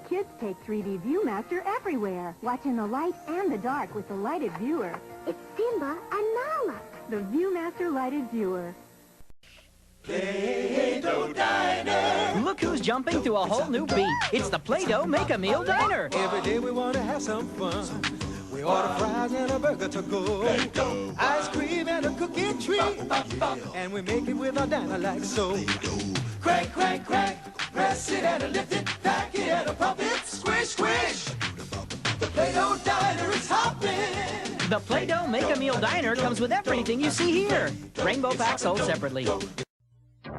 Kids take 3D ViewMaster everywhere, watching the light and the dark with the lighted viewer. It's Simba and Nala. The ViewMaster lighted viewer. Play-Doh Diner. Look who's jumping to a whole new beat. It's the Play-Doh Make-A-Meal Diner. Every day we want to have some fun. We order fries and a burger to go. Ice cream and a cookie treat. And we make it with our diner like so. Crank, crank, crank. Press it and lift it. Pack it and pump it. Squish, squish. The Play-Doh Diner is hopping. The Play-Doh Make-A-Meal Diner comes with everything you see here. Rainbow packs sold separately.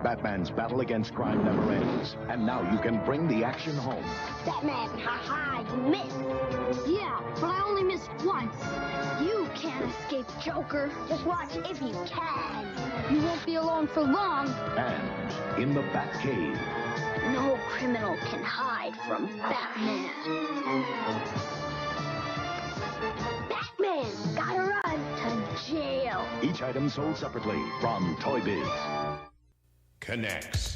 Batman's battle against crime never ends. And now you can bring the action home. Batman, ha-ha, you missed. Yeah, but I only missed once. You can't escape Joker. Just watch if you can. You won't be alone for long. And in the Batcave. No criminal can hide from Batman. Batman, gotta run to jail. Each item sold separately from Toy Biz. Connects.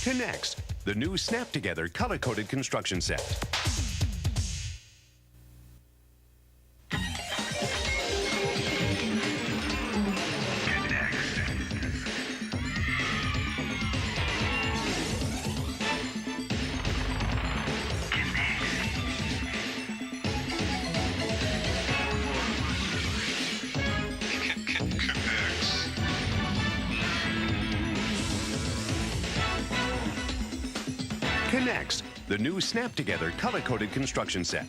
Connects, the new snap-together color-coded construction set. Connects, the new snap-together color-coded construction set.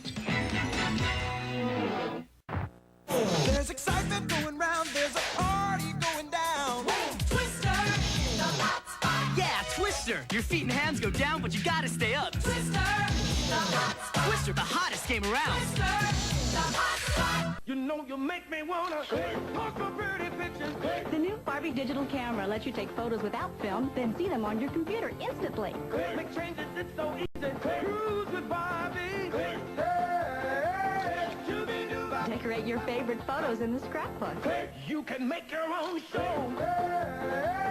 There's excitement going round, there's a party going down. Twister, the hot spot. Yeah, Twister. Your feet and hands go down, but you gotta stay up. Twister, the hot spot. Twister, the hottest game around. Twister, the hot spot. You know you make me wanna post my pretty pictures. The new Barbie digital camera lets you take photos without film, then see them on your computer instantly. Make changes, it's so easy. Cruise with Barbie. Decorate your favorite photos in the scrapbook. You can make your own show.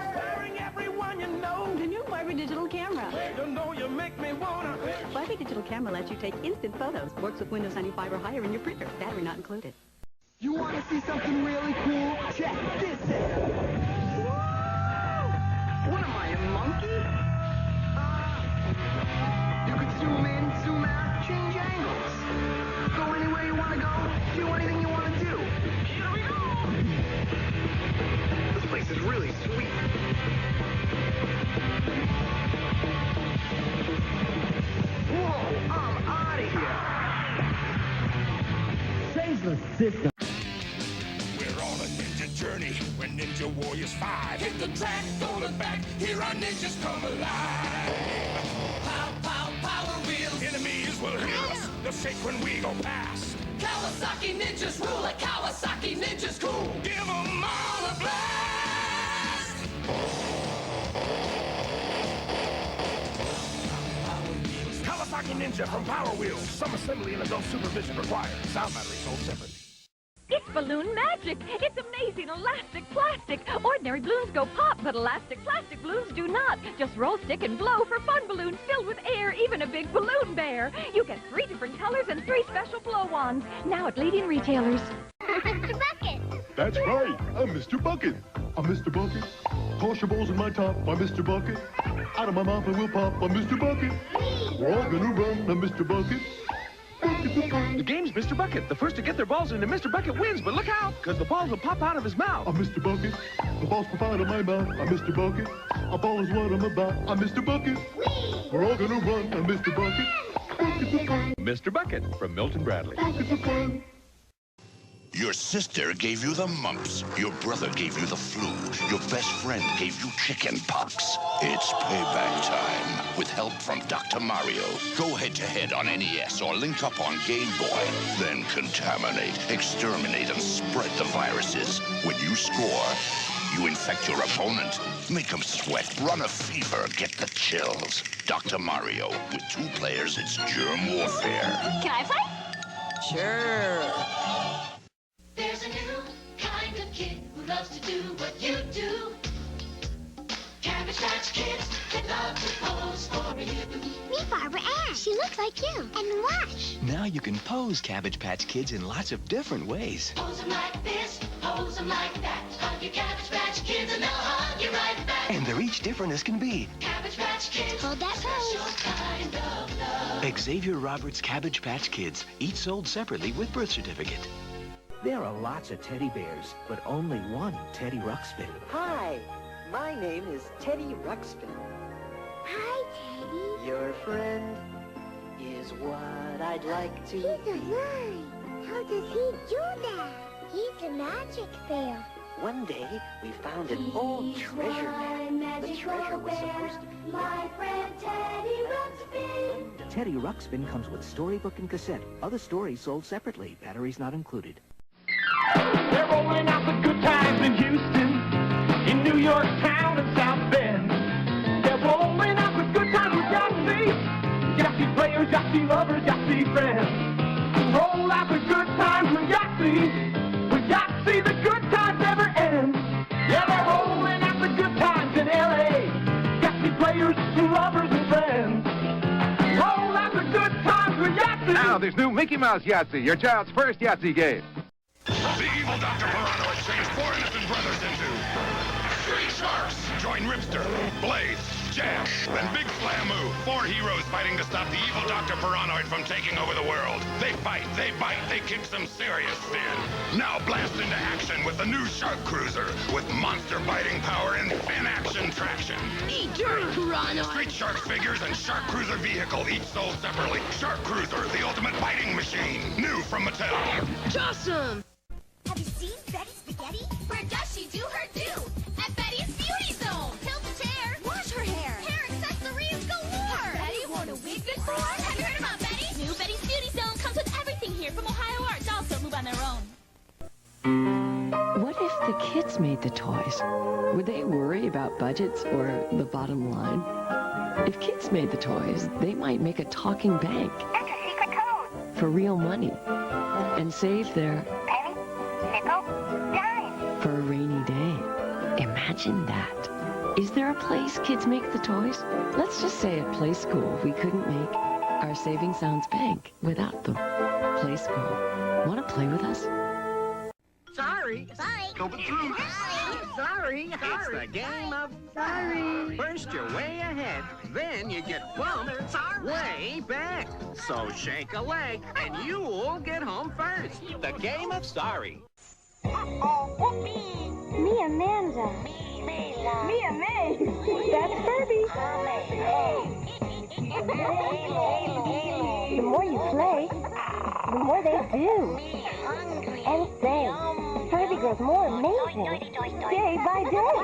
Inspiring everyone you know. The new Barbie digital camera. You know you make me wanna. Barbie digital camera lets you take instant photos. Works with Windows 95 or higher in your printer. Battery not included. You want to see something really cool? Check this out. Whoa! What am I, a monkey? You could zoom in, zoom out, change angles. Go anywhere you want to go, do anything you want to do. Here we go! This place is really sweet. Whoa, I'm out of here. Change the system. We're on a ninja journey. We're Ninja Warriors 5. Hit the track, don't look back. Here our ninjas come alive. Pow, pow, power wheels. Enemies will hear us. They'll shake when we go past. Kawasaki ninjas rule it. Kawasaki ninjas cool. Give 'em all a blast! Kawasaki Ninja from Power Wheels. Some assembly and adult supervision required. Sound battery sold separately. It's balloon magic. It's amazing elastic plastic. Ordinary balloons go pop, but elastic plastic balloons do not. Just roll, stick, and blow for fun balloons filled with air, even a big balloon bear. You get 3 different colors and 3 special blow-ons. Now at leading retailers. Mr. Bucket. That's right. I'm Mr. Bucket. I'm Mr. Bucket. Toss your balls in my top. I'm Mr. Bucket. Out of my mouth I will pop. I'm Mr. Bucket. We're all gonna run. I'm Mr. Bucket. The game's Mr. Bucket. The first to get their balls into Mr. Bucket wins, but look out, because the balls will pop out of his mouth. I'm Mr. Bucket. The balls pop out of my mouth. I'm Mr. Bucket. A ball is what I'm about. I'm Mr. Bucket. We're all gonna run. I'm Mr. Bucket. Mr. Bucket from Milton Bradley. Buckets of fun. Your sister gave you the mumps. Your brother gave you the flu. Your best friend gave you chicken pox. It's payback time with help from Dr. Mario. Go head-to-head on NES or link up on Game Boy. Then contaminate, exterminate, and spread the viruses. When you score, you infect your opponent. Make them sweat, run a fever, get the chills. Dr. Mario. With 2 players, it's germ warfare. Can I play? Sure. There's a new kind of kid who loves to do what you do. Cabbage Patch Kids that love to pose for you. Meet Barbara Ann. She looks like you. And watch. Now you can pose Cabbage Patch Kids in lots of different ways. Pose them like this, pose them like that. Hug your Cabbage Patch Kids and they'll hug you right back. And they're each different as can be. Cabbage Patch Kids. Hold that pose. Kind of love. Xavier Roberts' Cabbage Patch Kids, each sold separately with birth certificate. There are lots of teddy bears, but only one Teddy Ruxpin. Hi, my name is Teddy Ruxpin. Hi, Teddy. Your friend is what I'd like to He's be. alive. How does he do that? He's a magic bear. One day, we found an old treasure map. The treasure was supposed to be... My friend Teddy Ruxpin. Teddy Ruxpin comes with storybook and cassette. Other stories sold separately, batteries not included. They're rolling out the good times in Houston, in New York town and South Bend. They're rolling out the good times with Yahtzee players, Yahtzee lovers, Yahtzee friends. Roll out the good times with Yahtzee. With Yahtzee, the good times never end. Yeah, they're rolling out the good times in L.A. Yahtzee players, lovers, and friends. Roll out the good times with Yahtzee. Now there's new Mickey Mouse Yahtzee, your child's first Yahtzee game. The evil Dr. Pirano has changed 4 innocent brothers into 3 sharks. Join Ripster, Blaze, Jam, and Big Flamoo. 4 heroes fighting to stop the evil Dr. Piranoid from taking over the world. They fight, they bite, they kick some serious sin. Now blast into action with the new Shark Cruiser with monster-biting power and action traction. Eat dirt, Piranoid. Street Sharks figures and Shark Cruiser vehicle each sold separately. Shark Cruiser, the ultimate biting machine. New from Mattel. Awesome. Have you seen Betty's spaghetti? Where does she do her do? At Betty's Beauty Zone. Tilt the chair. Wash her hair. Hair accessories galore. Betty worn a wig before? Have you heard about Betty? New Betty's Beauty Zone comes with everything here from Ohio Arts. Also move on their own. What if the kids made the toys? Would they worry about budgets or the bottom line? If kids made the toys, they might make a talking bank. That's a secret code. For real money. And save their Penny, nickel, dime. for a rainy day. Imagine that. Is there a place kids make the toys? Let's just say at Play School we couldn't make our Saving Sounds Bank without them. Play School. Want to play with us? Sorry. Sorry. Going through. Sorry. It's the game of sorry. First you're way ahead, then you get bumped way back. So shake a leg and you'll get home first. The game of sorry. Me Amanda. Me Amanda. That's Herbie. The more you play, the more they do. And say, Herbie grows more amazing day by day.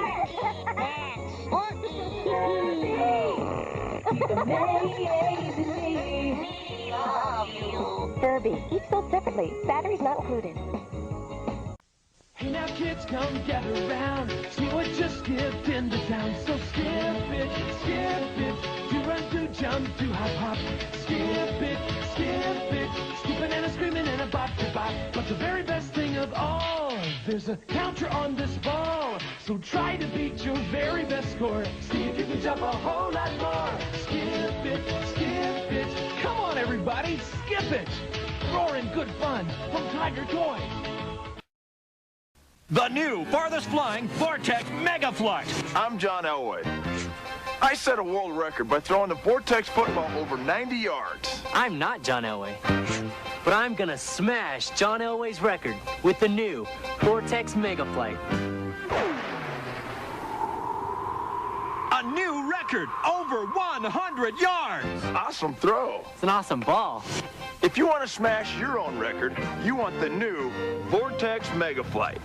Herbie, each sold separately, batteries not included. Hey now kids, come get around. See what just skipped into town. So skip it, do run, do jump, do hop, hop. Skip it, skipping and a screaming and a bop to bop. But the very best thing of all, there's a counter on this ball. So try to beat your very best score. See if you can jump a whole lot more. Skip it, come on everybody, skip it. Roaring good fun from Tiger Toys. The new farthest flying Vortex Mega Flight. I'm John Elway. I set a world record by throwing the Vortex football over 90 yards. I'm not John Elway, but I'm gonna smash John Elway's record with the new Vortex Mega Flight. A new record, over 100 yards. Awesome throw. It's an awesome ball. If you want to smash your own record, you want the new Vortex Mega Flight.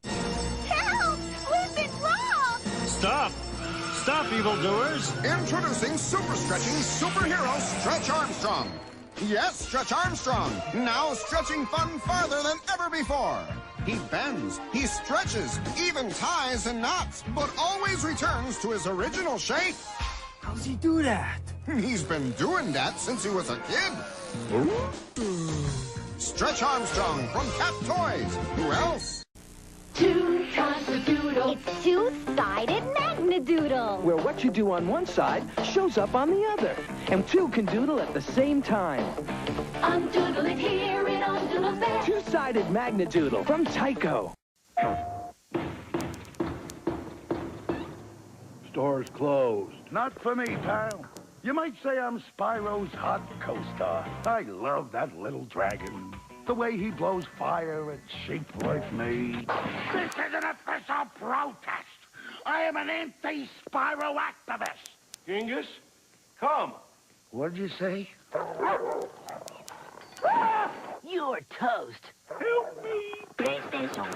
Help! We've been robbed! Stop! Stop, evildoers! Introducing super stretching superhero Stretch Armstrong. Yes, Stretch Armstrong. Now stretching fun farther than ever before. He bends, he stretches, even ties and knots, but always returns to his original shape. How's he do that? He's been doing that since he was a kid. Stretch Armstrong from Cap Toys. Who else? Two-Doodle. It's two-sided Magnadoodle. Where what you do on one side shows up on the other. And two can doodle at the same time. Undoodle it here, it undoodles there. Two-sided Magnadoodle from Tyco. Store's closed. Not for me, pal. You might say I'm Spyro's hot co-star. I love that little dragon. The way he blows fire at sheep like me. This is an official protest. I am an anti-Spyro activist. Genghis, come. What'd you say? You're toast. Help me. PlayStation.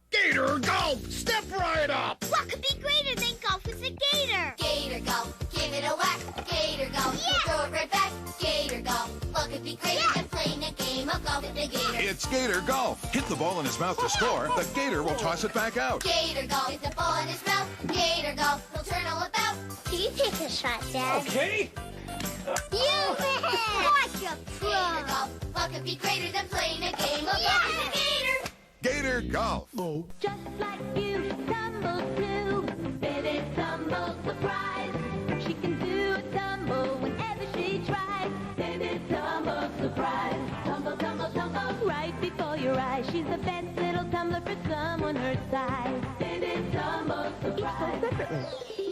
Gator Golf! Step right up! What could be greater than golf with a gator? Gator golf, give it a whack. Gator golf, yeah. Throw it right back. Gator golf, what could be greater than playing a game of golf with a gator? It's Gator Golf. Hit the ball in his mouth to score. The Gator will toss it back out. Gator golf, hit the ball in his mouth. Gator golf, he'll turn all about. Can you take a shot, Dad? Okay. You win! Like a pro! Gator golf, what could be greater than playing a game of golf with a gator? Gator Golf. Just like you, tumble too. Baby, tumble surprise. She can do a tumble whenever she tries. Baby, tumble surprise. Tumble, tumble, tumble right before your eyes. She's the best little tumbler for someone her size. Baby, tumble surprise. Each so separately.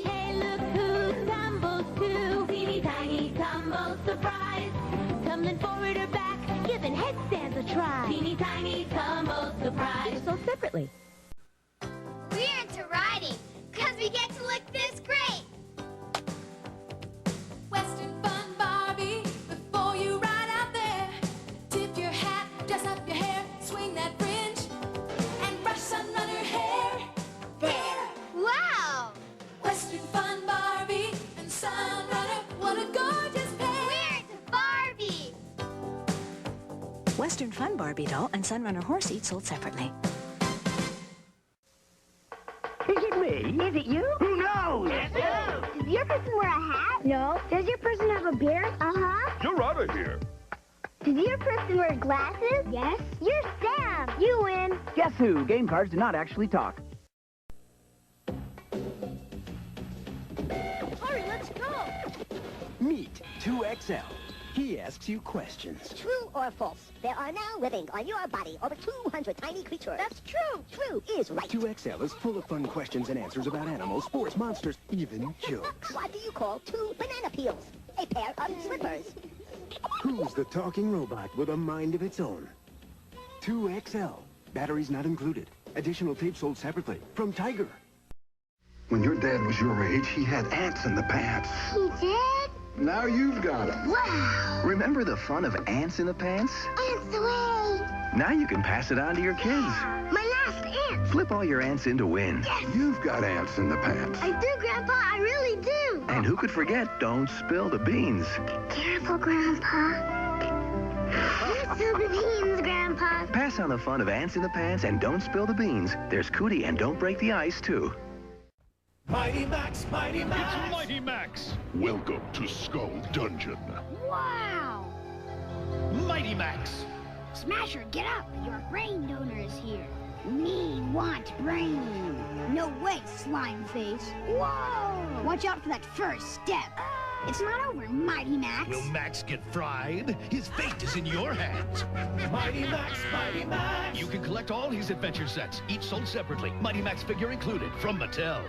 Hey, look who tumbles too. Teeny tiny tumble surprise. Tumbling forward or back, giving headstands a try. Teeny tiny tumble surprise. So separately. We're into riding, because we get to look this great. Western Fun Barbie, before you ride out there, tip your hat, dress up your hair, swing that fringe, and brush Sunrunner hair. There! Wow! Western Fun Barbie and Sunrunner, what a gorgeous pair! We're into Barbie! Western Fun Barbie doll and Sunrunner horse seat sold separately. Is it me? Is it you? Who knows? Does your person wear a hat? No. Does your person have a beard? Uh-huh. You're out of here. Does your person wear glasses? Yes. You're Sam. You win. Guess who? Game cards do not actually talk. Hurry, let's go. Meet 2XL. He asks you questions. True or false? There are now living on your body over 200 tiny creatures. That's true. True is right. 2XL is full of fun questions and answers about animals, sports, monsters, even jokes. What do you call 2 banana peels? A pair of slippers. Who's the talking robot with a mind of its own? 2XL. Batteries not included. Additional tape sold separately from Tiger. When your dad was your age, he had ants in the pants. He did? Now you've got them. Wow. Remember the fun of ants in the pants? Ants away. Now you can pass it on to your kids. My last ant. Flip all your ants into win. Yes. You've got ants in the pants. I do, Grandpa. I really do. And who could forget, don't spill the beans. Careful, Grandpa. Don't spill the beans, Grandpa. Pass on the fun of ants in the pants and don't spill the beans. There's Cootie and don't break the ice, too. Mighty Max, Mighty Max. It's Mighty Max. Welcome to Skull Dungeon. Wow. Mighty Max. Smasher, get up. Your brain donor is here. Me want brain. No way, slime face. Whoa. Watch out for that first step. It's not over, Mighty Max. Will Max get fried? His fate is in your hands. Mighty Max, Mighty Max. You can collect all his adventure sets, each sold separately. Mighty Max figure included from Mattel.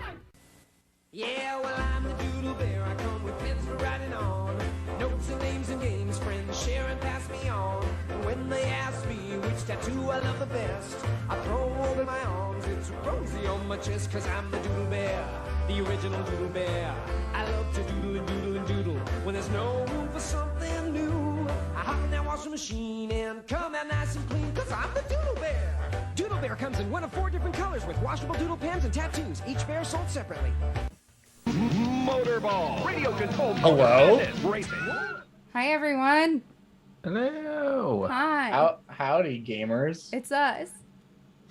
Yeah, well, I'm the Doodle Bear. I come with pins for writing on. Notes and names and games, friends share and pass me on. And when they ask me which tattoo I love the best, I throw over my arms. It's rosy on my chest, 'cause I'm the Doodle Bear, the original Doodle Bear. I love to doodle and doodle and doodle. When there's no room for something new, I Hop in that washing machine and come out nice and clean, cause I'm the Doodle Bear. Doodle Bear comes in one of 4 different colors with washable doodle pens and tattoos, each bear sold separately. Motorball. Radio controlled. Hello? Racing. Hi, everyone. Hello. Hi. Howdy, gamers. It's us.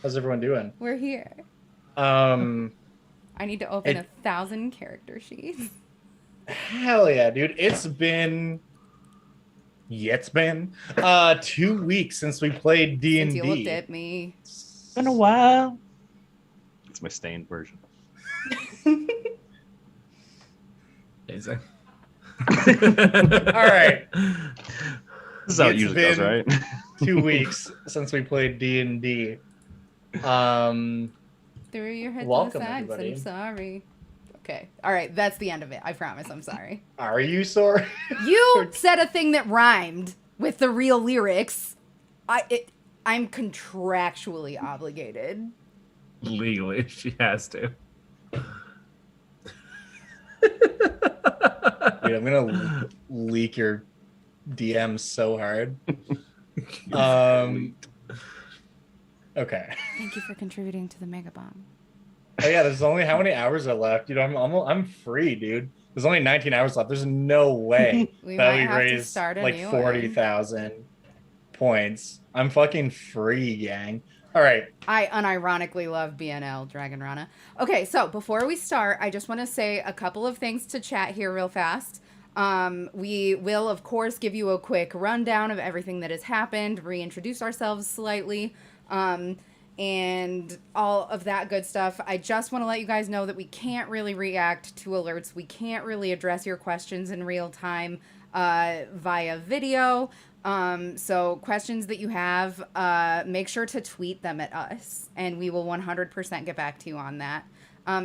How's everyone doing? We're here. I need to open 1,000 character sheets. Hell yeah, dude. It's been 2 weeks since we played D&D. Since you looked at me. It's been a while. It's my stained version. Amazing. All right. This is how it usually goes, right? 2 weeks since we played D&D. Threw your head Welcome, to the sides. everybody. I'm sorry. Okay. All right. That's the end of it. I promise. I'm sorry. Are you sorry? You said a thing that rhymed with the real lyrics. I'm contractually obligated. Legally, she has to. Dude, I'm gonna leak your DMs so hard. Okay. Thank you for contributing to the Mega Bomb. Oh yeah, there's only how many hours are left, dude? I'm free, dude. There's only 19 hours left. There's no way We that might we have to raise start a like new 40,000 points. I'm fucking free, gang. All right. I unironically love BNL Dragon Rana. Okay, so before we start, I just want to say a couple of things to chat here real fast. We will, of course, give you a quick rundown of everything that has happened, reintroduce ourselves slightly, and all of that good stuff. I just want to let you guys know that we can't really react to alerts. We can't really address your questions in real time via video. So questions that you have, make sure to tweet them at us, and we will 100% get back to you on that.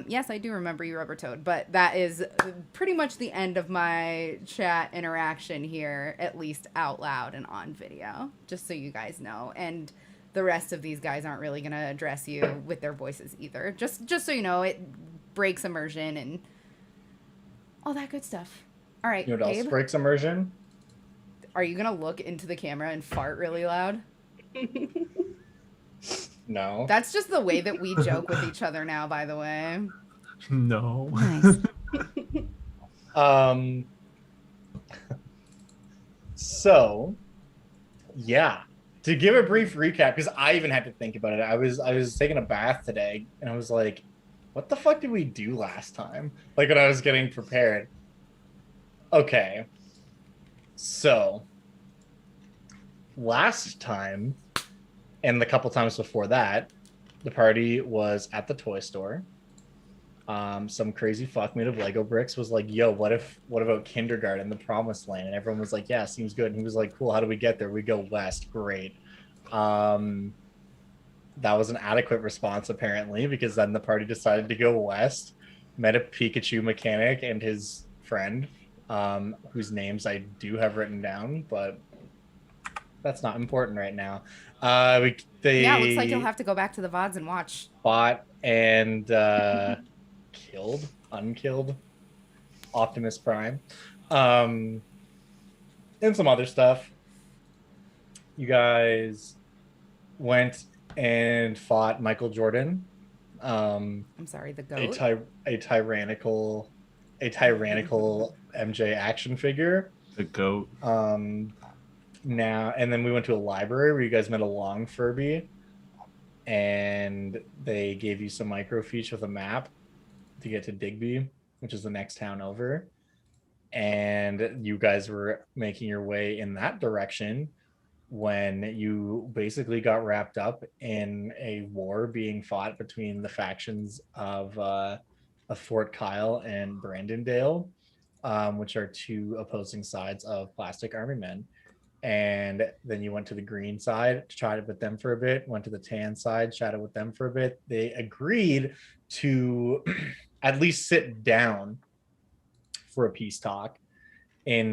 Yes, I do remember you, Rubber Toad, but that is pretty much the end of my chat interaction here, at least out loud and on video, just so you guys know. And the rest of these guys aren't really going to address you with their voices either. Just so you know, it breaks immersion and all that good stuff. All right, You know what else Gabe, breaks immersion? are you going to look into the camera and fart really loud? No. That's just the way that we joke with each other now, by the way. No. Nice. So, yeah. To give a brief recap, because I even had to think about it. I was taking a bath today, and I was like, what the fuck did we do last time? Like, when I was getting prepared. Okay. So, last time, and the couple times before that, the party was at the toy store. Some crazy fuck made of Lego bricks was like, yo, what about kindergarten, the promised land? And everyone was like, yeah, seems good. And he was like, cool, how do we get there? We go west. Great. That was an adequate response, apparently, because then the party decided to go west, met a Pikachu mechanic and his friend, whose names I do have written down, but that's not important right now. Yeah, it looks like you'll have to go back to the VODs and watch. Fought and unkilled Optimus Prime, and some other stuff. You guys went and fought Michael Jordan. I'm sorry, the goat. A tyrannical MJ action figure. The goat. Now and then we went to a library where you guys met a long Furby, and they gave you some microfiche with a map to get to Digby, which is the next town over. And you guys were making your way in that direction when you basically got wrapped up in a war being fought between the factions of Fort Kyle and Brandondale, which are two opposing sides of Plastic Army Men. And then you went to the green side, chatted with them for a bit, went to the tan side, chatted with them for a bit. They agreed to at least sit down for a peace talk in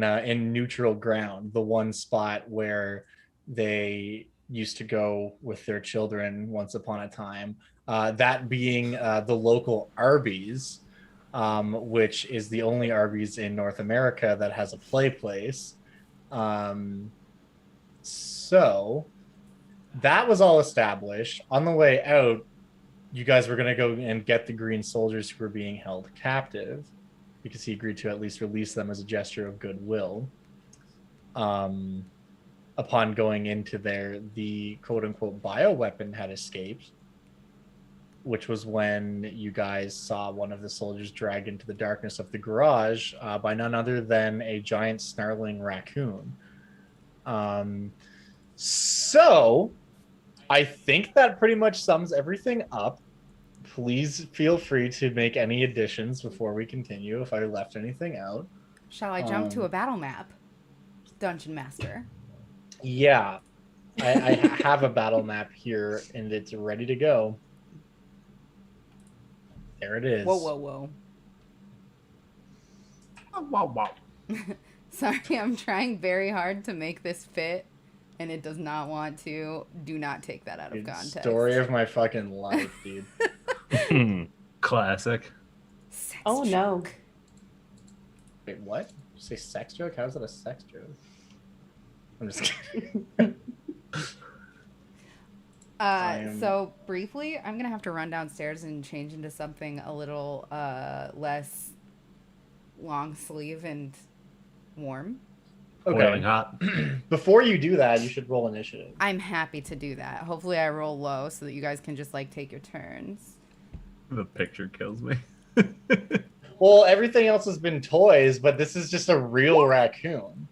neutral ground, the one spot where they used to go with their children once upon a time. That being the local Arby's, which is the only Arby's in North America that has a play place. So that was all established. On the way out, you guys were going to go and get the green soldiers who were being held captive because he agreed to at least release them as a gesture of goodwill. Upon going into there, the quote-unquote bioweapon had escaped, which was when you guys saw one of the soldiers dragged into the darkness of the garage by none other than a giant snarling raccoon. So I think that pretty much sums everything up. Please feel free to make any additions before we continue if I left anything out. Shall I jump to a battle map, Dungeon Master? Yeah, I have a battle map here and it's ready to go. There it is. Whoa, whoa, whoa. Wow, wow. Sorry, I'm trying very hard to make this fit, and it does not want to. Do not take that out of context. Story of my fucking life, dude. Classic. Oh, no. Wait, what? Did you say sex joke? How is that a sex joke? I'm just kidding. So briefly, I'm gonna have to run downstairs and change into something a little less long sleeve and warm. Okay. Hot. Before you do that, you should roll initiative. I'm happy to do that. Hopefully, I roll low so that you guys can just like take your turns. The picture kills me. Well, everything else has been toys, but this is just a real raccoon.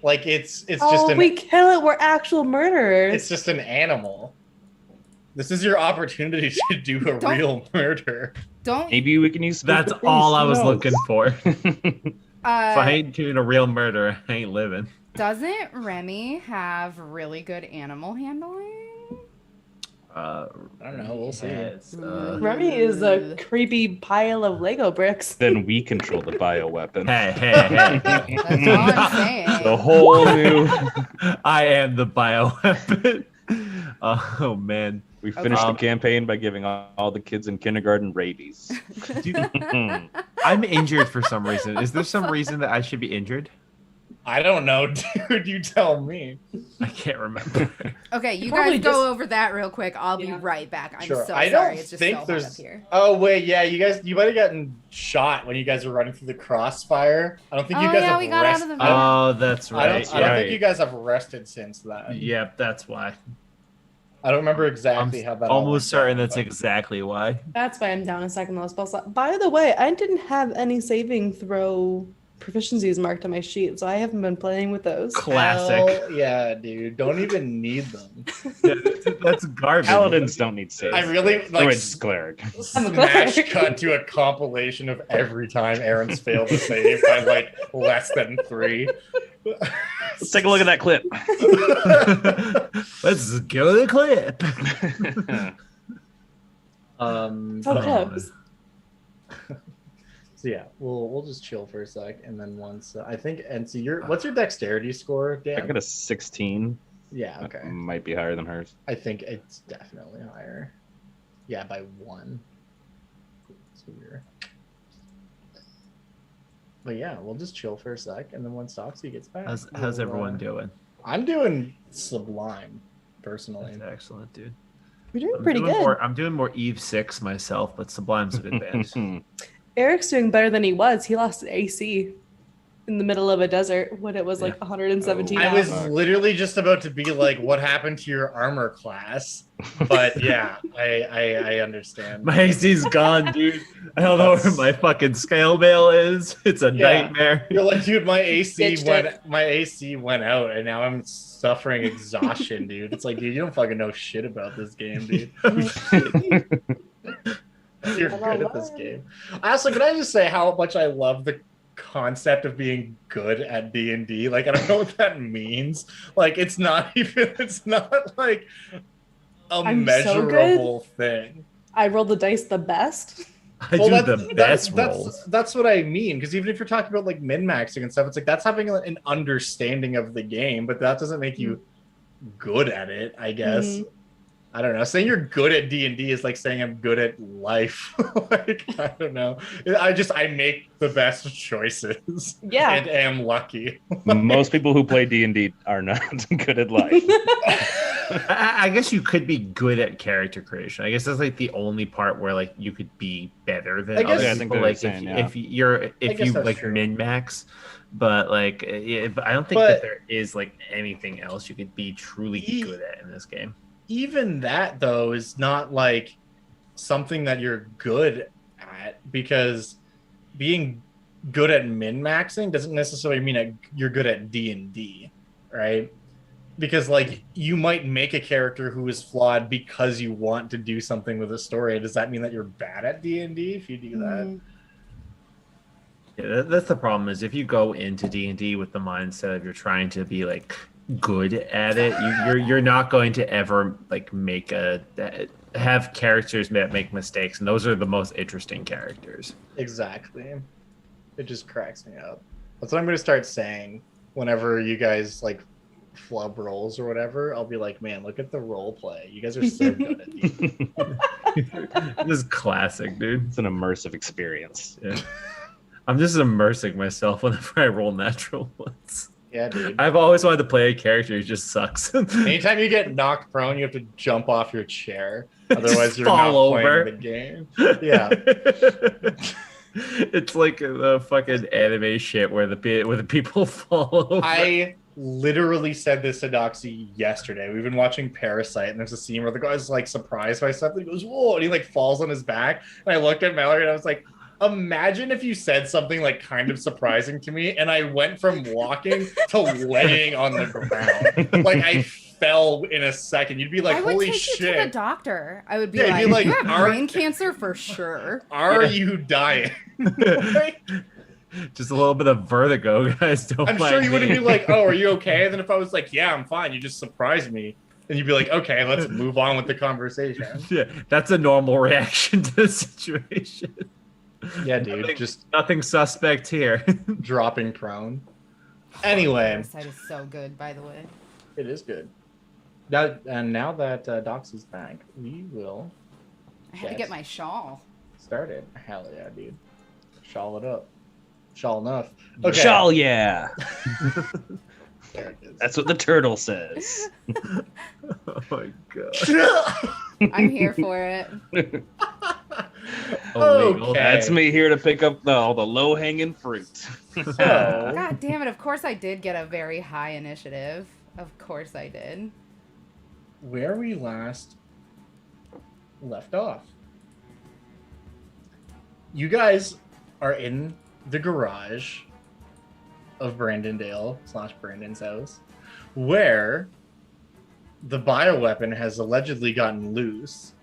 Like it's just we kill it. We're actual murderers. It's just an animal. This is your opportunity to do a real murder. Maybe we can use. That's all I was looking for. If I ain't doing a real murder, I ain't living. Doesn't Remy have really good animal handling? I don't know. We'll see. Remy is a creepy pile of Lego bricks. Then we control the bioweapon. Hey. That's all I'm saying. The whole new. I am the bioweapon. Oh man. We finished the campaign by giving all the kids in kindergarten rabies. I'm injured for some reason. Is there some reason that I should be injured? I don't know, dude. You tell me. I can't remember. Okay, you guys go over that real quick. I'll be right back. I'm so I sorry. don't It's just think so there's. hot up here. Oh wait, yeah, you might have gotten shot when you guys were running through the crossfire. I don't think you guys have we got out of the Oh, that's right. I don't think you guys have rested since then. Yep, that's why. I don't remember exactly how that. Almost certain that's exactly why. That's why I'm down a second on the spell slot. By the way, I didn't have any saving throw proficiencies marked on my sheet, so I haven't been playing with those. Classic. Hell yeah, dude. Don't even need them. That's garbage. Paladins don't need saves. I really So like it's cleric. Smash cut to a compilation of every time Aaron's failed to save by like less than 3. Let's take a look at that clip. Let's go to the clip. So yeah, we'll just chill for a sec, and then once I think, and so what's your dexterity score, Dan? I got a 16. Yeah, okay. That might be higher than hers. I think it's definitely higher. Yeah, by 1. So but yeah, we'll just chill for a sec, and then once Doxy gets back, How's everyone doing? I'm doing sublime, personally. That's excellent, dude. You're doing pretty good. I'm doing more Eve 6 myself, but Sublime's a good band. Eric's doing better than he was. He lost an AC in the middle of a desert when it was like 117 I out. was literally just about to be like, what happened to your armor class? But yeah, I understand. My AC's gone, dude. I don't know where my fucking scale mail is. It's a nightmare. You're like, dude, my AC went out, and now I'm suffering exhaustion, dude. It's like, dude, you don't fucking know shit about this game, dude. You're good at this game. Also, can I just say how much I love the concept of being good at D&D? Like, I don't know what that means. Like, it's not like a measurable thing. I rolled the dice the best. That's what I mean. Because even if you're talking about like min-maxing and stuff, it's like that's having an understanding of the game, but that doesn't make you good at it, I guess. I don't know. Saying you're good at D&D is like saying I'm good at life. Like, I don't know. I make the best choices. Yeah. And am lucky. Most people who play D&D are not good at life. I guess you could be good at character creation. I guess that's like the only part where like you could be better than other people. Like if you like min max, but like but I don't think that there is like anything else you could be truly good at in this game. Even that though is not like something that you're good at, because being good at min maxing doesn't necessarily mean that you're good at D&D, right? Because like you might make a character who is flawed because you want to do something with a story. Does that mean that you're bad at D&D if you do that? Yeah, that's the problem. Is if you go into D&D with the mindset of you're trying to be like good at it, you're not going to ever like have characters that make mistakes, and those are the most interesting characters. Exactly. It just cracks me up. That's what I'm going to start saying whenever you guys like flub rolls or whatever. I'll be like, man, look at the role play. You guys are so good at D&D. This is classic, dude. It's an immersive experience. Yeah. I'm just immersing myself whenever I roll natural ones. Yeah, dude. I've always wanted to play a character who just sucks. Anytime you get knocked prone, you have to jump off your chair. Otherwise, Just you're not fall over. playing the game. Yeah. It's like the fucking anime shit where the people fall over. I literally said this to Doxy yesterday. We've been watching Parasite, and there's a scene where the guy's like surprised by something. He goes, whoa, and he like falls on his back. And I looked at Mallory and I was like, imagine if you said something like kind of surprising to me, and I went from walking to laying on the ground. Like I fell in a second. You'd be like, I would holy take shit. you to the doctor. I would be Yeah, like, you'd be you like, have brain cancer for sure. Are you dying? Just a little bit of vertigo, guys. Don't I'm sure you wouldn't be like, oh, are you okay? And then if I was like, yeah, I'm fine, you just surprised me, then you'd be like, okay, let's move on with the conversation. Yeah, that's a normal reaction to the situation. Yeah, dude, just nothing suspect here. Dropping prone. Anyway, Parasite is so good, by the way. it is good. Now that Doxy's back, we will I had to get my shawl. started. Hell yeah, dude. Shawl it up. Shawl enough. Okay. Shawl, yeah. There it is. That's what the turtle says. Oh my god. I'm here for it. Okay. That's me here to pick up all the low-hanging fruit. God damn it. Of course I did get a very high initiative. Of course I did. Where we last left off. You guys are in the garage of Brandondale / Brandon's house, where the bioweapon has allegedly gotten loose.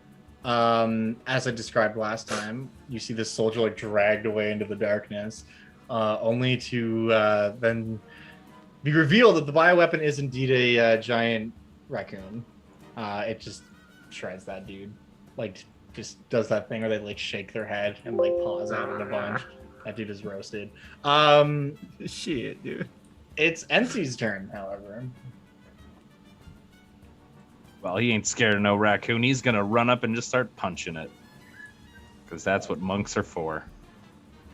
As I described last time, you see this soldier like dragged away into the darkness, only to then be revealed that the bioweapon is indeed a giant raccoon. It just shreds that dude. Like, just does that thing where they like shake their head and like paws out in a bunch. That dude is roasted. Shit, dude. It's NC's turn, however. Well, he ain't scared of no raccoon. He's gonna run up and just start punching it. Because that's what monks are for.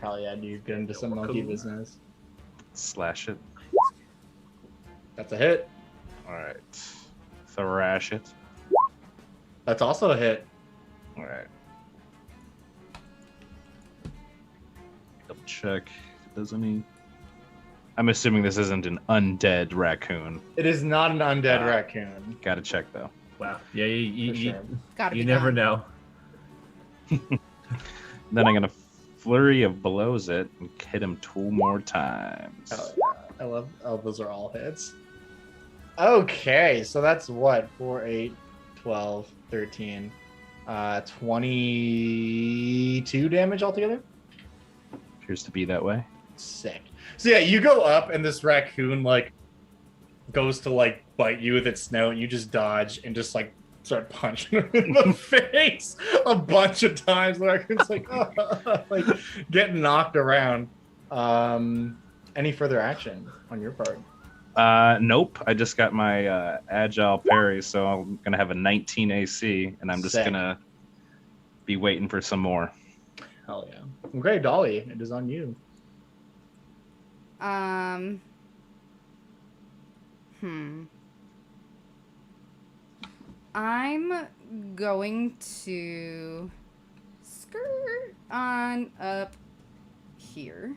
Hell yeah, dude. Get into some monkey business. Slash it. That's a hit. Alright. Thrash it. That's also a hit. Alright. Double check. Does any... I'm assuming this isn't an undead raccoon. It is not an undead raccoon. Gotta check though. Wow. Yeah, you Gotta you be never gone. know. Then I'm gonna flurry of blows it and hit him 2 more times. Oh, yeah. I love. Oh, those are all hits. Okay, so that's what? 4, 8, 12, 13, 22 damage altogether? Appears to be that way. Sick. So yeah, you go up and this raccoon like goes to like bite you with its snout, and you just dodge and just like start punching him in the face a bunch of times. The raccoon's like, like getting knocked around. Any further action on your part? Nope. I just got my agile parry, so I'm gonna have a 19 AC, and I'm just Sick. gonna be waiting for some more. Hell yeah. Okay, Dolly, it is on you. I'm going to skirt on up here.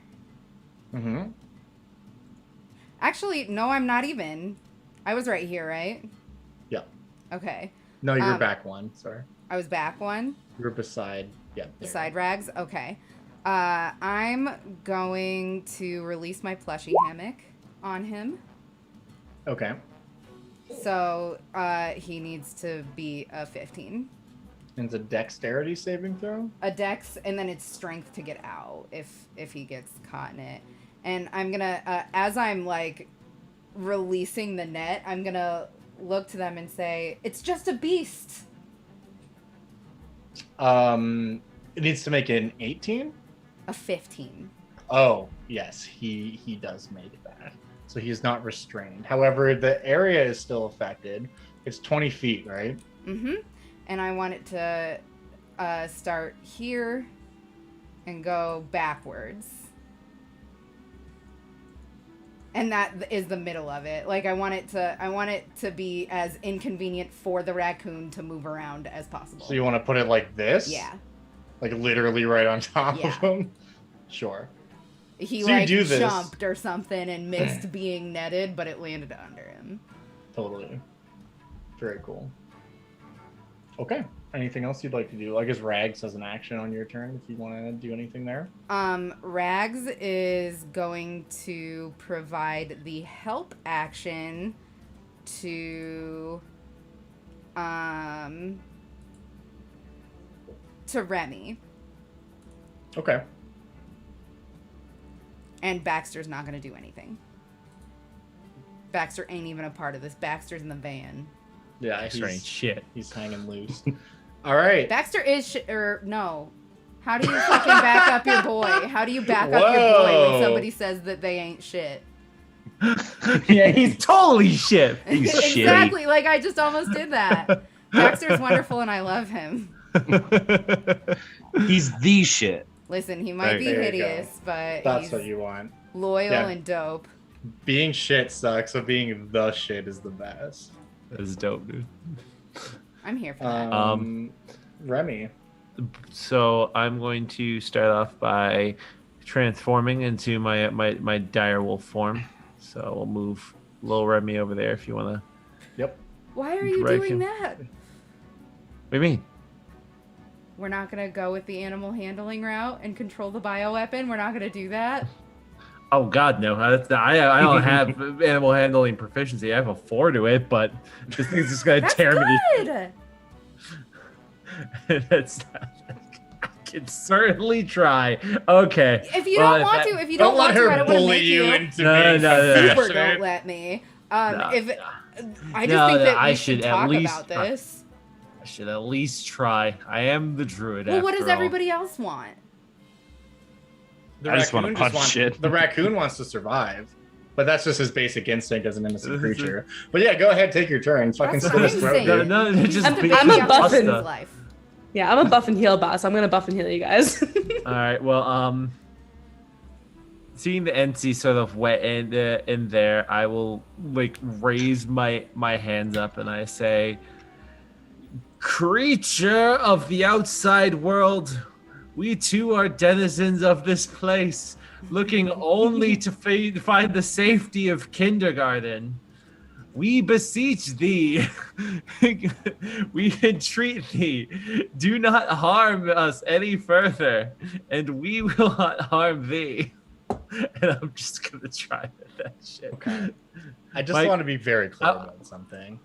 Mm-hmm. Actually, no, I'm not even. I was right here, right? Yeah. Okay. No, you were back one. Sorry. I was back one. You were beside. Yeah. Beside Rags? Okay. I'm going to release my plushie hammock on him. Okay. So he needs to be a 15. And it's a dexterity saving throw? A dex, and then it's strength to get out if he gets caught in it. And I'm gonna, as I'm like releasing the net, I'm gonna look to them and say, "It's just a beast." It needs to make an 18? A 15. Oh, yes, he does make that. So he's not restrained. However, the area is still affected. It's 20 feet, right? Mm-hmm. And I want it to start here and go backwards. And that is the middle of it. Like I want it to be as inconvenient for the raccoon to move around as possible. So you want to put it like this? Yeah. Like literally right on top of him? Sure. He so like you do this. jumped or something and missed being netted, but it landed under him. Totally. Very cool. Okay. Anything else you'd like to do? I guess Rags has an action on your turn if you want to do anything there. Rags is going to provide the help action to Remy. Okay. And Baxter's not going to do anything. Baxter ain't even a part of this. Baxter's in the van. Yeah, Baxter ain't shit. He's hanging loose. All right. Baxter is no. How do you fucking back up your boy? How do you back up your boy when somebody says that they ain't shit? Yeah, he's totally shit. He's exactly. Like I just almost did that. Baxter's wonderful and I love him. He's the shit. Listen, he might be hideous, but that's he's what you want. Loyal and dope. Being shit sucks, so being the shit is the best. That's dope, dude. I'm here for that. Remy. So I'm going to start off by transforming into my direwolf form. So we'll move little Remy over there if you want to. Yep. Why are you doing that? What do you mean? We're not going to go with the animal handling route and control the bioweapon? We're not going to do that? Oh, God, no. I don't have animal handling proficiency. I have a 4 to it, but this thing's just going to tear me. Good. That's not... I can certainly try. Okay. If you don't want to, I don't want to make you. No. Super don't let me. I just think that we should talk about this. I should at least try. I am the druid. Well, what does everybody else want? I just want to punch shit. The raccoon wants to survive, but that's just his basic instinct as an innocent creature. But yeah, go ahead, take your turn. Fucking slit his throat. No, just I'm a buff and yeah, I'm a buff and heal boss. I'm gonna buff and heal you guys. All right. Well, seeing the NC sort of wet in there, I will like raise my hands up and I say, "Creature of the outside world, we too are denizens of this place, looking only to find the safety of kindergarten. We beseech thee, we entreat thee, do not harm us any further, and we will not harm thee." And I'm just gonna try that shit. Okay. I just want to be very clear about something.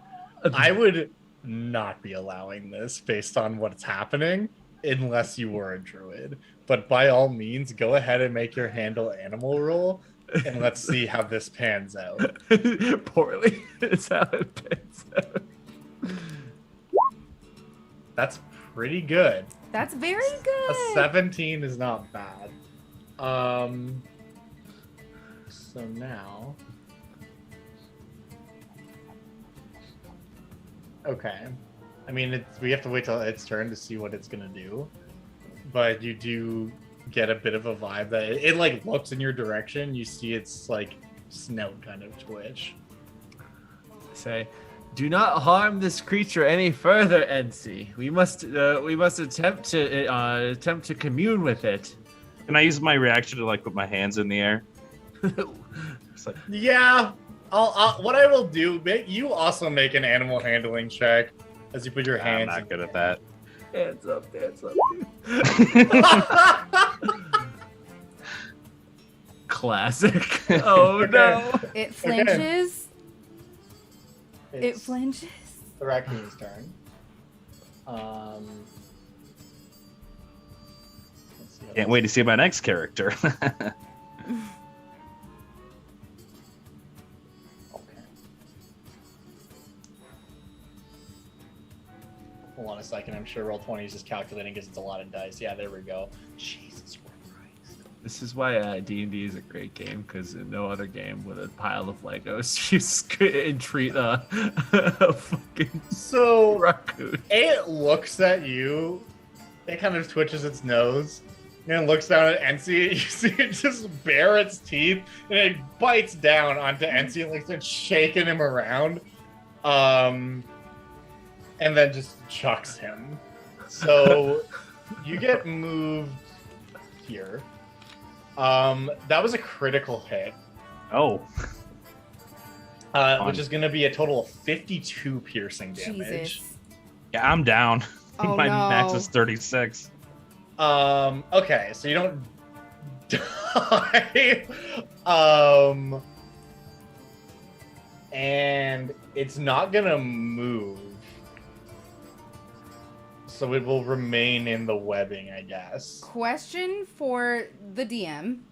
I would not be allowing this based on what's happening unless you were a druid. But by all means, go ahead and make your handle animal roll, and let's see how this pans out. Poorly. It's how it pans out. That's pretty good. That's very good. A 17 is not bad. So now... Okay. I mean, we have to wait till its turn to see what it's gonna do. But you do get a bit of a vibe that it like looks in your direction. You see its like snout kind of twitch. Say, do not harm this creature any further, NC. We must attempt to commune with it. Can I use my reaction to like put my hands in the air? Like, yeah, what I will do. You also make an animal handling check as you put your hands. I'm not good at that. Hands up. Classic. Oh no! It flinches. Okay. It flinches. The raccoon's turn. Can't wait to see my next character. Hold on a second. I'm sure Roll20 is just calculating because it's a lot of dice. Yeah, there we go. Jesus Christ. This is why D&D is a great game, because in no other game with a pile of Legos you entreat a fucking raccoon. It looks at you. It kind of twitches its nose and looks down at NC. You see it just bare its teeth and it bites down onto NC and like starts shaking him around. And then just chucks him. So you get moved here. That was a critical hit. Oh. Which is going to be a total of 52 piercing damage. Jesus. Yeah, I'm down. Oh, My no. max is 36. Okay, so you don't die. And it's not going to move. So it will remain in the webbing, I guess. Question for the DM.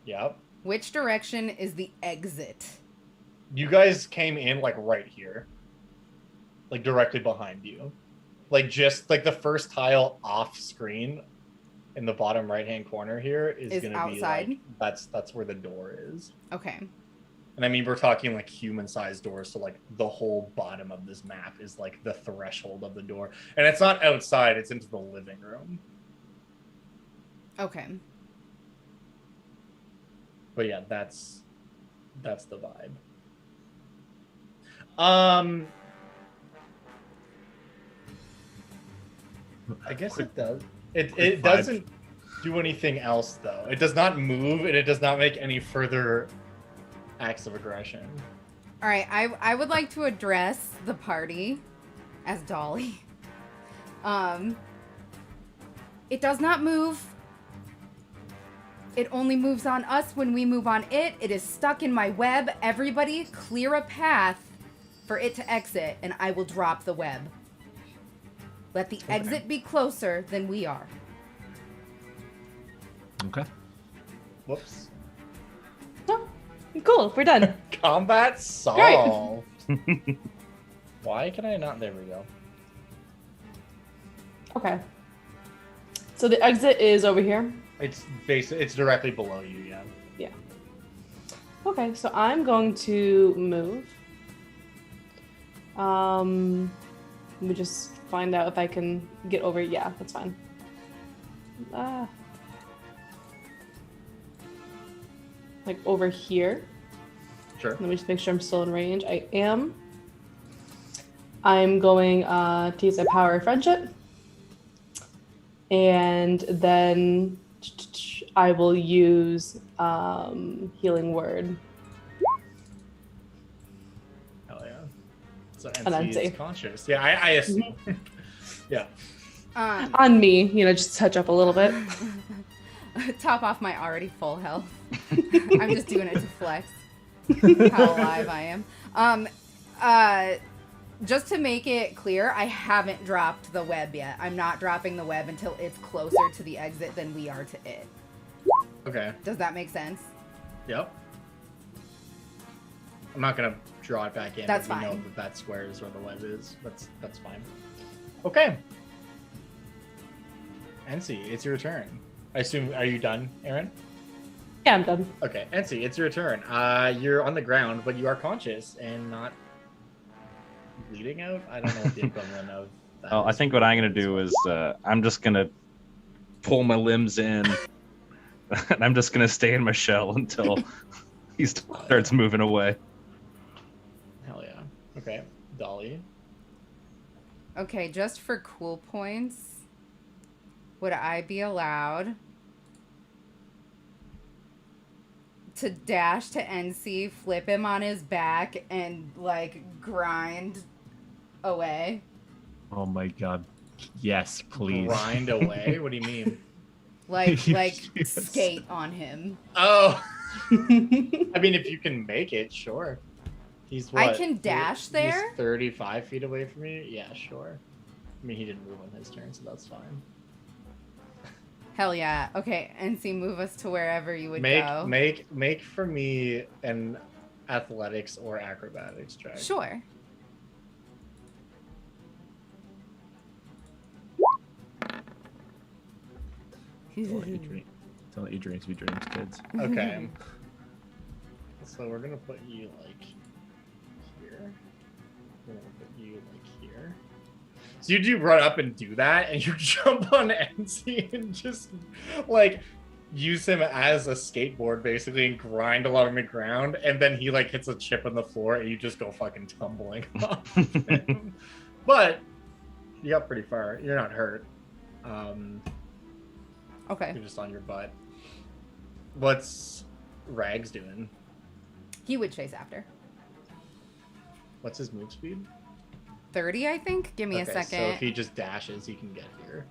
Yep. Which direction is the exit? You guys came in like right here. Like directly behind you. Like just like the first tile off screen in the bottom right hand corner here is gonna outside? be like that's where the door is. Okay. And I mean we're talking like human sized doors, so like the whole bottom of this map is like the threshold of the door. And it's not outside, it's into the living room. Okay. But yeah, that's the vibe. I guess it does. It doesn't do anything else though. It does not move and it does not make any further acts of aggression. All right, I would like to address the party as Dolly. It does not move. It only moves on us when we move on it. It is stuck in my web. Everybody clear a path for it to exit, and I will drop the web. Let the exit be closer than we are. Okay. Whoops. No. Cool, we're done. Combat solved. Why can I not? There we go. Okay. So the exit is over here. It's directly below you, yeah. Yeah. Okay, so I'm going to move. Let me just find out if I can get over. Yeah, that's fine. Like over here. Sure. Let me just make sure I'm still in range. I am. I'm going to use a power of friendship. And then I will use healing word. Hell yeah. So And then NC is save. conscious. Yeah, I assume. Yeah. On me, just touch up a little bit. Top off my already full health. I'm just doing it to flex how alive I am. Just to make it clear, I haven't dropped the web yet. I'm not dropping the web until it's closer to the exit than we are to it. Okay. Does that make sense? Yep. I'm not gonna draw it back in. That's but we know fine. that square is where the web is. That's fine. Okay. NC, it's your turn. I assume, are you done, Aaron? Yeah, I'm done. Okay, NC, it's your turn. You're on the ground, but you are conscious and not bleeding out. I don't know what the equivalent of Well, I think what I'm gonna do is I'm just gonna pull my limbs in, and I'm just gonna stay in my shell until he starts moving away. Hell yeah. Okay, Dolly. Okay, just for cool points, would I be allowed to dash to NC, flip him on his back, and like grind away? Oh my god. Yes, please. Grind away? What do you mean? Like skate on him. Oh. I mean, if you can make it, sure. He's what? I can dash there? He's 35 feet away from you? Yeah, sure. I mean, he didn't move on his turn, so that's fine. Hell yeah. Okay, NC, move us to wherever you would go. Make for me an athletics or acrobatics check. Sure. Don't let your dreams be dreams, kids. Okay. So we're gonna put you like here. We're gonna put you like here. So you do run up and do that, and you jump on NC and just like use him as a skateboard basically and grind along the ground, and then he like hits a chip on the floor and you just go fucking tumbling off him. But you got pretty far. You're not hurt. Okay. You're just on your butt. What's Rags doing? He would chase after. What's his move speed? 30, I think. Give me a second. So if he just dashes, he can get here.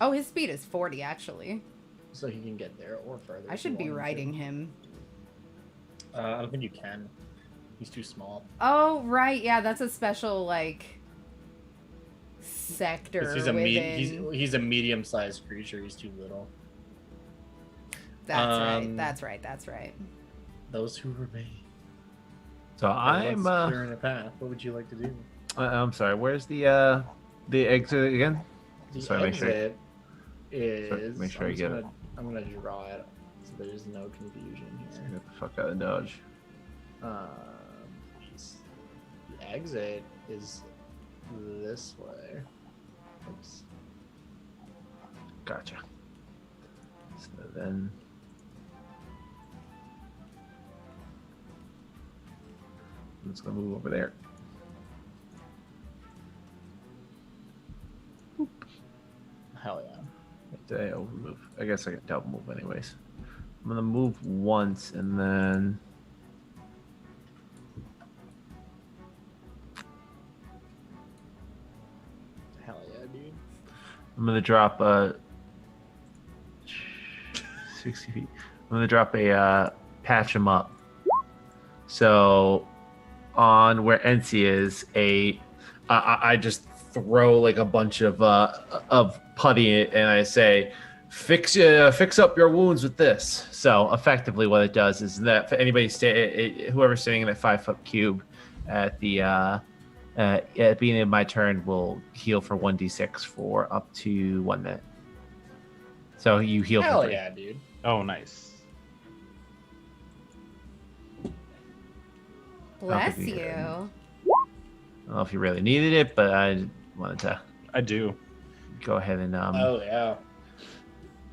Oh, his speed is 40, actually. So he can get there or further. I should be riding him. I don't think you can. He's too small. Oh, right. Yeah, that's a special, like, sector He's within... he's a medium-sized creature. He's too little. That's right. That's right. That's right. Those who remain. So I'm clearing a path. What would you like to do? I'm sorry. Where's the exit again? The exit is. Make sure I get it. I'm gonna draw it so there's no confusion here. Get the fuck out of Dodge. The exit is this way. Oops. Gotcha. So then. I'm just gonna move over there. Hell yeah. Did I overmove? I guess I can double move anyways. I'm gonna move once and then. Hell yeah, dude. I'm gonna drop 60 feet. I'm gonna drop a patch him up. So on where NC is, I just throw like a bunch of putty and I say, fix up your wounds with this. So effectively, what it does is that for anybody whoever's sitting in that 5-foot cube at the at the beginning of my turn will heal for 1d6 for up to 1 minute. So you heal. Hell for 3. yeah, dude. Oh, nice. Bless you. I don't know if you really needed it, but I wanted to. I do. Go ahead and oh yeah.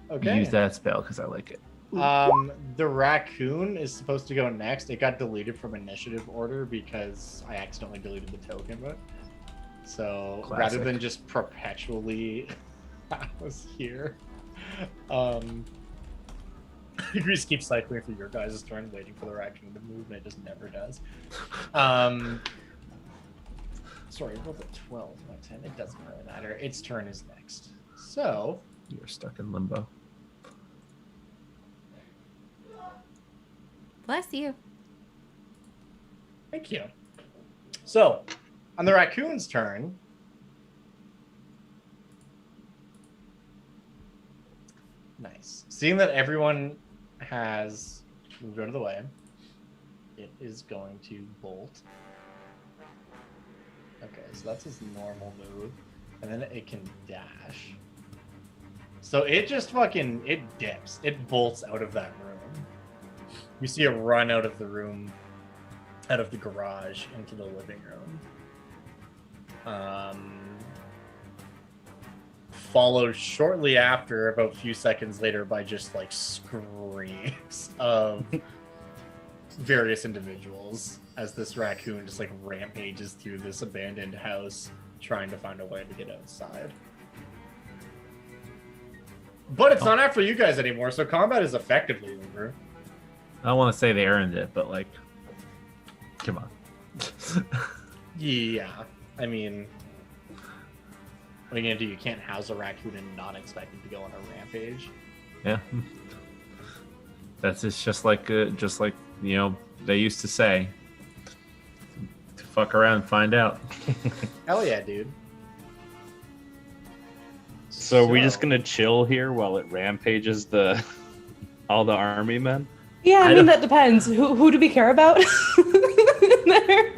Okay. Use that spell because I like it. The raccoon is supposed to go next. It got deleted from initiative order because I accidentally deleted the token book. So Classic. rather than just perpetually I was here. You just keep cycling through your guys' turn, waiting for the raccoon to move, and it just never does. Sorry, rolled a 12, not 10. It doesn't really matter. Its turn is next. So You're stuck in limbo. Bless you. Thank you. So, on the raccoon's turn, nice. Seeing that everyone has moved out of the way, it is going to bolt. Okay, so that's his normal move. And then it can dash. So it just fucking, it dips. It bolts out of that room. You see it run out of the room. out of the garage into the living room. Followed shortly after, about a few seconds later, by just like screams of various individuals as this raccoon just like rampages through this abandoned house trying to find a way to get outside. But it's not after you guys anymore, so combat is effectively over. I don't want to say they earned it, but like, come on. Yeah, I mean, what are you gonna do? You can't house a raccoon and not expect it to go on a rampage. Yeah, that's just like you know they used to say, to fuck around and find out. Hell yeah, dude. So are we just gonna chill here while it rampages all the army men? Yeah, I mean that depends. Who do we care about? There.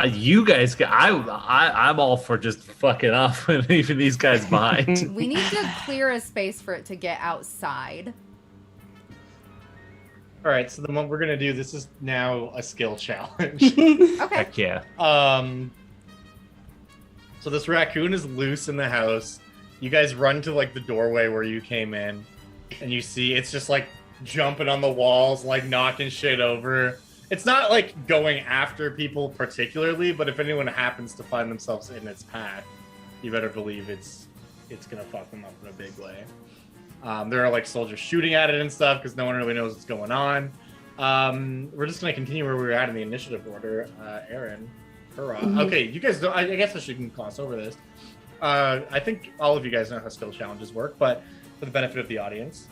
You guys, I'm all for just fucking off and leaving these guys behind. We need to clear a space for it to get outside. All right, so then what we're gonna do? This is now a skill challenge. Okay. Heck yeah. So this raccoon is loose in the house. You guys run to like the doorway where you came in, and you see it's just like jumping on the walls, like knocking shit over. It's not like going after people particularly, but if anyone happens to find themselves in its path, you better believe it's gonna fuck them up in a big way. There are like soldiers shooting at it and stuff because no one really knows what's going on. We're just gonna continue where we were at in the initiative order. Aaron, hurrah! Okay, you guys don't. I guess I shouldn't gloss over this. I think all of you guys know how skill challenges work, but for the benefit of the audience,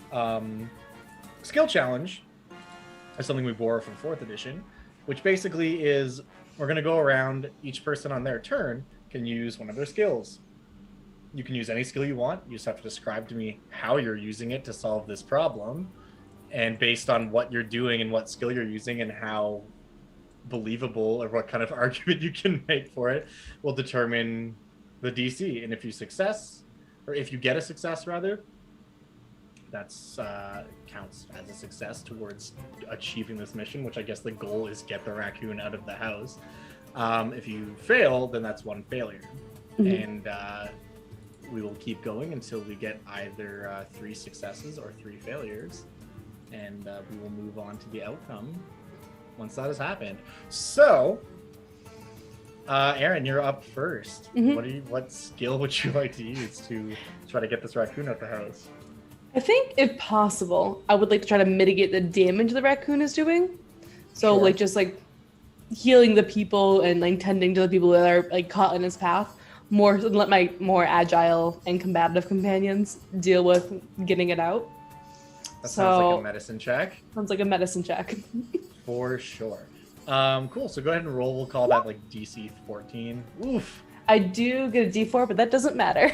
skill challenge is something we borrow from 4th edition, which basically is we're going to go around, each person on their turn can use one of their skills. You can use any skill you want. You just have to describe to me how you're using it to solve this problem. And based on what you're doing and what skill you're using and how believable or what kind of argument you can make for it will determine the DC. And if you get a success rather, that's counts as a success towards achieving this mission, which I guess the goal is get the raccoon out of the house. If you fail, then that's one failure. And we will keep going until we get either 3 successes or 3 failures. And we will move on to the outcome once that has happened. So, Aaron, you're up first. What skill would you like to use to try to get this raccoon out the house? I think, if possible, I would like to try to mitigate the damage the raccoon is doing. So, Sure. like, just like healing the people and like tending to the people that are like caught in his path. More let my more agile and combative companions deal with getting it out. That sounds like a medicine check. Sounds like a medicine check. For sure. Cool. So go ahead and roll. We'll call that like DC 14. Oof. I do get a D4, but that doesn't matter.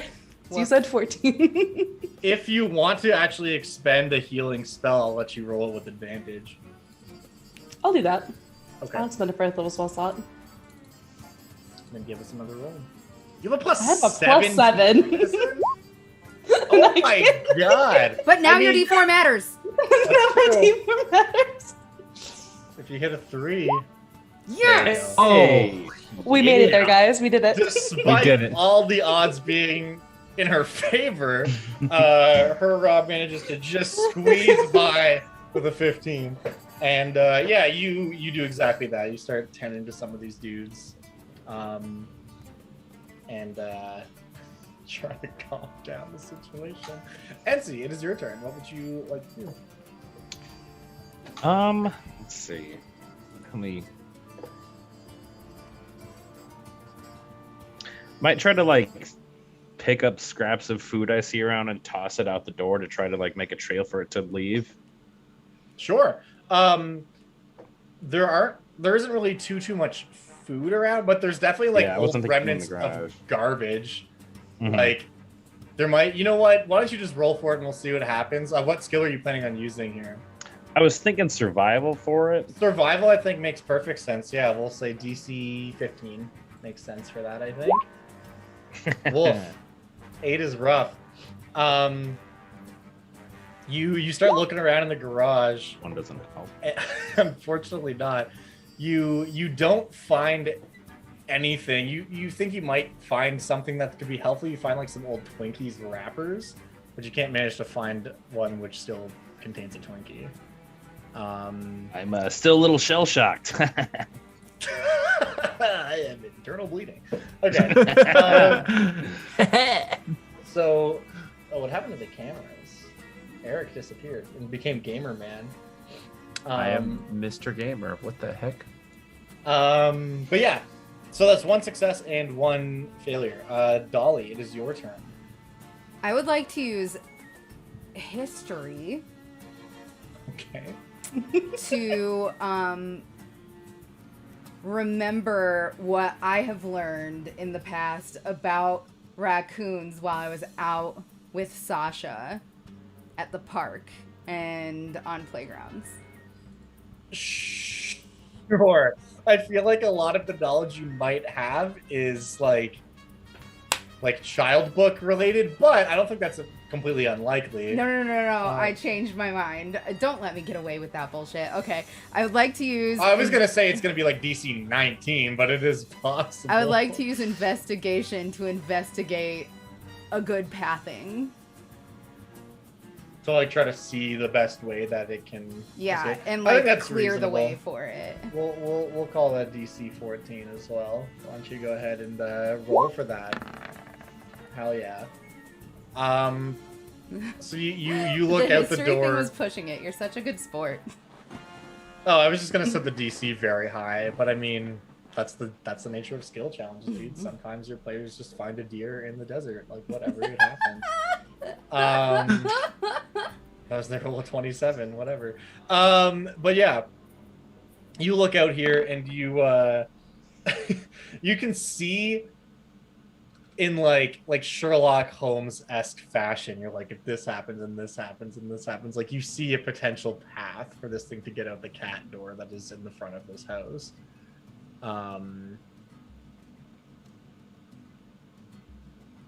So you said 14. If you want to actually expend a healing spell, I'll let you roll it with advantage. I'll do that. Okay. I'll spend a first level spell slot. Then give us another roll. You have a plus I have a 7. +7. Oh my god! But now your D4 matters. Now my D4 matters. If you hit a 3. Yes! Oh! We made it there, guys. We did it. Despite all the odds being in her favor, her Rob manages to just squeeze by with a 15. And yeah, you do exactly that. You start tending to some of these dudes. And try to calm down the situation. Enzi, it is your turn. What would you like to do? Let's see. Let me. Might try to like pick up scraps of food I see around and toss it out the door to try to like make a trail for it to leave. Sure. There isn't really too much food around, but there's definitely like old remnants of garbage. Like there might, you know what? Why don't you just roll for it and we'll see what happens? What skill are you planning on using here? I was thinking survival for it. Survival, I think, makes perfect sense. Yeah, we'll say DC 15 makes sense for that, I think. Wolf, 8 is rough. You start looking around in the garage. One doesn't help. Unfortunately not. You don't find anything. You think you might find something that could be helpful. You find like some old Twinkies wrappers, but you can't manage to find one which still contains a Twinkie. I'm still a little shell shocked. I have internal bleeding. Okay. So, what happened to the cameras? Eric disappeared and became Gamer Man. I am Mr. Gamer. What the heck? But yeah, so that's one success and one failure. Dolly, it is your turn. I would like to use history. Okay. To remember what I have learned in the past about raccoons while I was out with Sasha at the park and on playgrounds. Sure. I feel like a lot of the knowledge you might have is like child book related, but I don't think that's completely unlikely. No. I changed my mind. Don't let me get away with that bullshit. Okay. I would like to use... I was going to say it's going to be like DC 19, but it is possible. I would like to use investigation to investigate a good pathing. To like try to see the best way that it can... Yeah, escape. and I think like that's clear reasonable. the way for it. We'll call that DC 14 as well. Why don't you go ahead and roll for that? Hell yeah. So you look out the history door. thing was pushing it. You're such a good sport. Oh, I was just gonna set the DC very high, but I mean that's the nature of skill challenges, dude. Sometimes your players just find a deer in the desert, like whatever, it happens. That was their roll of 27, whatever. But yeah, you look out here and you you can see in like Sherlock Holmes-esque fashion, you're like, if this happens and this happens and this happens, like you see a potential path for this thing to get out the cat door that is in the front of this house.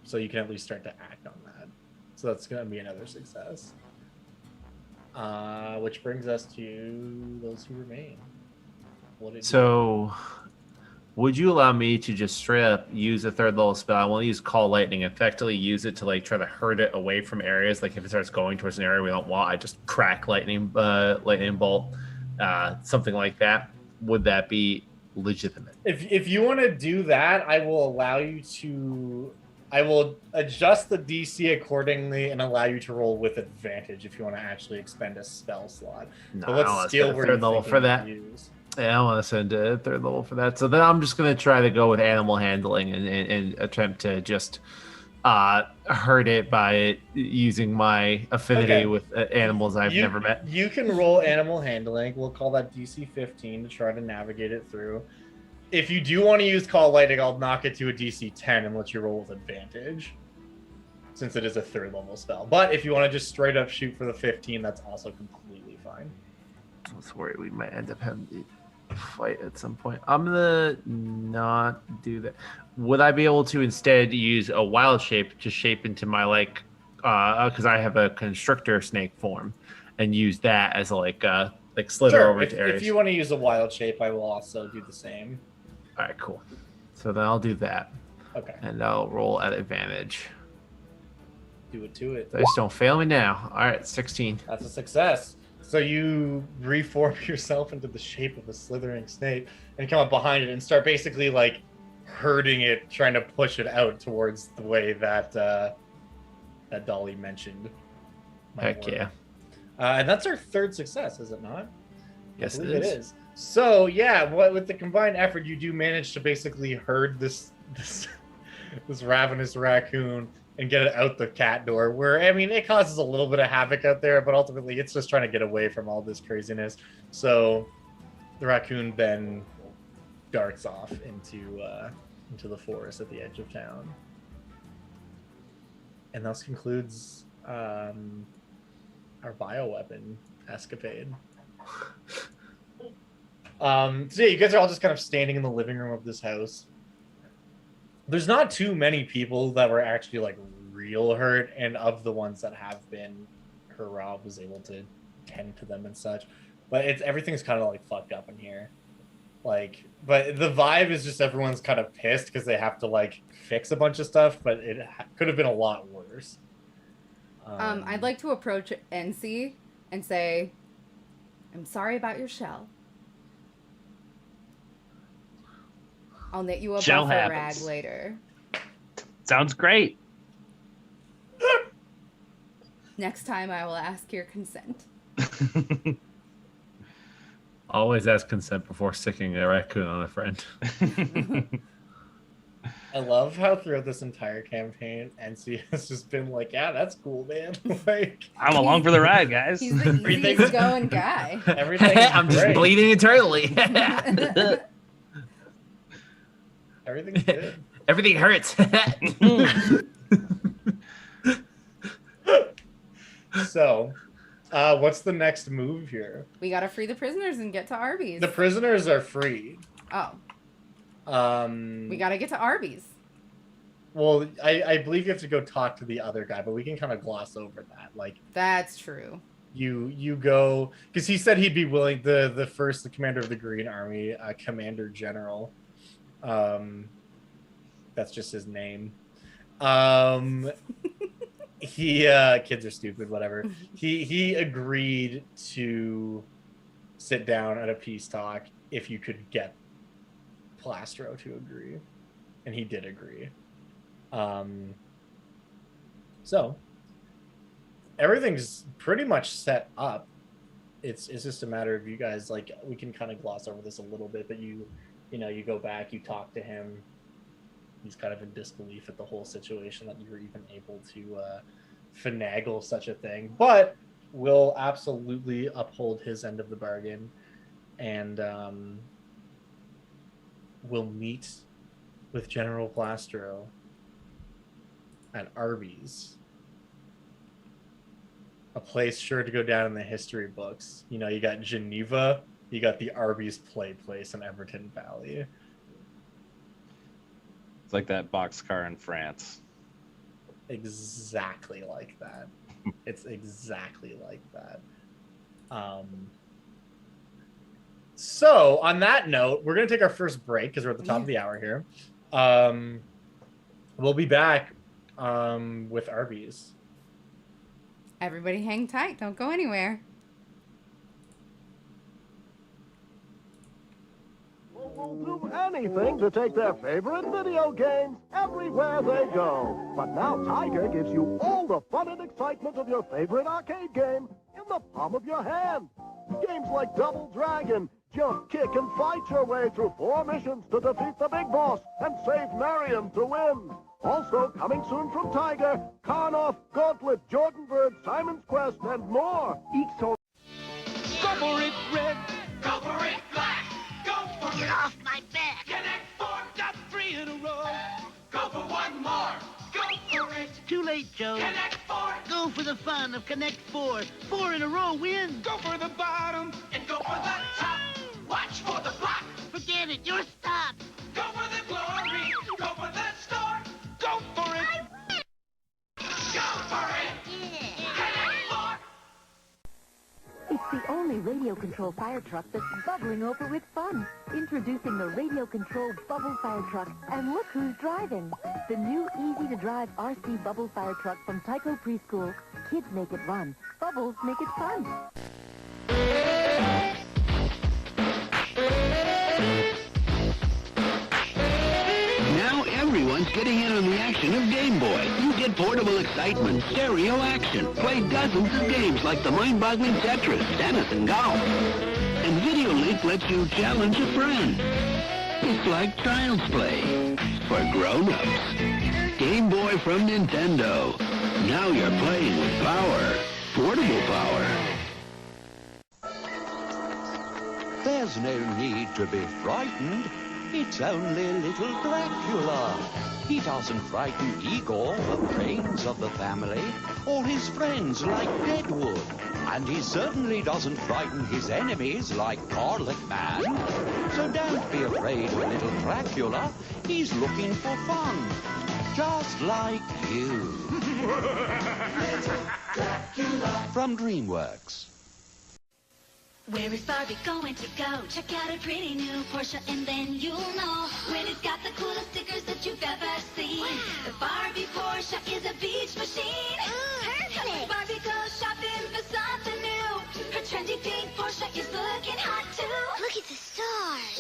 So you can at least start to act on that. So that's going to be another success. Which brings us to those who remain. Would you allow me to just straight up use a third level spell? I want to use Call Lightning, effectively use it to like try to hurt it away from areas. Like if it starts going towards an area we don't want, I just crack lightning bolt, something like that. Would that be legitimate? If you want to do that, I will allow you to. I will adjust the DC accordingly and allow you to roll with advantage if you want to actually expend a spell slot. No, but what I want skill to were third you level thinking for to that. use? Yeah, I want to send a third level for that. So then I'm just going to try to go with animal handling and attempt to just hurt it by using my affinity with animals I've never met. You can roll animal handling. We'll call that DC 15 to try to navigate it through. If you do want to use Call Lightning, I'll knock it to a DC 10 and let you roll with advantage, since it is a third level spell. But if you want to just straight up shoot for the 15, that's also completely fine. I was worried we might end up having to fight at some point. I'm gonna not do that. Would I be able to instead use a wild shape to shape into my because I have a constrictor snake form, and use that as like slither over to areas? If you want to use a wild shape, I will also do the same. All right, cool. So then I'll do that. Okay. And I'll roll at advantage. Do it to it. Dice don't fail me now. All right, 16. That's a success. So you reform yourself into the shape of a slithering snake and come up behind it and start basically like herding it, trying to push it out towards the way that that Dolly mentioned. Heck yeah. And that's our third success, is it not? Yes, I believe it is. So yeah, with the combined effort, you do manage to basically herd this ravenous raccoon and get it out the cat door, where, I mean, it causes a little bit of havoc out there, but ultimately it's just trying to get away from all this craziness. So the raccoon then darts off into the forest at the edge of town. And thus concludes our bioweapon escapade. So yeah, you guys are all just kind of standing in the living room of this house. There's not too many people that were actually like real hurt, and of the ones that have been, Rob was able to tend to them and such. But everything's kind of like fucked up in here. Like, but the vibe is just everyone's kind of pissed because they have to like fix a bunch of stuff, but it could have been a lot worse. I'd like to approach NC and say, I'm sorry about your shell. I'll knit you a Shell buffer happens. rag later. Sounds great. Next time I will ask your consent. Always ask consent before sticking a raccoon on a friend. I love how throughout this entire campaign, NC has just been like, yeah, that's cool, man. Like, I'm along for the ride, guys. He's the easiest going guy. I'm just bleeding internally. Everything's good. Everything hurts. So, what's the next move here? We gotta free the prisoners and get to Arby's. The prisoners are free. Oh. We gotta get to Arby's. Well, I believe you have to go talk to the other guy, but we can kind of gloss over that. Like, that's true. You go, because he said he'd be willing. The commander of the Green Army, Commander General. That's just his name. He kids are stupid, whatever. He agreed to sit down at a peace talk if you could get Plastro to agree, and he did agree. So everything's pretty much set up. It's just a matter of you guys, like, we can kind of gloss over this a little bit, but you go back, you talk to him. He's kind of in disbelief at the whole situation that you were even able to finagle such a thing, but will absolutely uphold his end of the bargain, and will meet with General Plastro at Arby's, a place sure to go down in the history books. You know, you got Geneva, you got the Arby's play place in Everton Valley. It's like that boxcar in France. Exactly like that. It's exactly like that. So on that note, we're going to take our first break because we're at the top of the hour here. We'll be back with Arby's. Everybody hang tight. Don't go anywhere. Will do anything to take their favorite video games everywhere they go. But now Tiger gives you all the fun and excitement of your favorite arcade game in the palm of your hand. Games like Double Dragon, jump, kick, and fight your way through 4 missions to defeat the big boss and save Marion to win. Also coming soon from Tiger, Karnoff, Gauntlet, Jordan Bird, Simon's Quest, and more. Each sold. Go for it, red. Go for it, black. Go for Get it. off my back. Connect 4, got 3 in a row. Go for one more. Go for it. Too late, Joe. Connect 4. Go for the fun of Connect 4. 4 in a row wins. Go for the bottom and go for the top. Watch for the block. Forget it, you're stopped. Go for the glory. Go for the star. Go for it. Go for it. Connect 4. It's the only radio-controlled fire truck that's bubbling over with fun. Introducing the radio-controlled Bubble Fire Truck, and look who's driving. The new easy-to-drive RC Bubble Fire Truck from Tyco Preschool. Kids make it run. Bubbles make it fun. Now everyone's getting in on the action of Game Boy. You get portable excitement, stereo action, play dozens of games like the mind-boggling Tetris, tennis, and golf. And Video Link lets you challenge a friend. It's like child's play for grown-ups. Game Boy from Nintendo. Now you're playing with power. Portable power. There's no need to be frightened. It's only little Dracula. He doesn't frighten Igor, the brains of the family, or his friends like Deadwood. And he certainly doesn't frighten his enemies like Garlic Man. So don't be afraid of little Dracula. He's looking for fun, just like you. Little Dracula from DreamWorks. Where is Barbie going to go? Check out a pretty new Porsche and then you'll know when it's got the coolest stickers that you've ever seen. Wow. The Barbie Porsche is a beach machine. Perfect! Barbie goes shopping for something new. Her trendy pink Porsche is looking hot too. Look at the stars.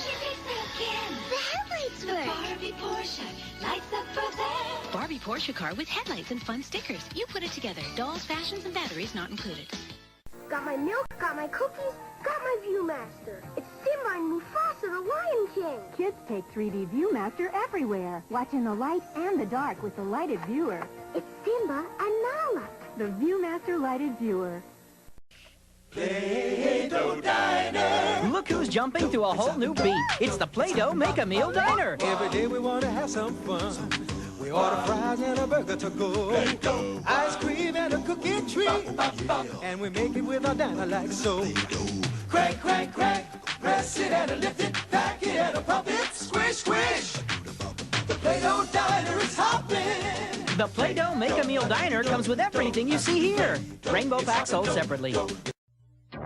She thinks again. The headlights work. The Barbie Porsche lights up for them. Barbie Porsche car with headlights and fun stickers. You put it together. Dolls, fashions, and batteries not included. Got my milk, got my cookies, got my Viewmaster. It's Simba and Mufasa, the Lion King. Kids take 3D Viewmaster everywhere. Watch in the light and the dark with the lighted viewer. It's Simba and Nala. The Viewmaster lighted viewer. Play-Doh Diner. Look who's jumping to a whole new beat. It's the Play-Doh Make-A-Meal Diner. Every day we want to have some fun. We order fries and a burger to go. Ice cream and a cookie treat. And we make it with our diner like so. Crack, crack, crack. Press it and lift it. Pack it and pump it. Squish, squish. The Play-Doh Diner is hopping. The Play-Doh Make-A-Meal Diner comes with everything you see here. Rainbow packs sold separately.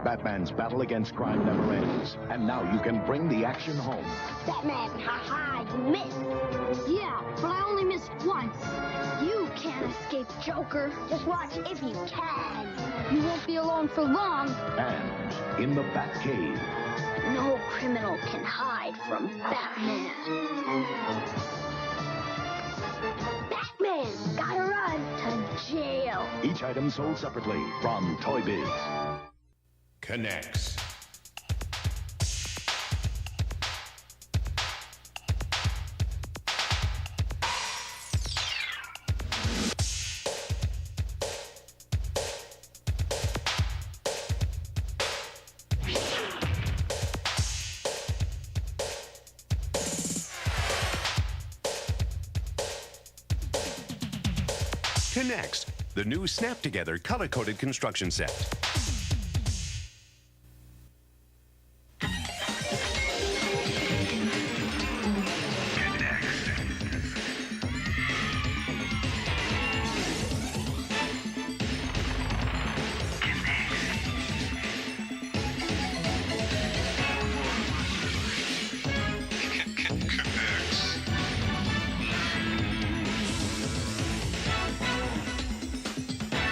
Batman's battle against crime never ends. And now you can bring the action home. Batman, ha-ha, you missed. Yeah, but I only missed once. You can't escape Joker. Just watch if you can. You won't be alone for long. And in the Batcave. No criminal can hide from Batman. Batman, gotta run to jail. Each item sold separately from Toy Biz. Connects. Connects, the new snap-together color-coded construction set.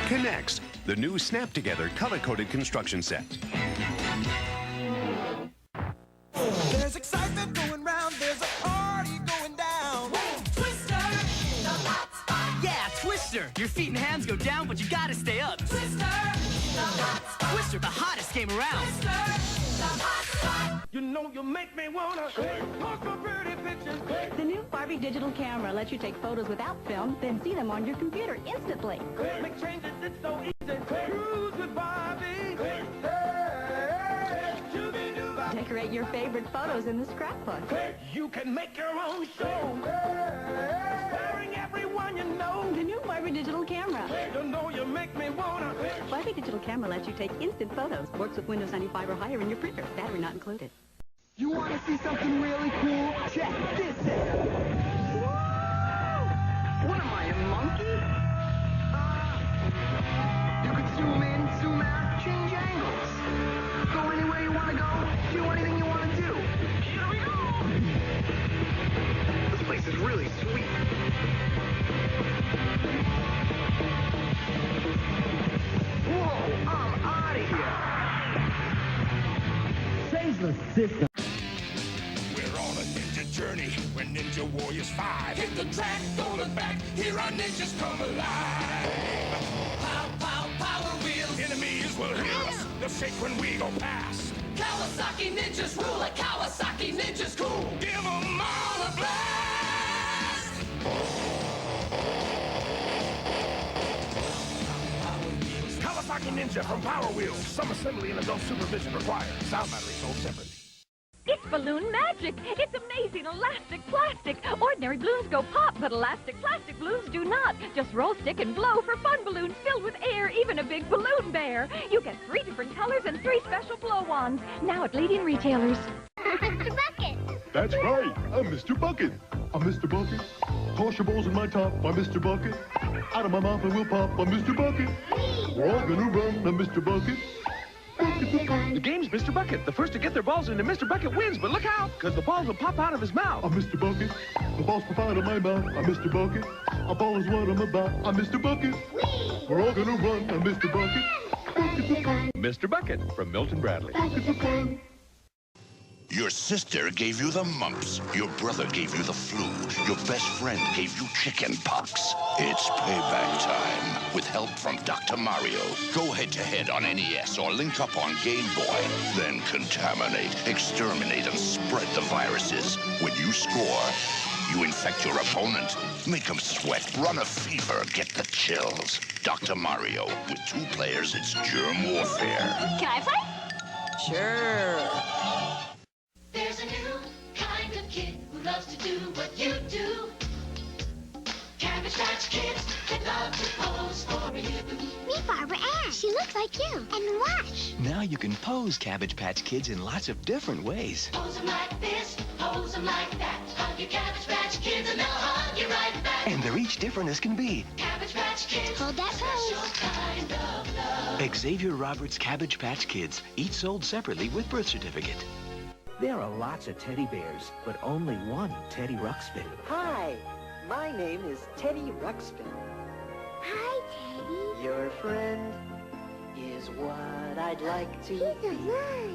Connects, the new snap-together color-coded construction set. There's excitement going round, there's a party going down. Twister, the hot spot. Yeah, Twister. Your feet and hands go down, but you gotta stay up. Twister, the hot spot. Twister, the hottest game around. Twister, the hot spot. You know you make me wanna post for pretty pictures. The new Barbie digital camera lets you take photos without film, then see them on your computer instantly. Make changes, it's so easy. Cruise with Barbie. Decorate your favorite photos in the scrapbook. You can make your own show. Inspiring everyone you know. The new Barbie digital camera. You know you make me wanna. Barbie digital camera lets you take instant photos. Works with Windows 95 or higher in your printer. Battery not included. You want to see something really cool? Check this out. What am I, a monkey? You could zoom in, zoom out, change angles. Go anywhere you want to go, do anything you want to do. Here we go! This place is really sweet. Whoa, I'm out of here. Change the system. We're on a ninja journey when Ninja Warriors 5 hit the track, go look back, here our ninjas come alive. Pow, pow, power wheels. Enemies will hear us, they'll shake when we go past. Kawasaki ninjas rule like Kawasaki ninjas cool. Give them all a blast. Kawasaki Ninja from Power Wheels. Some assembly and adult supervision required. Sound battery sold separately. It's balloon magic. It's amazing elastic plastic. Ordinary balloons go pop, but elastic plastic balloons do not. Just roll, stick, and blow for fun balloons filled with air, even a big balloon bear. You get 3 different colors and 3 special blow-ons. Now at leading retailers. Mr. Bucket. That's right. I'm Mr. Bucket. I'm Mr. Bucket. Toss your balls in my top. I'm Mr. Bucket. Out of my mouth I will pop. I'm Mr. Bucket. We're all gonna run. I'm Mr. Bucket. The game's Mr. Bucket. The first to get their balls into Mr. Bucket wins, but look out, because the balls will pop out of his mouth. I'm Mr. Bucket. The balls pop out of my mouth. I'm Mr. Bucket. A ball is what I'm about. I'm Mr. Bucket. We're all gonna run. I'm Mr. Bucket. Buckets of fun. Mr. Bucket from Milton Bradley. Buckets of fun. Your sister gave you the mumps. Your brother gave you the flu. Your best friend gave you chicken pox. It's payback time. With help from Dr. Mario. Go head-to-head on NES or link up on Game Boy. Then contaminate, exterminate, and spread the viruses. When you score, you infect your opponent. Make them sweat, run a fever, get the chills. Dr. Mario. With 2 players, it's germ warfare. Can I play? Sure. There's a new kind of kid who loves to do what you do. Cabbage Patch Kids that love to pose for you. Meet Barbara Ann. She looks like you. And watch. Now you can pose Cabbage Patch Kids in lots of different ways. Pose them like this, pose them like that. Hug your Cabbage Patch Kids and they'll hug you right back. And they're each different as can be. Cabbage Patch Kids, hold that special pose. kind of love. Xavier Roberts' Cabbage Patch Kids, each sold separately with birth certificate. There are lots of teddy bears, but only one Teddy Ruxpin. Hi, my name is Teddy Ruxpin. Hi, Teddy. Your friend is what I'd like to He's be. a lie.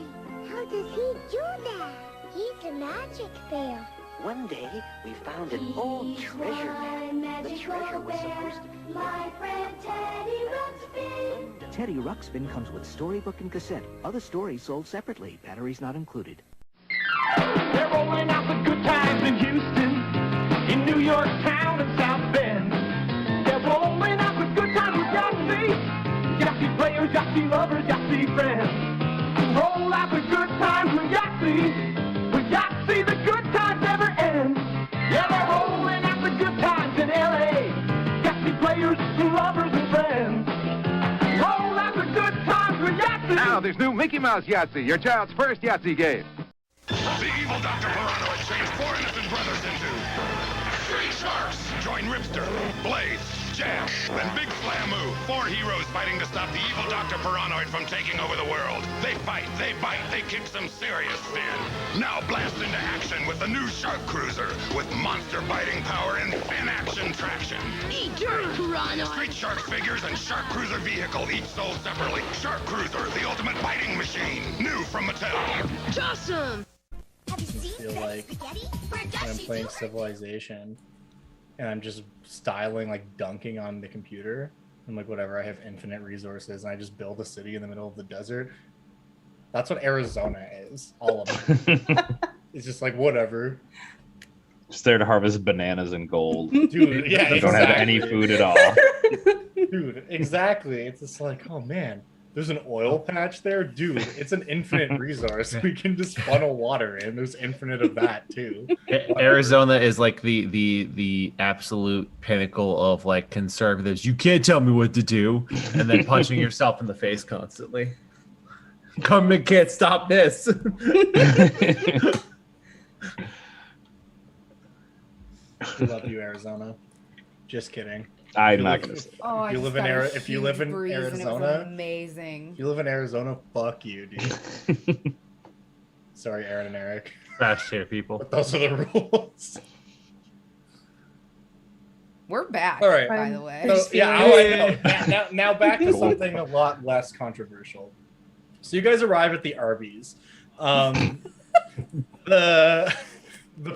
How does he do that? He's a magic bear. One day, we found an old treasure map. The treasure was supposed to be my friend Teddy Ruxpin. Teddy Ruxpin comes with storybook and cassette. Other stories sold separately. Batteries not included. They're rolling out the good times in Houston, in New York town and South Bend. They're rolling out the good times with Yahtzee players, Yahtzee lovers, Yahtzee friends. Roll out the good times with Yahtzee. With Yahtzee, the good times never end. Yeah, they're rolling out the good times in L.A. Yahtzee players, lovers, and friends. Roll out the good times with Yahtzee. Now there's new Mickey Mouse Yahtzee, your child's first Yahtzee game. The evil Dr. Pirano has changed 4 innocent brothers into 3 sharks. Join Ripster, Blaze, Jam, and Big Flamoo. 4 heroes fighting to stop the evil Dr. Piranoid from taking over the world. They fight, they bite, they kick some serious sin. Now blast into action with the new Shark Cruiser with monster-biting power and fin-action traction. Eat dirt, Piranoid. Street Sharks figures and Shark Cruiser vehicle each sold separately. Shark Cruiser, the ultimate biting machine. New from Mattel. Awesome. Have you I feel like when I'm playing Civilization and I'm just styling, like dunking on the computer, and like whatever, I have infinite resources and I just build a city in the middle of the desert. That's what Arizona is. All of it. It's just like whatever. Just there to harvest bananas and gold. Dude, yeah, You don't have any food at all. Dude, exactly. It's just like, oh man, there's an oil patch there, dude. It's an infinite resource. We can just funnel water in. There's infinite of that too. Arizona is like the absolute pinnacle of like conservatives. You can't tell me what to do, and then punching yourself in the face constantly. Government can't stop this. We love you, Arizona. Just kidding. I'm not gonna say. Oh, I If you just live in got a if you huge live in breeze and it was Arizona, amazing. if you live in Arizona, fuck you, dude. Sorry, Aaron and Eric. Fast here, people. But those are the rules. We're back, All right. by the way. So, yeah, now back to something a lot less controversial. So you guys arrive at the Arby's. The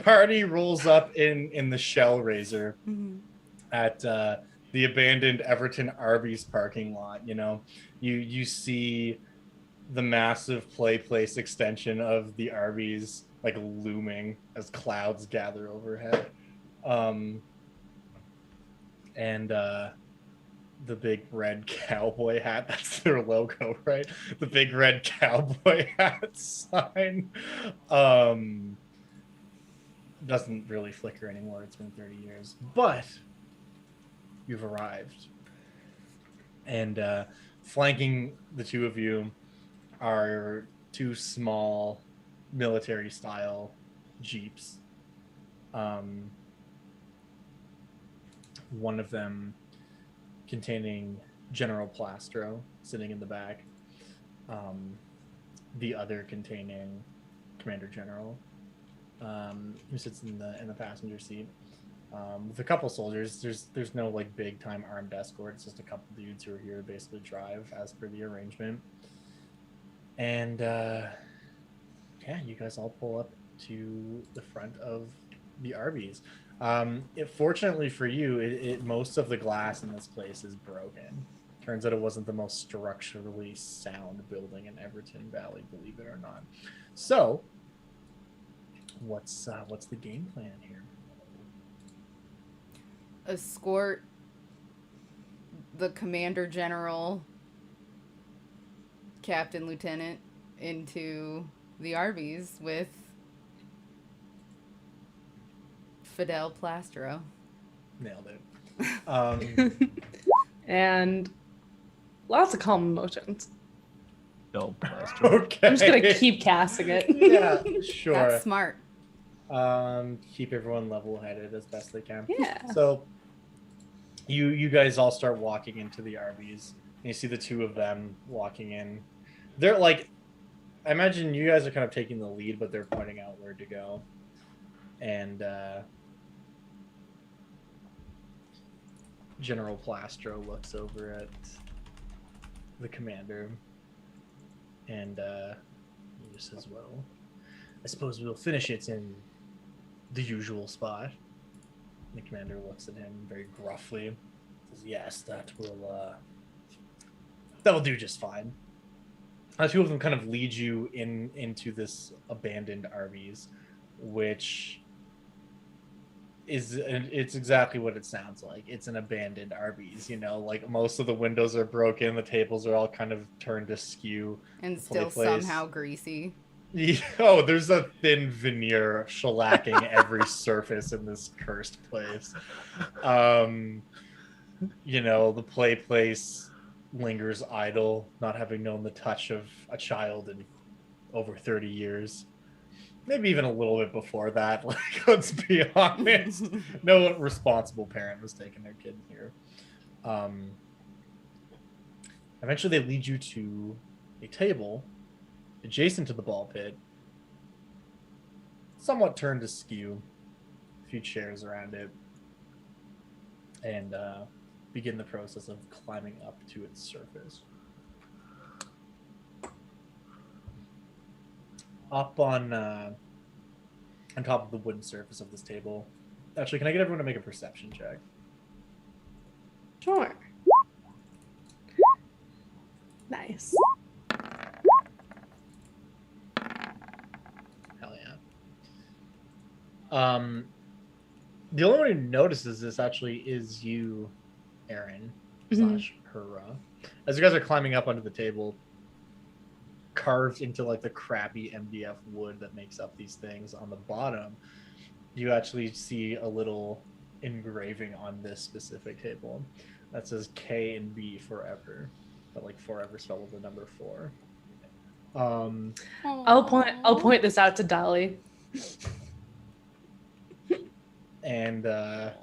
party rolls up in the Shell Razor at the abandoned Everton Arby's parking lot. You know, you see the massive play place extension of the Arby's like looming as clouds gather overhead. And the big red cowboy hat, that's their logo, right? The big red cowboy hat sign doesn't really flicker anymore. It's been 30 years. But you've arrived. And flanking the two of you are 2 small military-style Jeeps. One of them containing General Plastro sitting in the back. the other containing Commander General, who sits in the passenger seat. With a couple soldiers. There's no like big time armed escort. It's just a couple dudes who are here to basically drive as per the arrangement. And you guys all pull up to the front of the RVs. Fortunately for you, most of the glass in this place is broken. Turns out it wasn't the most structurally sound building in Everton Valley, believe it or not. So, what's the game plan here? Escort the Commander General, Captain Lieutenant into the RVs with Fidel Plastro. Nailed it. And lots of calm emotions. No, Plastro. Okay. I'm just gonna keep casting it. Yeah, sure. That's smart. Keep everyone level-headed as best they can. Yeah. So you guys all start walking into the RVs. And you see the two of them walking in. They're like, I imagine you guys are kind of taking the lead, but they're pointing out where to go. And General Plastro looks over at the commander, and he just says, "Well, I suppose we'll finish it in the usual spot." The commander looks at him very gruffly. Says, "Yes, that'll do just fine." Two of them kind of lead you into this abandoned RVs, which it's exactly what it sounds like. It's an abandoned RVs, like most of the windows are broken, the tables are all kind of turned askew. And still somehow greasy. Oh, there's a thin veneer shellacking every surface in this cursed place. The play place lingers idle, not having known the touch of a child in over 30 years. Maybe even a little bit before that. Like, let's be honest. No responsible parent was taking their kid here. Eventually, they lead you to a table adjacent to the ball pit, somewhat turned askew, a few chairs around it, and begin the process of climbing up to its surface. Up on top of the wooden surface of this table. Actually, can I get everyone to make a perception check? Sure. Nice. Hell yeah. The only one who notices this actually is you, Aaron, slash Hurrah. As you guys are climbing up onto the table, carved into like the crappy MDF wood that makes up these things on the bottom, you actually see a little engraving on this specific table that says K and B forever, but like forever spelled with the number 4. I'll point this out to Dolly. And there's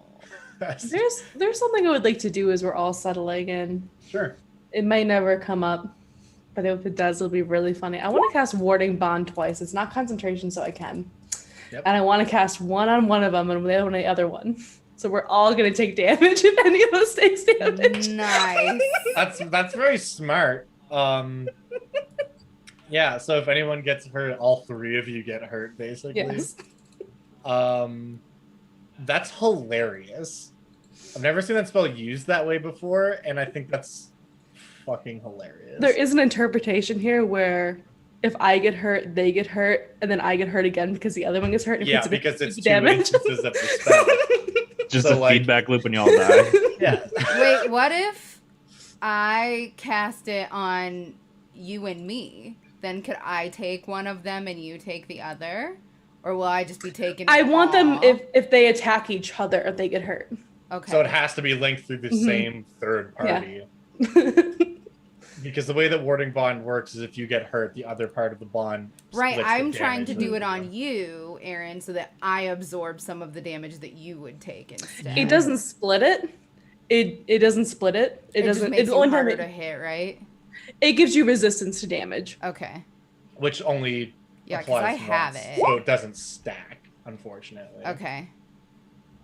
something I would like to do as we're all settling in. Sure. It might never come up, but if it does, it'll be really funny. I want to cast Warding Bond twice. It's not concentration, so I can. Yep. And I want to cast one on one of them and the other one on the other one. So we're all going to take damage if any of us takes damage. Nice. That's very smart. Yeah, so if anyone gets hurt, all 3 of you get hurt, basically. Yes. That's hilarious. I've never seen that spell used that way before, and I think that's fucking hilarious. There is an interpretation here where if I get hurt, they get hurt, and then I get hurt again because the other one gets hurt. Yeah, because it's 2 damage. instances of the spell. Just a feedback loop when you all die. Yeah. Wait, what if I cast it on you and me? Then could I take one of them and you take the other? Or will I just be taking I want them if they attack each other, they get hurt. Okay. So it has to be linked through the same third party. Yeah. Because the way that Warding Bond works is if you get hurt, the other part of the bond Right, splits I'm the trying to damage. do it on you, Aaron, so that I absorb some of the damage that you would take instead. It doesn't split it. It doesn't split it. It doesn't. Just makes It's you the only time harder to hit, right? it gives you resistance to damage. Okay. which only Yeah, 'cause applies I have once, it. so it doesn't stack, unfortunately. Okay.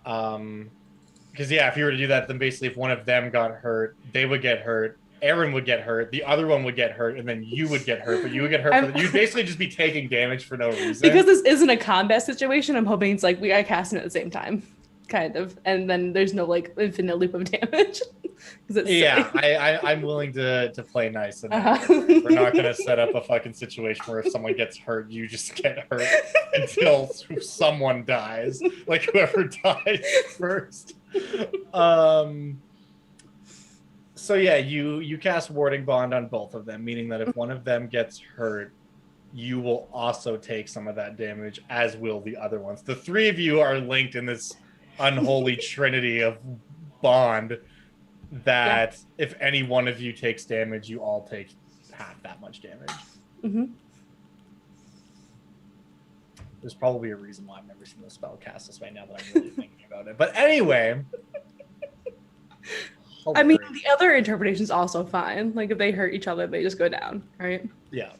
Because yeah, if you were to do that, then basically if one of them got hurt, they would get hurt. Aaron would get hurt. The other one would get hurt, and then you would get hurt. But you would get hurt. You'd basically just be taking damage for no reason. Because this isn't a combat situation, I'm hoping it's like we are casting at the same time, kind of, and then there's no like infinite loop of damage. I'm willing to play nice. And we're not going to set up a fucking situation where if someone gets hurt, you just get hurt until someone dies, like whoever dies first. So yeah, you cast Warding Bond on both of them, meaning that if one of them gets hurt, you will also take some of that damage, as will the other ones. The three of you are linked in this unholy trinity of bond that if any one of you takes damage, you all take half that much damage. Mm-hmm. There's probably a reason why I've never seen the spell cast this way now that I'm really thinking about it. But anyway... I mean, the other interpretation's also fine. Like if they hurt each other, they just go down, right? Yeah.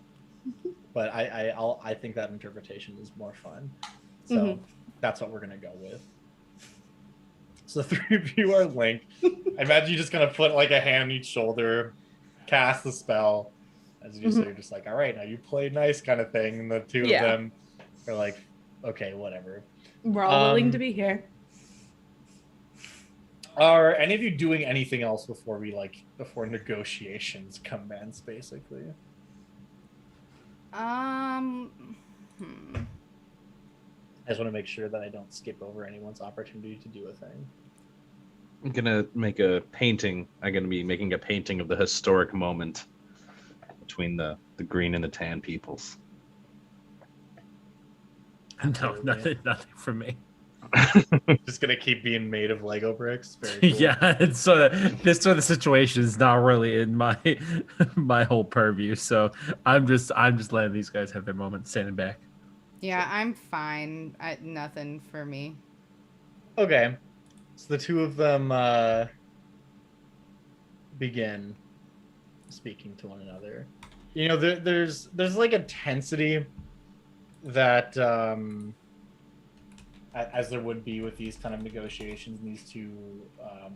But I think that interpretation is more fun. So that's what we're gonna go with. So the three of you are linked. I imagine you're just gonna put like a hand on each shoulder, cast the spell. As you say, you're just like, all right, now you play nice kind of thing. And the two of them are like, okay, whatever. We're all willing to be here. Are any of you doing anything else before before negotiations commence, basically? I just want to make sure that I don't skip over anyone's opportunity to do a thing. I'm gonna make a painting. I'm gonna be making a painting of the historic moment between the green and the tan peoples. No, nothing for me. Just gonna keep being made of Lego bricks. Very cool. Yeah, and so this sort of situation is not really in my whole purview. So I'm just letting these guys have their moment, standing back. Yeah, I'm fine. Nothing for me. Okay, so the two of them begin speaking to one another. You know, there's like a tensity that. As there would be with these kind of negotiations, and these two, I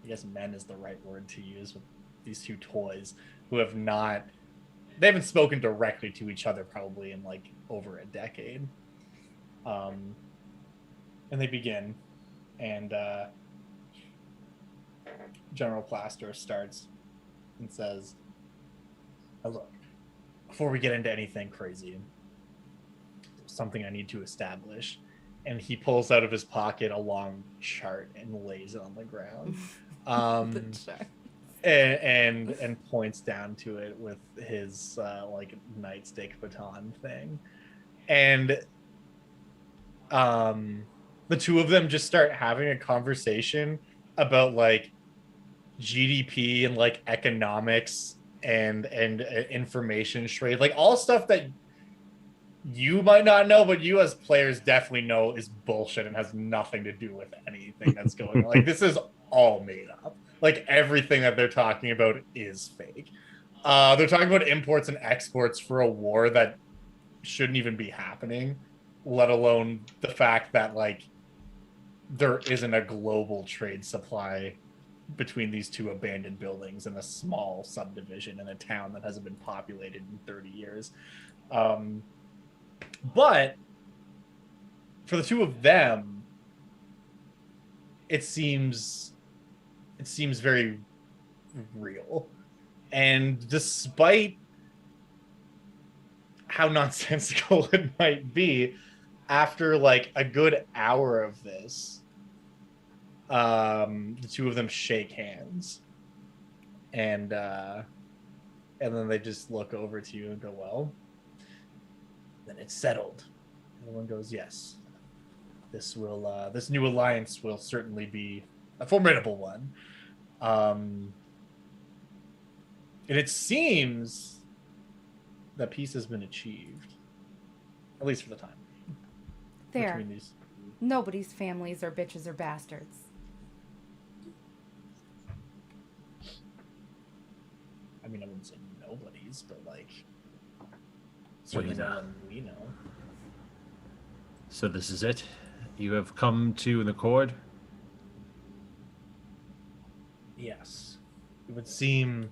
guess men is the right word to use, with these two toys who they haven't spoken directly to each other probably in like over a decade. And they begin, and General Plaster starts and says, look, before we get into anything crazy, there's something I need to establish. And he pulls out of his pocket a long chart and lays it on the ground, and points down to it with his like nightstick baton thing, and the two of them just start having a conversation about like GDP and like economics and information trade, like all stuff that you might not know, but you as players definitely know is bullshit and has nothing to do with anything that's going on. Like this is all made up. Like everything that they're talking about is fake. They're talking about imports and exports for a war that shouldn't even be happening, let alone the fact that like there isn't a global trade supply between these two abandoned buildings in a small subdivision in a town that hasn't been populated in 30 years. But for the two of them, it seems very real. And despite how nonsensical it might be, after like a good hour of this, the two of them shake hands, and then they just look over to you and go, well, then it's settled. Everyone goes, yes, this new alliance will certainly be a formidable one. And it seems that peace has been achieved, at least for the time. There. Between these. Nobody's families are bitches or bastards. I mean, I wouldn't say nobody's, but like, Certainly more than we know. So this is it? You have come to an accord? Yes. It would seem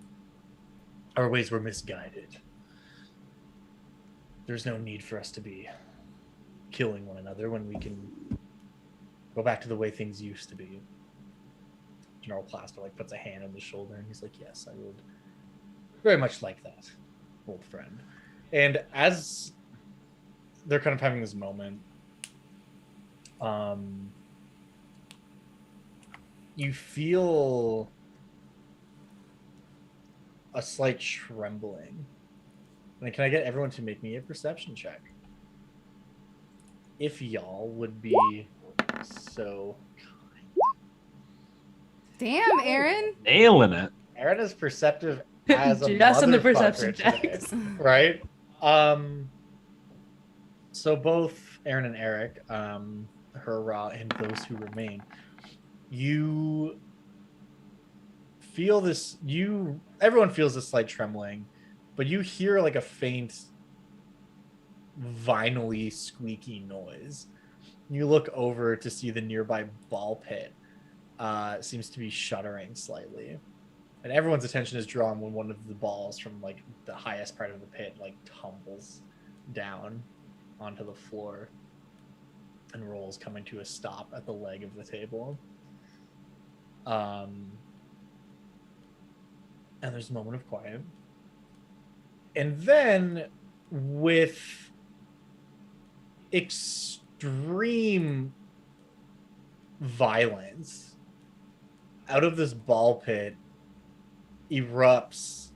our ways were misguided. There's no need for us to be killing one another when we can go back to the way things used to be. General Plaster puts a hand on his shoulder and he's like, yes, I would very much like that, old friend. And as they're kind of having this moment, you feel a slight trembling. And can I get everyone to make me a perception check? If y'all would be so kind. Damn, Aaron. Nailing it. Aaron is perceptive as a Just on the perception motherfucker checks. today, right? So both Aaron and Eric, Hurrah, and those who remain, you feel this. Everyone feels this slight trembling, but you hear like a faint, vinyl-y, squeaky noise. You look over to see the nearby ball pit seems to be shuddering slightly, and everyone's attention is drawn when one of the balls from like the highest part of the pit like tumbles down onto the floor and rolls, coming to a stop at the leg of the table. And there's a moment of quiet, and then with extreme violence, out of this ball pit erupts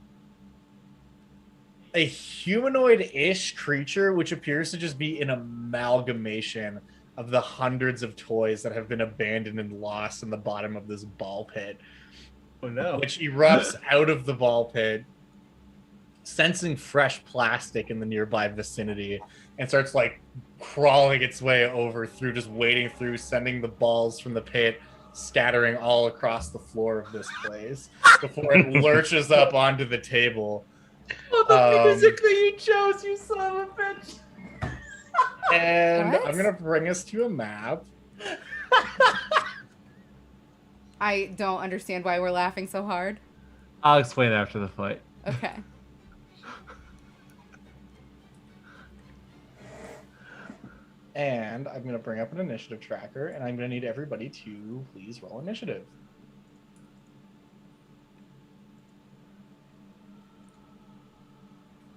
a humanoid-ish creature, which appears to just be an amalgamation of the hundreds of toys that have been abandoned and lost in the bottom of this ball pit. Oh no. Which erupts out of the ball pit, sensing fresh plastic in the nearby vicinity, and starts like crawling its way over through, just wading through, sending the balls from the pit scattering all across the floor of this place before it lurches up onto the table. Oh, the music that you chose, you son of a bitch. And What? I'm gonna bring us to a map. I don't understand why we're laughing so hard. I'll explain after the fight. Okay. And I'm gonna bring up an initiative tracker, and I'm gonna need everybody to please roll initiative.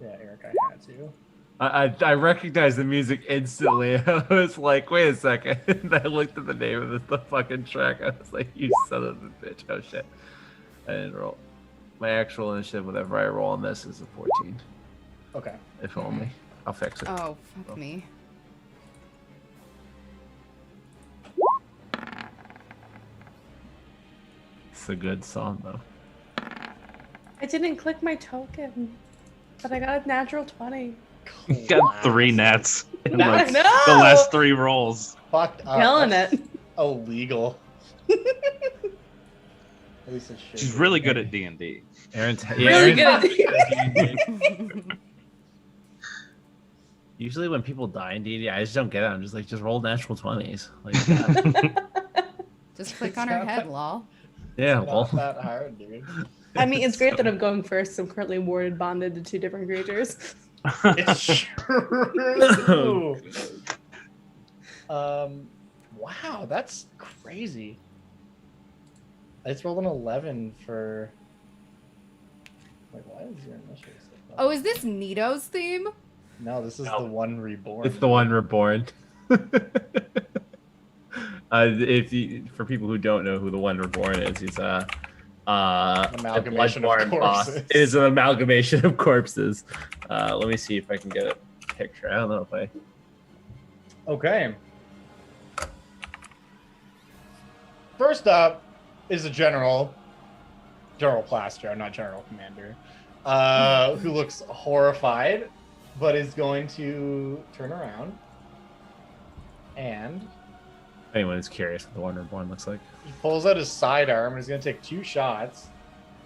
Yeah, Eric, I had to. I recognized the music instantly. I was like, wait a second. And I looked at the name of the fucking track. I was like, you son of a bitch. Oh shit. I didn't roll. My actual initiative, whenever I roll on this, is a 14. Okay. If only. I'll fix it. Oh, fuck me. It's a good song, though. I didn't click my token, but I got a natural 20. Got 3 nets in I like know! the last 3 rolls. Fucked up. Killing That's it. Illegal. At least it should. She's really good at D&D. Aaron's Really good at Usually when people die in D&D, I just don't get it. I'm just like, just roll natural 20s. Like, Just click on her head, lol. yeah, Not well. that hard, dude. I mean, it's great that I'm going first. I'm currently warded bonded to 2 different creatures. It's true. Wow, that's crazy. I just rolled an 11 for. Wait, why is your initiative so low? Oh, is this Nito's theme? No, this is the one reborn. It's the one reborn. For people who don't know who the one reborn is, he's amalgamation of Bloodborne boss. corpses. It is an amalgamation of corpses. Let me see if I can get a picture. I don't know if I. Okay. First up is a General Plaster, not General Commander, who looks horrified, but is going to turn around and If anyone is curious what the one reborn looks like. he pulls out his sidearm and is going to take 2 shots.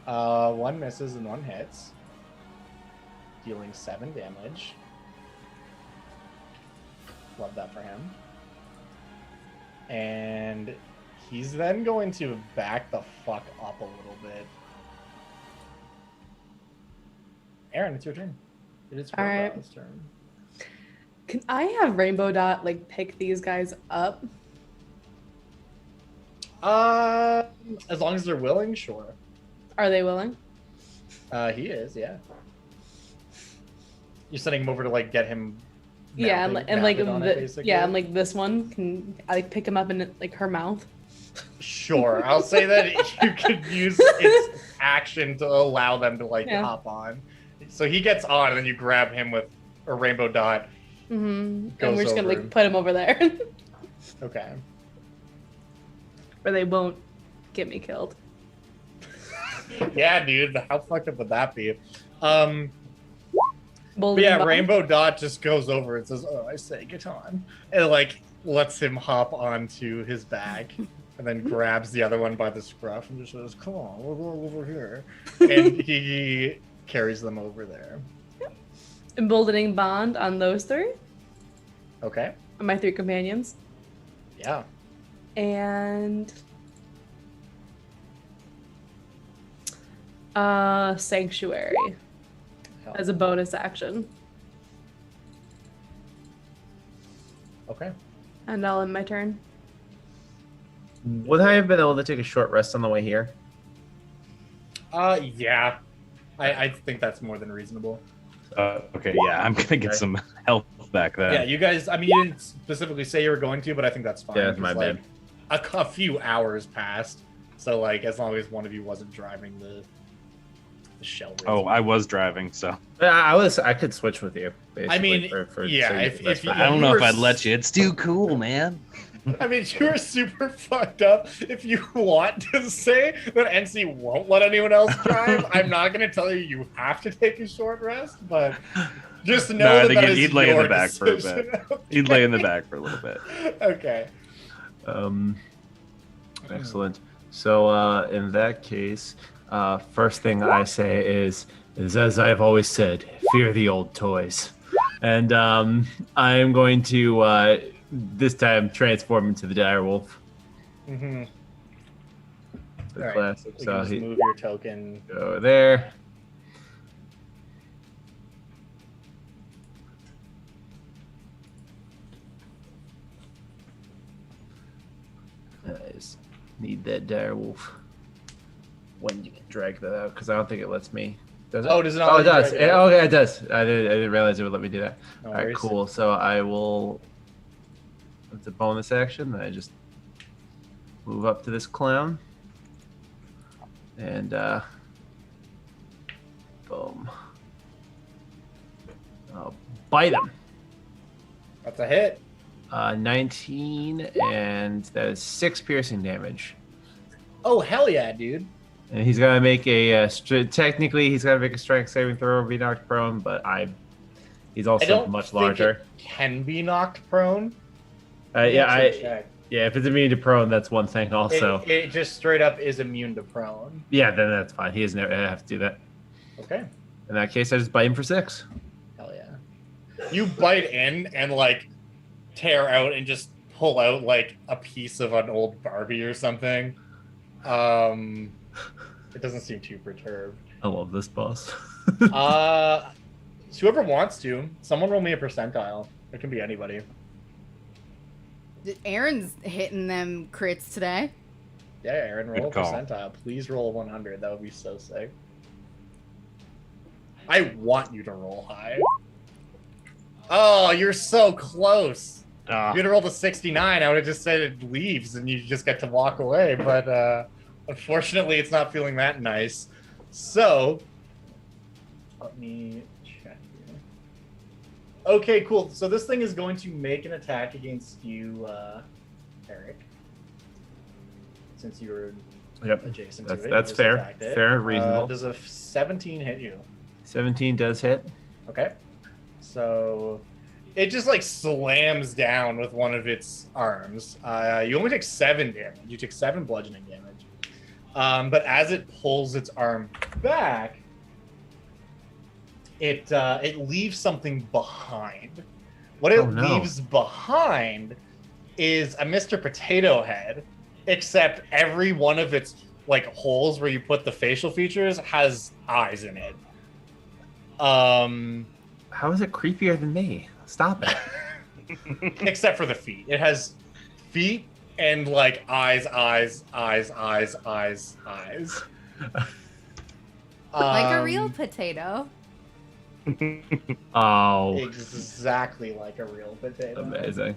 1 misses and 1 hits, dealing 7 damage. Love that for him. And he's then going to back the fuck up a little bit. Aaron, it's your turn. It is Rob's turn. Can I have Rainbow Dot like pick these guys up? As long as they're willing, sure. Are they willing? He is, yeah. You're sending him over to like get him. Yeah, mounted and like on it, and like this one, can I like pick him up in like her mouth? Sure, I'll say that you could use its action to allow them to like hop on. So he gets on, and then you grab him with a Rainbow Dot. And we're just gonna like put him over there. Okay. Where they won't get me killed. Yeah, dude, how fucked up would that be? But Bowling yeah, ball. Rainbow Dot just goes over and says, "Oh, I say, get on," and like lets him hop onto his back, and then grabs the other one by the scruff and just says, "Come on, we're going over here," and he carries them over there. Emboldening bond on those three. Okay. On my three companions. Yeah. And sanctuary as a bonus action. Okay. And I'll end my turn. Would I have been able to take a short rest on the way here? Yeah. I think that's more than reasonable. Okay, yeah, I'm gonna get some health back then. Yeah, you guys, I mean, you didn't specifically say you were going to, but I think that's fine. Yeah, it's my because, bad. like, a few hours passed, so, like, as long as one of you wasn't driving the shell race. Oh, I was driving, so. I could switch with you, basically. I mean, yeah, if you, I don't know if I'd let you. It's too cool, man. I mean, you're super fucked up. If you want to say that NC won't let anyone else drive, I'm not going to tell you you have to take a short rest, but just know that he'd lay in the back decision. for a bit. He'd lay in the back for a little bit. Okay. Excellent. So in that case, first thing I say is as I've always said, fear the old toys. And I am going to this time transform into the dire wolf. Mm-hmm. The All right. classic. You So can just he move your token. go there. I just need that dire wolf. When you can drag that out, because I don't think it lets me. Does it? Oh, does it not Oh, let it you does. drag it out? Okay, it does. I didn't realize it would let me do that. No All right, worries. cool. So I will. It's a bonus action. I just move up to this clown, and boom. I'll bite him. That's a hit. 19, and that is 6 piercing damage. Oh, hell yeah, dude. And he's gonna make a technically he's gonna make a strength saving throw or be knocked prone, but he's I also don't much think larger. it can be knocked prone. Yeah, Check. if it's immune to prone, that's one thing also. It just straight up is immune to prone. Yeah, then that's fine. He doesn't have to do that. Okay. In that case, I just bite him for 6. Hell yeah. You bite in and like tear out and just pull out like a piece of an old Barbie or something. It doesn't seem too perturbed. I love this boss. So whoever wants to, someone roll me a percentile. It can be anybody. Aaron's hitting them crits today. Yeah, Aaron, roll a Good call. percentile. Please roll 100. That would be so sick. I want you to roll high. Oh, you're so close. If you'd have rolled a 69, I would have just said it leaves and you just get to walk away. But unfortunately, it's not feeling that nice. So, let me check here. Okay, cool. So this thing is going to make an attack against you, Eric. Since you were adjacent to it. That's you just fair. attacked it. Fair, reasonable. Does a 17 hit you? 17 does hit. Okay. So it just like slams down with one of its arms. You only take 7 damage. You take 7 bludgeoning damage. But as it pulls its arm back, it leaves something behind. What it leaves behind is a Mr. Potato Head, except every one of its like holes where you put the facial features has eyes in it. How is it creepier than me? Stop it. Except for the feet. It has feet and like eyes. Like a real potato. Oh. Exactly like a real potato. Amazing.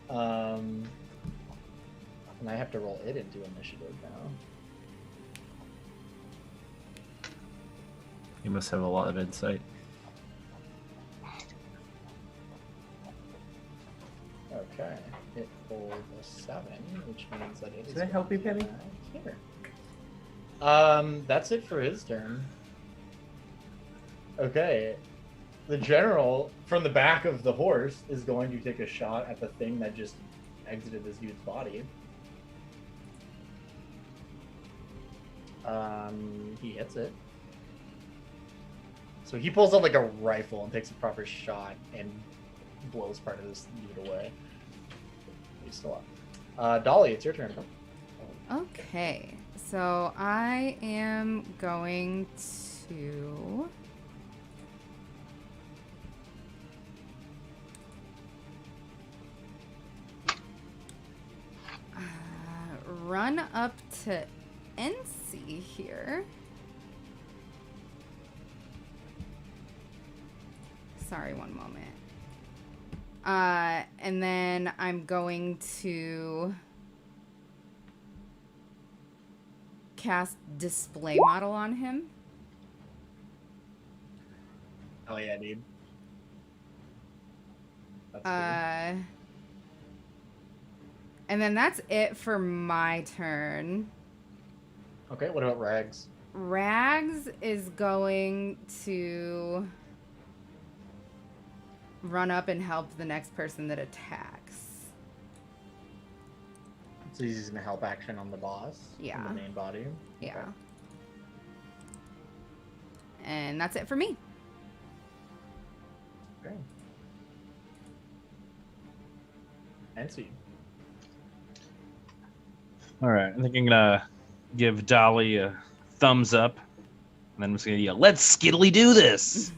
And I have to roll it into initiative now. You must have a lot of insight. Okay. It rolled a 7, which means that it is. Can I help you, Penny? Here. That's it for his turn. Okay. The general from the back of the horse is going to take a shot at the thing that just exited this dude's body. He hits it. So he pulls out like a rifle and takes a proper shot and blows part of this dude away. He's still up. Dolly, it's your turn. Okay, so I am going to run up to NC here. Sorry, one moment. And then I'm going to cast display model on him. Oh yeah, dude. That's and then that's it for my turn. Okay, what about Rags? Rags is going to run up and help the next person that attacks. So he's using a help action on the boss? Yeah. On the main body? Yeah. Okay. And that's it for me. Okay. NC. All right, I think I'm gonna give Dolly a thumbs up, and then I'm just gonna yell, "Let's skiddly do this!"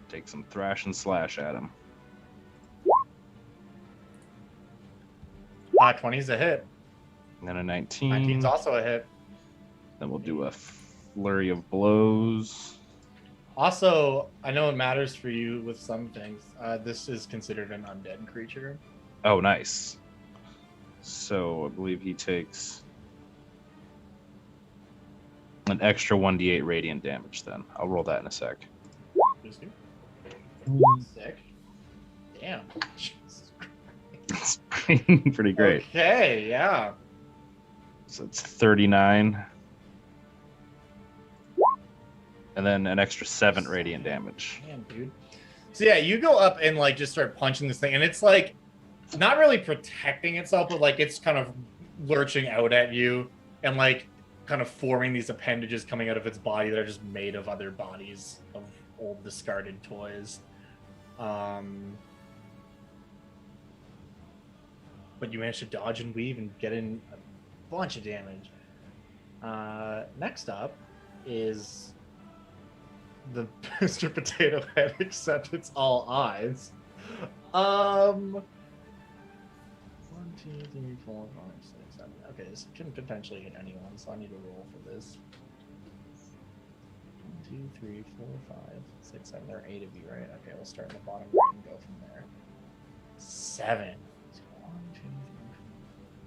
Take some thrash and slash at him. 20's a hit. And then a 19. 19's also a hit. Then we'll do a flurry of blows. Also, I know it matters for you with some things. This is considered an undead creature. Oh, nice. So I believe he takes an extra 1d8 radiant damage then. I'll roll that in a sec. Sick. Damn. It's pretty great. Okay, yeah. So it's 39. And then an extra 7 radiant damage. Damn, dude. So yeah, you go up and like just start punching this thing, and it's like not really protecting itself, but like it's kind of lurching out at you and like kind of forming these appendages coming out of its body that are just made of other bodies of old discarded toys. But you managed to dodge and weave and get in a bunch of damage. Next up is the Mr. Potato Head, except it's all eyes. 1, 2, 3, 4, 5, 6, 7. Okay, this can potentially hit anyone, so I need to roll for this. 1, 2, 3, 4, 5, 6, 7. There are 8 of you, right? Okay, we'll start in the bottom right and go from there. 7. 1, 2, 3, 4,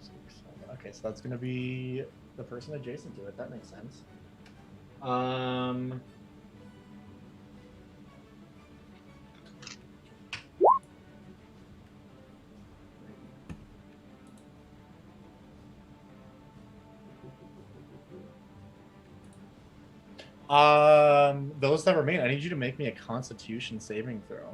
5, 6, 7. Okay, so that's gonna be the person adjacent to it. That makes sense. Those that remain, I need you to make me a Constitution saving throw.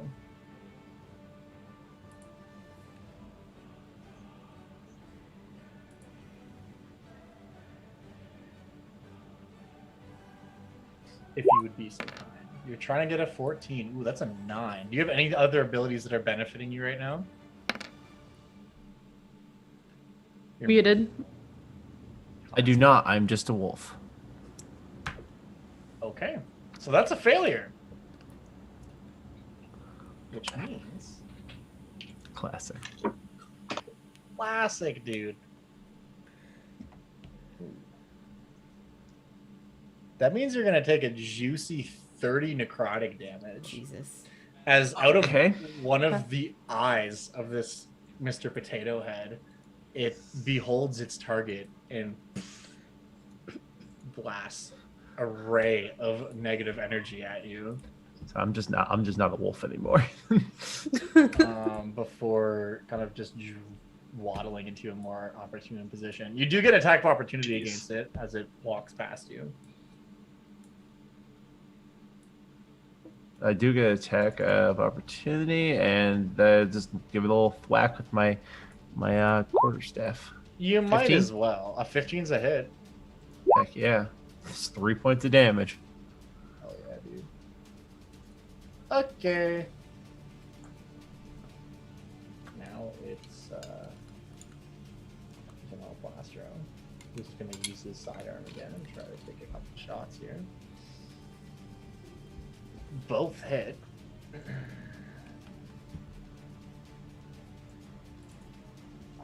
If you would be so kind. You're trying to get a 14. Ooh, that's a 9. Do you have any other abilities that are benefiting you right now? Muted. I do not. I'm just a wolf. Okay. So that's a failure. Which means... Classic. Classic, dude. That means you're going to take a juicy 30 necrotic damage. Jesus. As out of one of the eyes of this Mr. Potato Head, it beholds its target and blasts a ray of negative energy at you. So I'm just not a wolf anymore. Before kind of just waddling into a more opportune position. You do get attack of opportunity against it as it walks past you. I do get attack of opportunity, and just give it a little thwack with my quarterstaff. You might 15? as well. A 15's a hit. Heck yeah. It's 3 points of damage. Oh yeah, dude. Okay. Now it's Blastro. He's just gonna use his sidearm again and try to take a couple shots here. Both hit.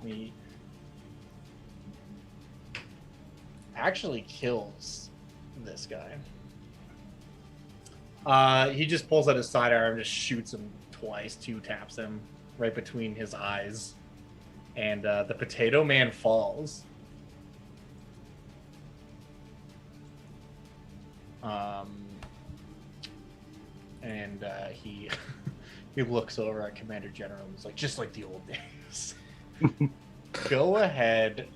He actually kills this guy. He just pulls out his sidearm, just shoots him twice, taps him right between his eyes, and the Potato Man falls. And he he looks over at Commander General and is like, just like the old days. Go ahead,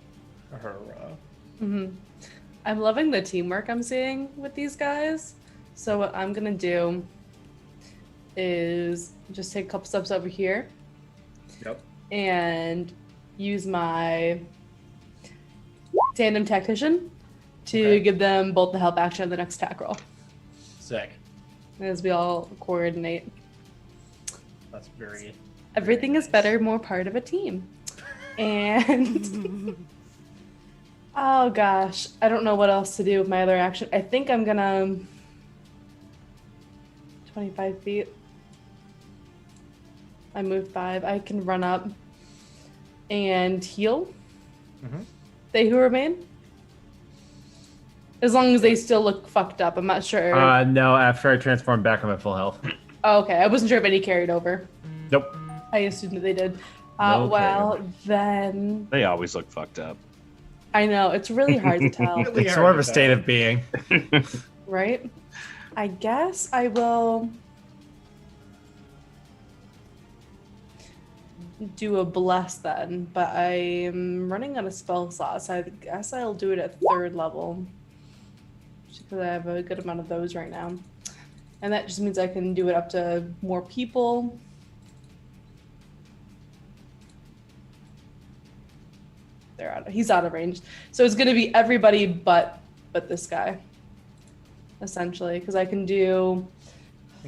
Hurrah. I'm loving the teamwork I'm seeing with these guys. So what I'm gonna do is just take a couple steps over here. Yep. And use my tandem tactician to give them both the help action of the next attack roll. Sick. As we all coordinate. That's very... Everything is better, more part of a team. And... oh gosh, I don't know what else to do with my other action. I think I'm gonna... 25 feet. I moved 5. I can run up and heal. They who remain. As long as they still look fucked up. I'm not sure. No, after I transform back, I'm at full health. Oh, okay. I wasn't sure if any carried over. Nope. I assumed that they did. No well, then... They always look fucked up. I know. It's really hard to tell. It's more of a state of being. Right? I guess I will... do a bless then, but I'm running out of spell slots, so I guess I'll do it at 3rd level. Just because I have a good amount of those right now. And that just means I can do it up to more people. He's out of range. So it's gonna be everybody but this guy. Essentially. Because I can do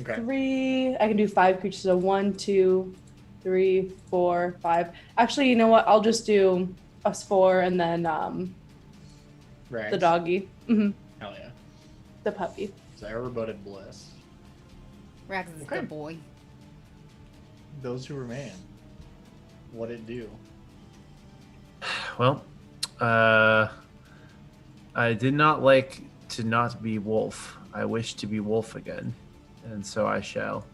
3, I can do 5 creatures, so 1, 2, 3, 4, 5. Actually, you know what? I'll just do us 4 and then the doggy. Hell yeah. The puppy. So Everbutted Bliss. Rax is a good boy. Those who remain. What'd it do? Well, I did not like to not be wolf. I wish to be wolf again, and so I shall.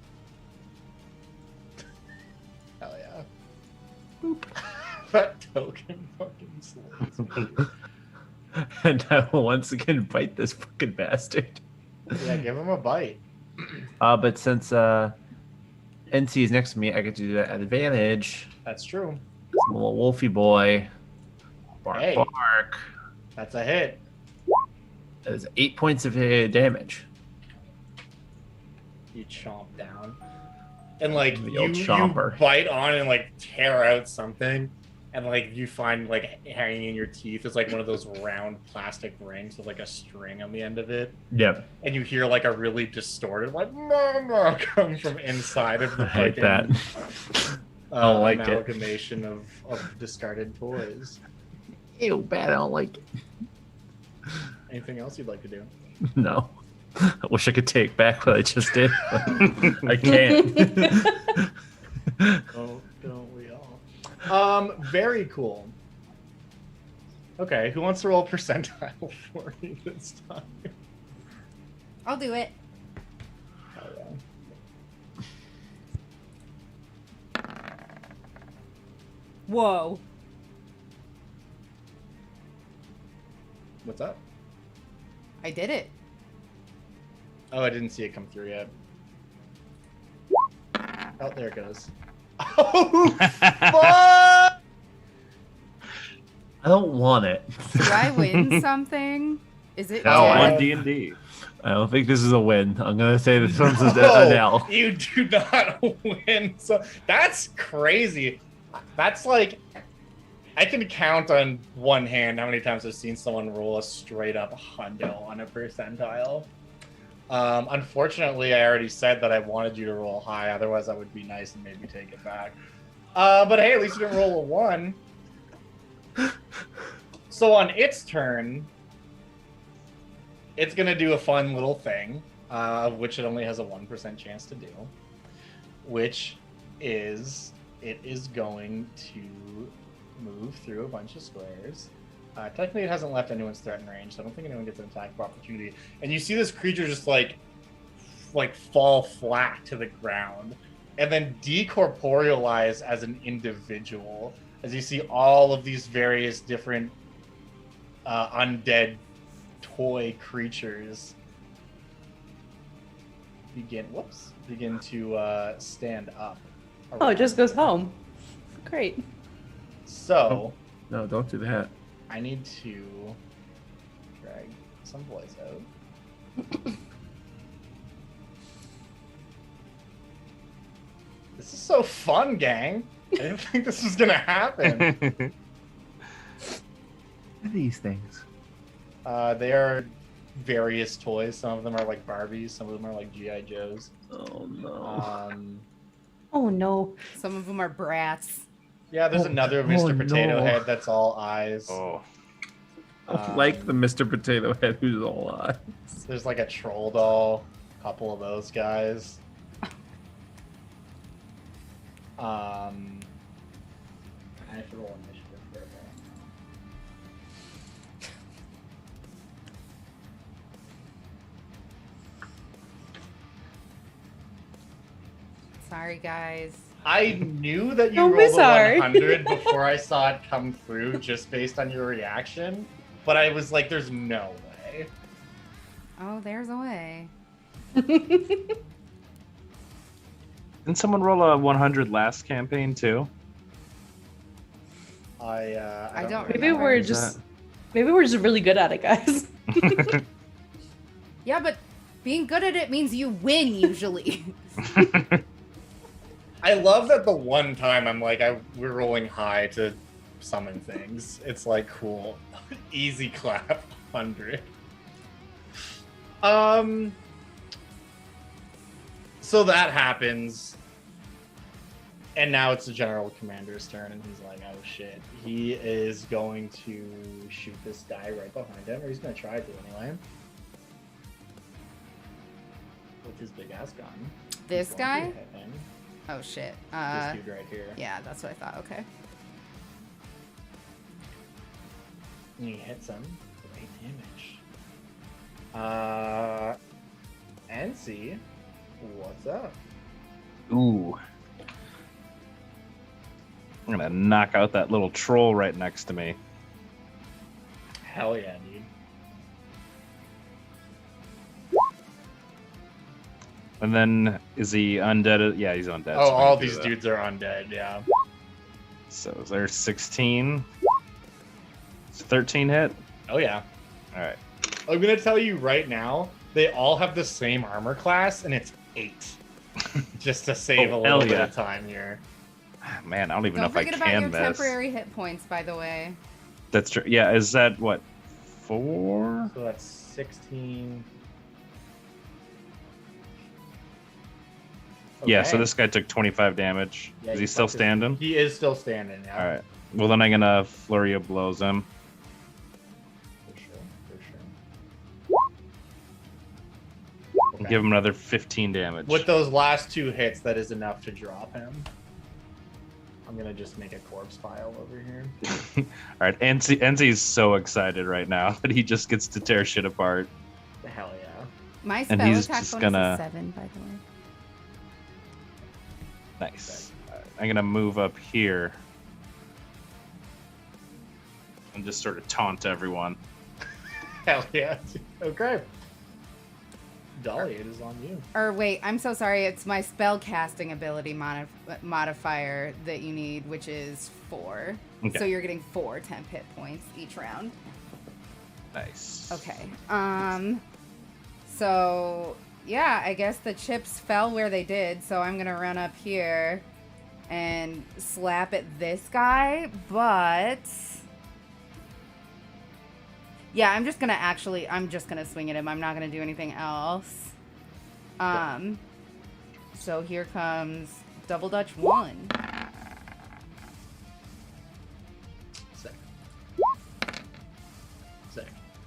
Hell yeah. Boop. That token fucking slays. And I will once again bite this fucking bastard. Yeah, give him a bite. But since NC is next to me, I get to do that at advantage. That's true. Some little wolfy boy. Bark, bark. That's a hit. That is 8 points of damage. You chomp down. And like The old you chomper. bite on and like tear out something, and like you find like hanging in your teeth is like one of those round plastic rings with like a string on the end of it. Yep. And you hear like a really distorted like "mama" come from inside of the I hate fucking, that. I don't like it. amalgamation of discarded toys. Ew, bad. I don't like it. Anything else you'd like to do? No. I wish I could take back what I just did, but I can't. Oh, don't we all? Very cool. Okay, who wants to roll percentile for me this time? I'll do it. Oh, yeah. Whoa. What's up? I did it. Oh, I didn't see it come through yet. Oh, there it goes. Oh, fuck! I don't want it. Do I win something? Is it? No, dead? On D&D. I don't think this is a win. I'm gonna say this one's an L. You do not win. So that's crazy. That's like, I can count on one hand how many times I've seen someone roll a straight up hundo on a percentile. Unfortunately, I already said that I wanted you to roll high. Otherwise, I would be nice and maybe take it back. But hey, at least you didn't roll a 1. So on its turn, it's going to do a fun little thing, which it only has a 1% chance to do, which is it is going to move through a bunch of squares. Technically, it hasn't left anyone's threatened range, so I don't think anyone gets an attack of opportunity. And you see this creature just like fall flat to the ground, and then decorporealize as an individual. As you see all of these various different undead toy creatures begin to stand up. Oh, it just goes home. Great. So. No, don't do that. I need to drag some boys out. This is so fun, gang. I didn't think this was gonna happen. What are these things? They are various toys. Some of them are like Barbies. Some of them are like G.I. Joes. Oh no. Oh no. Some of them are brats. Yeah, there's another Mr. Potato Head that's all eyes. Oh. Like the Mr. Potato Head who's all eyes. There's like a troll doll, a couple of those guys. I have to roll initiative for that. Sorry, guys. I knew that you Don't be rolled a sorry. 100 before I saw it come through just based on your reaction, but I was like, there's no way. Oh, there's a way. Didn't someone roll a 100 last campaign too? I don't Maybe remember. we're just really good at it, guys. Yeah, but being good at it means you win usually. I love that the one time I'm like, we're rolling high to summon things. It's like, cool. Easy clap, 100. So that happens. And now it's the General Commander's turn, and he's like, oh shit. He is going to shoot this guy right behind him, or he's going to try to anyway. With his big ass gun. This He's going to guy? hit him. Oh shit. This dude right here. Yeah, that's what I thought. Okay. And he hits him for 8 damage. NC, what's up? Ooh. I'm gonna knock out that little troll right next to me. Hell yeah, dude. And then is he undead? Yeah, he's undead. Oh, so I all can do these that. dudes are undead, yeah. So is there 16? Is 13 hit? Oh yeah. All right. I'm gonna tell you right now, they all have the same armor class, and it's 8. Just to save a little bit of time here. Man, I don't even know Don't if I forget about can your miss. temporary hit points, by the way. That's true. Yeah, is that what? 4? So that's 16. Yeah, so Okay. this guy took 25 damage. Yeah, Is you he still fucked his- standing? He is still standing, yeah. All right. Well, then I'm gonna flurry of blows him. For sure. And give him another 15 damage. With those last 2 hits, that is enough to drop him. I'm gonna just make a corpse pile over here. All right, Enzi's so excited right now that he just gets to tear shit apart. Hell yeah. My And spell he's attack just bonus gonna- is 7, by the way. Nice. All right, I'm gonna move up here and just sort of taunt everyone. Hell yeah. Okay. Dolly, it is on you. Or wait, I'm so sorry. It's my spell casting ability modifier that you need, which is 4. Okay. So you're getting 4 temp hit points each round. Nice. Okay. So yeah, I guess the chips fell where they did. So I'm gonna run up here and slap at this guy, but yeah, I'm just gonna swing at him. I'm not gonna do anything else. So here comes double dutch 1. Sick.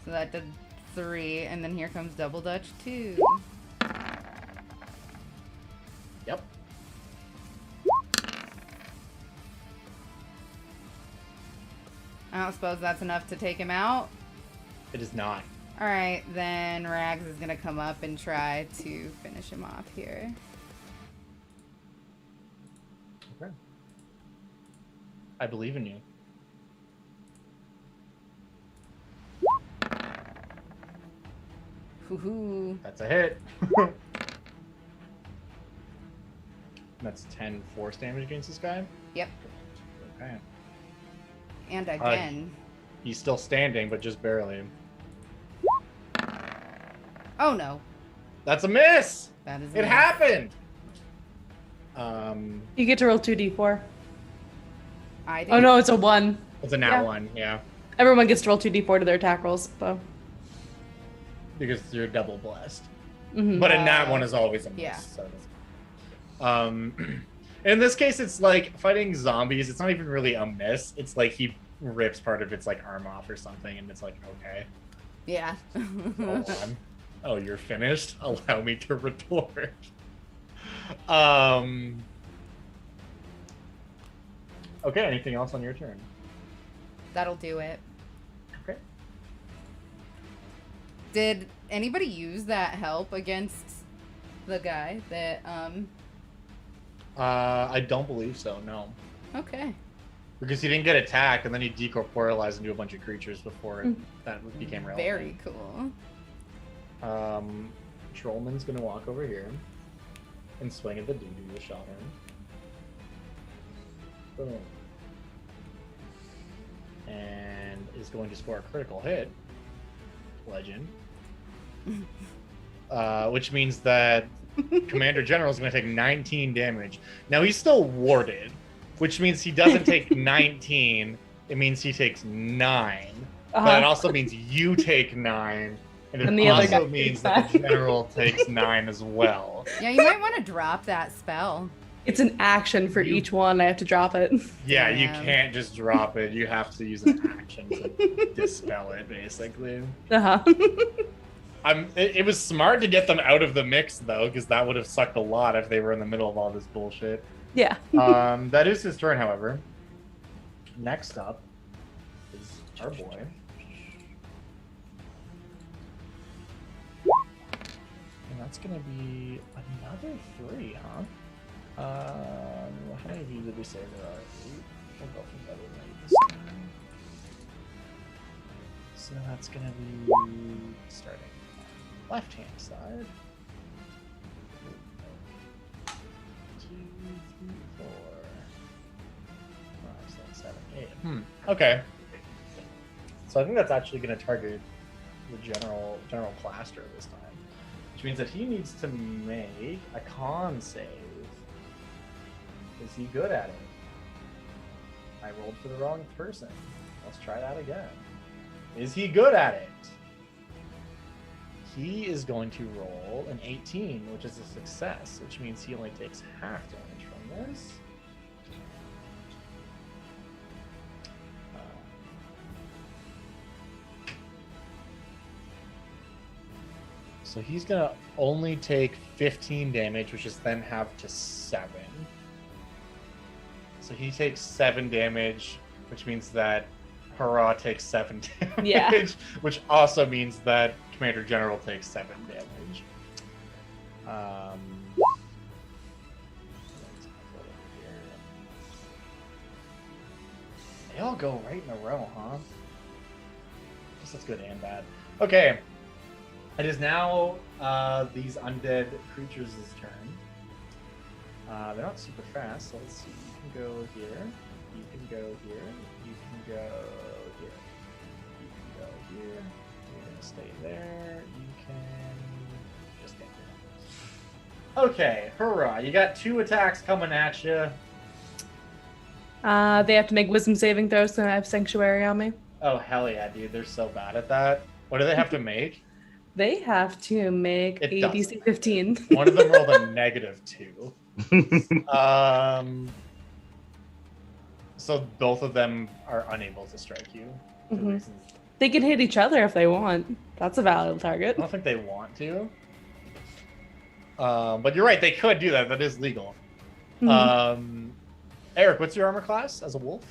So that did 3, and then here comes double dutch 2. Yep. I don't suppose that's enough to take him out. It is not. All right, then Rags is gonna come up and try to finish him off here. Okay. I believe in you. Hoo-hoo. That's a hit. That's 10 force damage against this guy? Yep. Okay. And again. He's still standing, but just barely. Oh no. That's a miss! That is a It miss. happened! You get to roll 2d4. I did. Oh no, it's a 1. It's a nat Yeah. 1, yeah. Everyone gets to roll 2d4 to their attack rolls, though. Because you're double blessed. Mhm. But a nat 1 is always a miss. Yeah. So in this case, it's like fighting zombies. It's not even really a miss. It's like he rips part of its like arm off or something, and it's like, okay. Yeah. Hold on. Oh, you're finished? Allow me to retort. Okay, anything else on your turn? That'll do it. Okay. Did anybody use that help against the guy that I don't believe so, no. Okay. Because he didn't get attacked, and then he decorporealized into a bunch of creatures before that became relevant. Very cool. Trollman's gonna walk over here and swing at the dude who just shot him. Boom. And is going to score a critical hit. Legend. Which means that Commander General is going to take 19 damage. Now he's still warded, which means he doesn't take 19. It means he takes 9. But it also means you take 9. And And it the other also guy means takes that the that. General takes 9 as well. Yeah, you might want to drop that spell. It's an action for each one. I have to drop it. Yeah, you Damn. can't just drop it. You have to use an action to dispel it, basically. Uh-huh. It was smart to get them out of the mix, though, because that would have sucked a lot if they were in the middle of all this bullshit. Yeah. That is his turn, however. Next up is our boy. And that's going to be another 3, huh? How many of you did we say there are? 8? We'll go for better rate this time. So that's going to be starting on the left-hand side. 2, 3, 4, 5, 6, 7, 8. Okay. So I think that's actually going to target the general plaster this time, which means that he needs to make a con save. Is he good at it? I rolled for the wrong person. Let's try that again. Is he good at it? He is going to roll an 18, which is a success, which means he only takes half damage from this. So he's going to only take 15 damage, which is then halved to 7. So he takes 7 damage, which means that Hurrah takes 7 damage, Yeah. which also means that Commander General takes 7 damage. They all go right in a row, huh? I guess that's good and bad. Okay. It is now these undead creatures' turn. They're not super fast, so let's see. You can go here. You can go here. You can go here. You can go here. You're gonna stay there. You can just stay there. Okay, hurrah! You got 2 attacks coming at you. They have to make wisdom saving throws, so I have sanctuary on me. Oh hell yeah, dude! They're so bad at that. What do they have to make? They have to make a DC 15. One of them rolled a -2. So both of them are unable to strike you. Mm-hmm. They can hit each other if they want. That's a valid target. I don't think they want to. But you're right, they could do that. That is legal. Mm-hmm. Eric, what's your armor class as a wolf?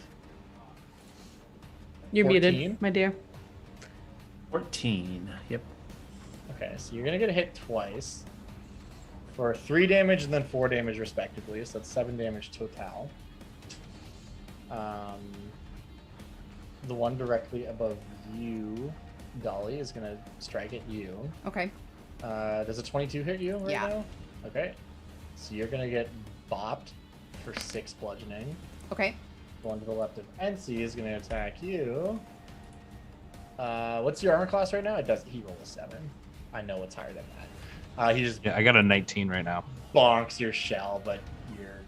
You're 14? muted, my dear. 14. Yep. Okay, so you're gonna get hit twice for 3 damage and then 4 damage respectively. So that's 7 damage total. The one directly above you, Dolly, is gonna strike at you. Okay. Does a 22 hit you right now? Okay. So you're gonna get bopped for 6 bludgeoning. Okay. The one to the left of NC is gonna attack you. What's your armor class right now? It does. He rolled a 7. I know it's higher than that. He just I got a 19 right now. bonks your shell, but you're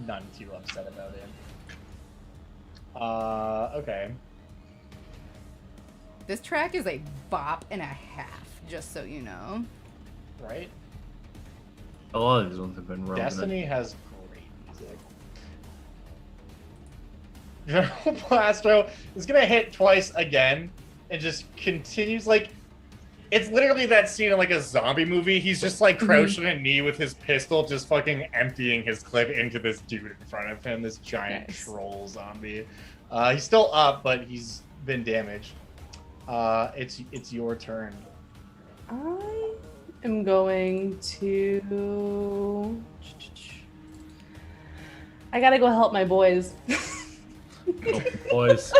none too upset about it. Okay. This track is a bop and a half, just so you know. Right? A lot of these ones have been wrong. Destiny has great music. General Plastro is gonna hit twice again and just continues like it's literally that scene in like a zombie movie. He's just like crouching a knee with his pistol, just fucking emptying his clip into this dude in front of him, this giant troll zombie. He's still up, but he's been damaged. It's your turn. I am going to. I gotta go help my boys. Boys.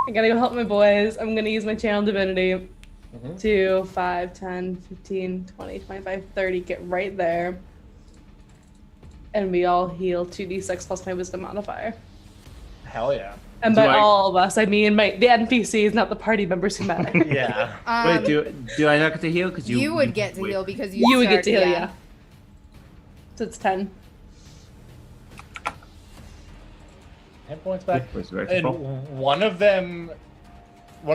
I gotta go help my boys. I'm gonna use my channel divinity to 5, 10, 15, 20, 25, 30. Get right there. And we all heal 2d6 plus my wisdom modifier. Hell yeah. And by all of us, I mean the NPCs, not the party members who matter. Yeah. Wait, do I not get to heal? Because you would get to heal because you would get to heal, yeah. So it's 10. 10 points back. And one of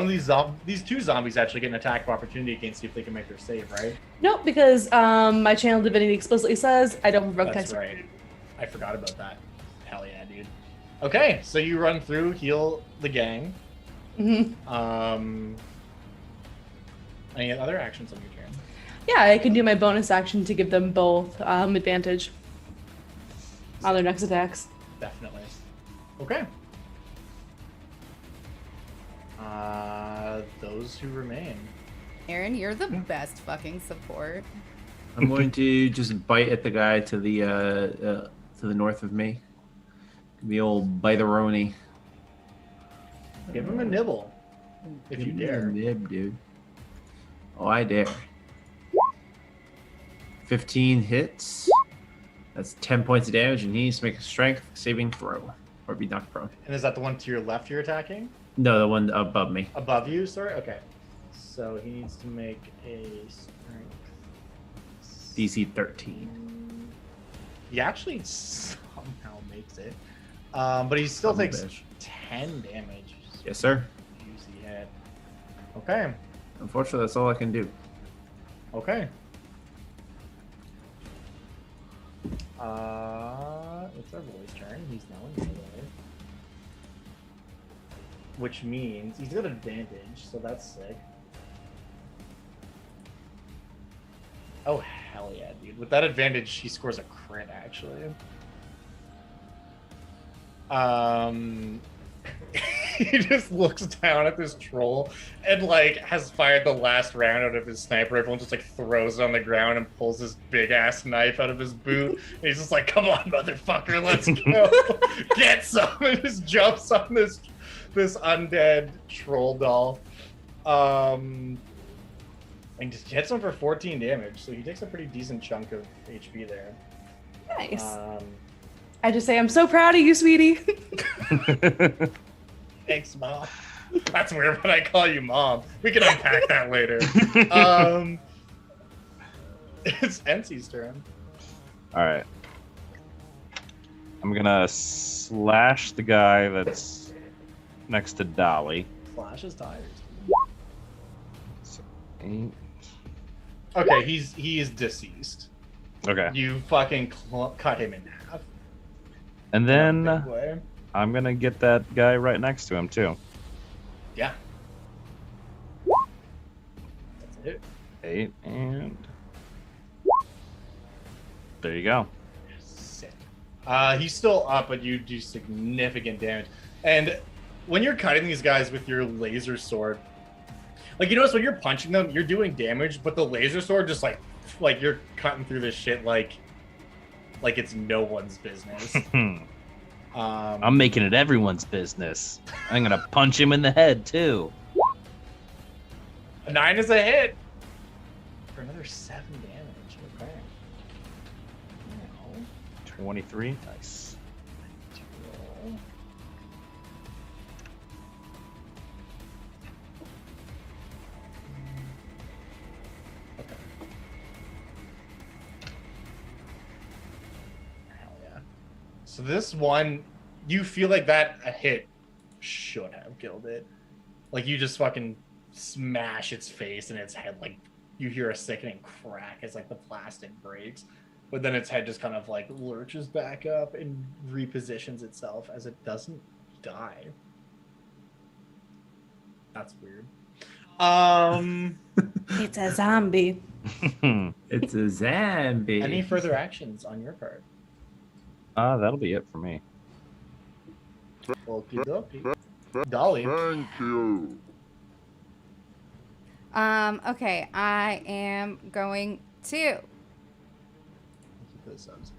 these 2 zombies actually get an attack of opportunity against you if they can make their save, right? Nope, because my channel divinity explicitly says I don't provoke That's text. right. I forgot about that. Hell yeah, dude. Okay, so you run through, heal the gang. Mm-hmm. Any other actions on your turn? Yeah, I can do my bonus action to give them both advantage on their next attacks. Definitely. Okay. Those who remain. Aaron, you're the best fucking support. I'm going to just bite at the guy to the north of me. The old bite-a-roni. Give him a nibble, if you dare. Nib, dude. Oh, I dare. 15 hits. That's 10 points of damage, and he needs to make a strength saving throw or be knocked prone. And is that the one to your left you're attacking? No, the one above me. Above you, sorry? Okay. So he needs to make a strength. DC 13. He actually somehow makes it. But he still takes 10 damage. Yes, sir. Juicy hit. Okay. Unfortunately, that's all I can do. Okay. It's our boy's turn. He's now in melee. Which means he's got advantage, so that's sick. Oh, hell yeah, dude. With that advantage, he scores a crit, actually. He just looks down at this troll and, like, has fired the last round out of his sniper rifle and just, like, throws it on the ground and pulls this big-ass knife out of his boot. And he's just like, come on, motherfucker, let's go. Get some. And just jumps on this undead troll doll. And just hits him for 14 damage. So he takes a pretty decent chunk of HP there. Nice. I just say I'm so proud of you, sweetie. Thanks, Mom. That's weird when I call you Mom. We can unpack that later. It's NC's turn. All right. I'm gonna slash the guy that's next to Dolly. Slash his tires. So, 8. Okay, he is deceased. Okay. You fucking cut him in half. And then I'm gonna get that guy right next to him too. Yeah. That's it. 8 and there you go. Sick. He's still up, but you do significant damage. And when you're cutting these guys with your laser sword, like, you notice when you're punching them, you're doing damage, but the laser sword just like you're cutting through this shit like it's no one's business. I'm making it everyone's business. I'm gonna punch him in the head too. A 9 is a hit for another 7 damage. Okay. Now, 23. Nice. Okay. Hell yeah. So this one, you feel like that a hit should have killed it. Like, you just fucking smash its face and its head, like, you hear a sickening crack as, like, the plastic breaks. But then its head just kind of, like, lurches back up and repositions itself as it doesn't die. That's weird. It's a zombie. It's a zombie. Any further actions on your part? That'll be it for me. Okie dokie. Dolly. Thank you. Okay, I am going to. Keep those subs,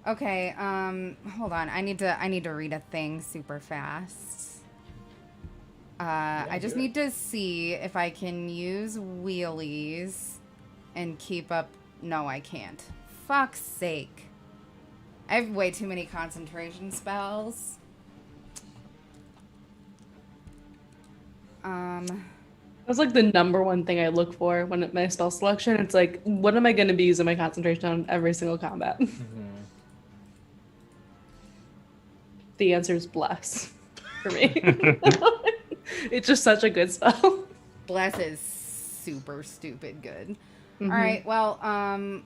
Okay, hold on. I need to read a thing super fast. I just need to see if I can use wheelies and keep up. No, I can't. Fuck's sake. I have way too many concentration spells. That's like the number one thing I look for when at my spell selection. It's like, what am I going to be using my concentration on every single combat? The answer is bless for me. It's just such a good spell. Bless is super stupid good. All right, well, I'll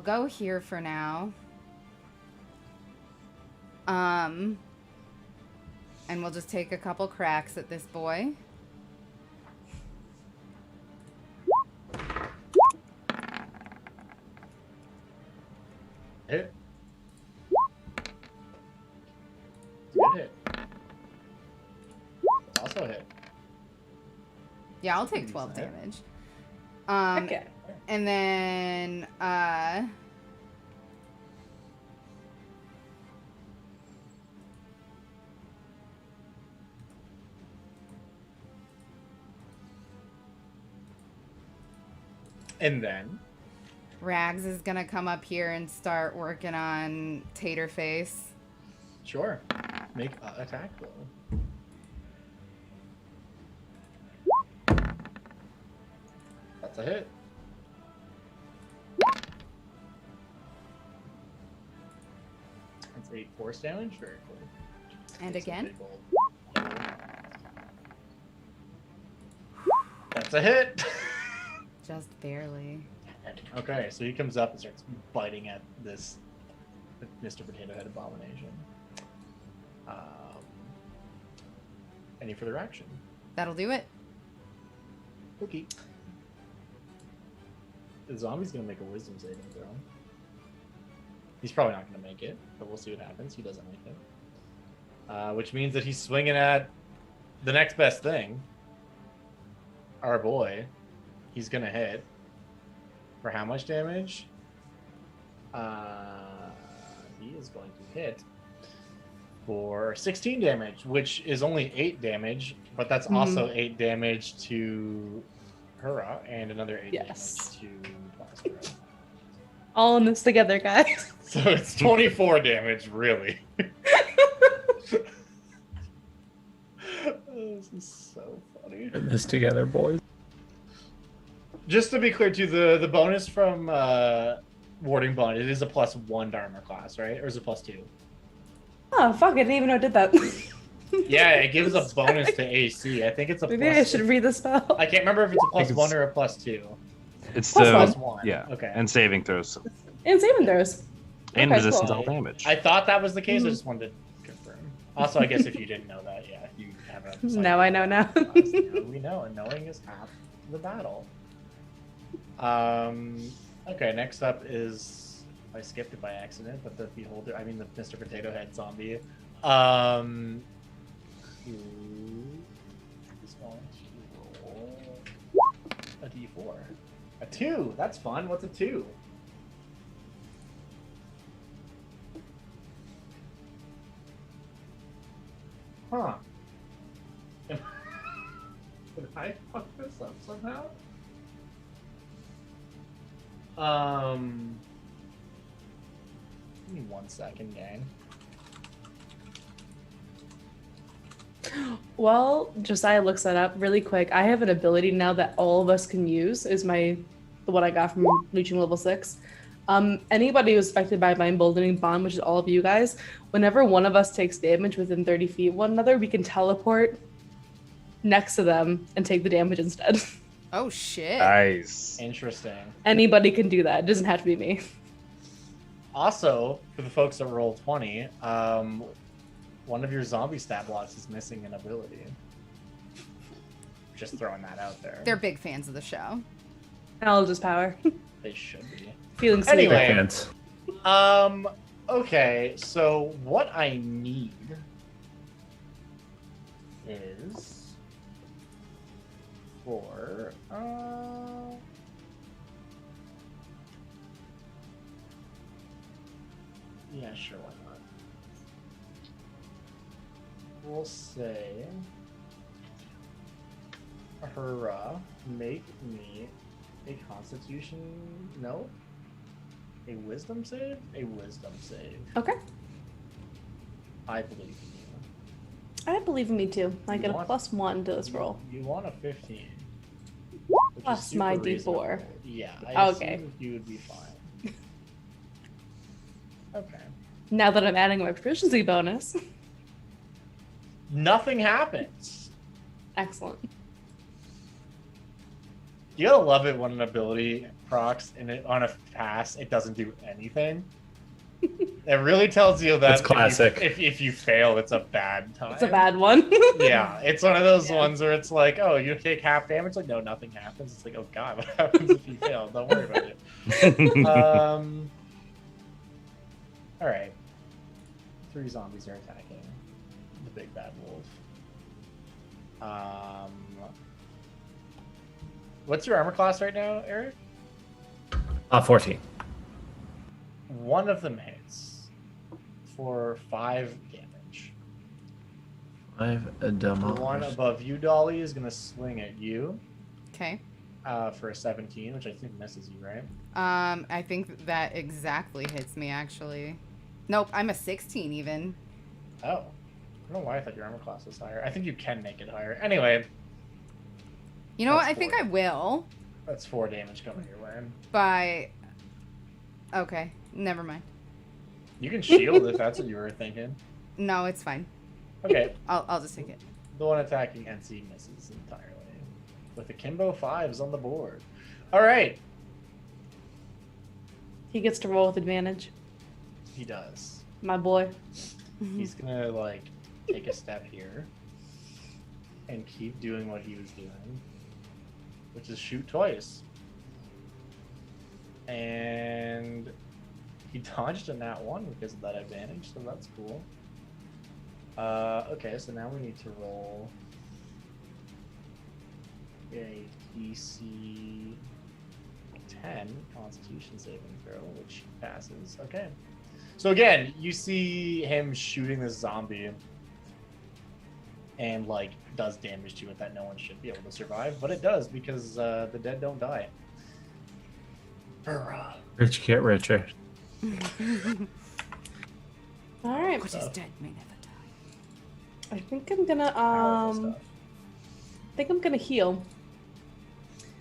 go here for now. And we'll just take a couple cracks at this boy. Hit. Good hit. Also hit. Yeah, I'll take 12 damage. Okay. And then, Rags is gonna come up here and start working on Taterface. Sure. Make attack roll. That's a hit. That's 8 force damage. Very cool. And again. That's a hit. Just barely. Okay, so he comes up and starts biting at this Mr. Potato Head abomination. Any further action? That'll do it. Okay. The zombie's gonna make a wisdom saving throw. He's probably not gonna make it, but we'll see what happens. He doesn't make it. Which means that he's swinging at the next best thing. Our boy. He's gonna hit. For how much damage? He is going to hit for 16 damage, which is only 8 damage, but that's also 8 damage to Hura and another 8 damage to Prospero. All in this together, guys. So it's 24 damage, really. This is so funny. Put this together, boys. Just to be clear, too, the bonus from Warding Bond, it is a +1 to armor class, right? Or is it +2? Oh, fuck, I didn't even know it did that. Yeah, it gives a bonus to AC. I think it's a Maybe I should read the spell. I can't remember if it's a +1 or a +2. It's +1. Yeah. Okay. And saving throws. And saving throws. And Okay, resistance cool. all damage. I thought that was the case. I just wanted to confirm. Also, I guess if you didn't know that, yeah, you have a. Now I know now. We know, and knowing is half the battle. Okay, next up is I skipped it by accident, but the beholder, I mean the Mr. Potato Head zombie. Who is going to roll a d4? A 2. That's fun. What's a 2? Huh. Did I fuck this up somehow? Give me 1 second, gang. Well, Josiah looks that up really quick. I have an ability now that all of us can use. Is the one I got from reaching level 6. Anybody who's affected by my emboldening bond, which is all of you guys, whenever one of us takes damage within 30 feet of one another, we can teleport next to them and take the damage instead. Oh shit. Nice. Interesting. Anybody can do that. It doesn't have to be me. Also, for the folks that roll 20, one of your zombie stat blocks is missing an ability. Just throwing that out there. They're big fans of the show. I'll just power. They should be. Feeling sweet. Anyway, okay, so what I need is for yeah, sure, why not? We'll say Hurrah, make me a constitution, no? A wisdom save? A wisdom save. Okay. I believe in you. I believe in me too. I get a want- +1 to this roll. You want a 15. which Plus is super my reasonable. D4. Yeah, I Okay. assumed you would be fine. Okay. Now that I'm adding my proficiency bonus. Nothing happens. Excellent. You gotta love it when an ability procs and it on a pass it doesn't do anything. It really tells you that That's classic. If you fail, it's a bad time. It's a bad one. Yeah, it's one of those ones where it's like, oh, you take half damage. Like, no, nothing happens. It's like, oh god, what happens if you fail? Don't worry about it. All right. 3 zombies are attacking the big bad wolf. What's your armor class right now, Eric? 14. One of them hits for 5 damage. 5 The demolished. one above you, Dolly, is going to swing at you. Okay. For a 17, which I think misses you, right? I think that exactly hits me, actually. Nope, I'm a 16 even. Oh. I don't know why I thought your armor class was higher. I think you can make it higher. Anyway. You know what? That's I think 4. I will. That's 4 damage coming your way. By... Okay, never mind. You can shield if that's what you were thinking. No, it's fine. Okay. I'll just take it. The one attacking NC misses entirely. With akimbo 5s on the board. Alright. He gets to roll with advantage. He does. My boy. He's gonna, like, take a step here. And keep doing what he was doing. Which is shoot twice. And he dodged a nat 1 because of that advantage, so that's cool. Okay, so now we need to roll a DC 10 Constitution saving throw, which passes. Okay. So again, you see him shooting this zombie and like does damage to it that no one should be able to survive, but it does because the dead don't die. Rich get richer. All right. What is dead may never die. I think I'm gonna heal.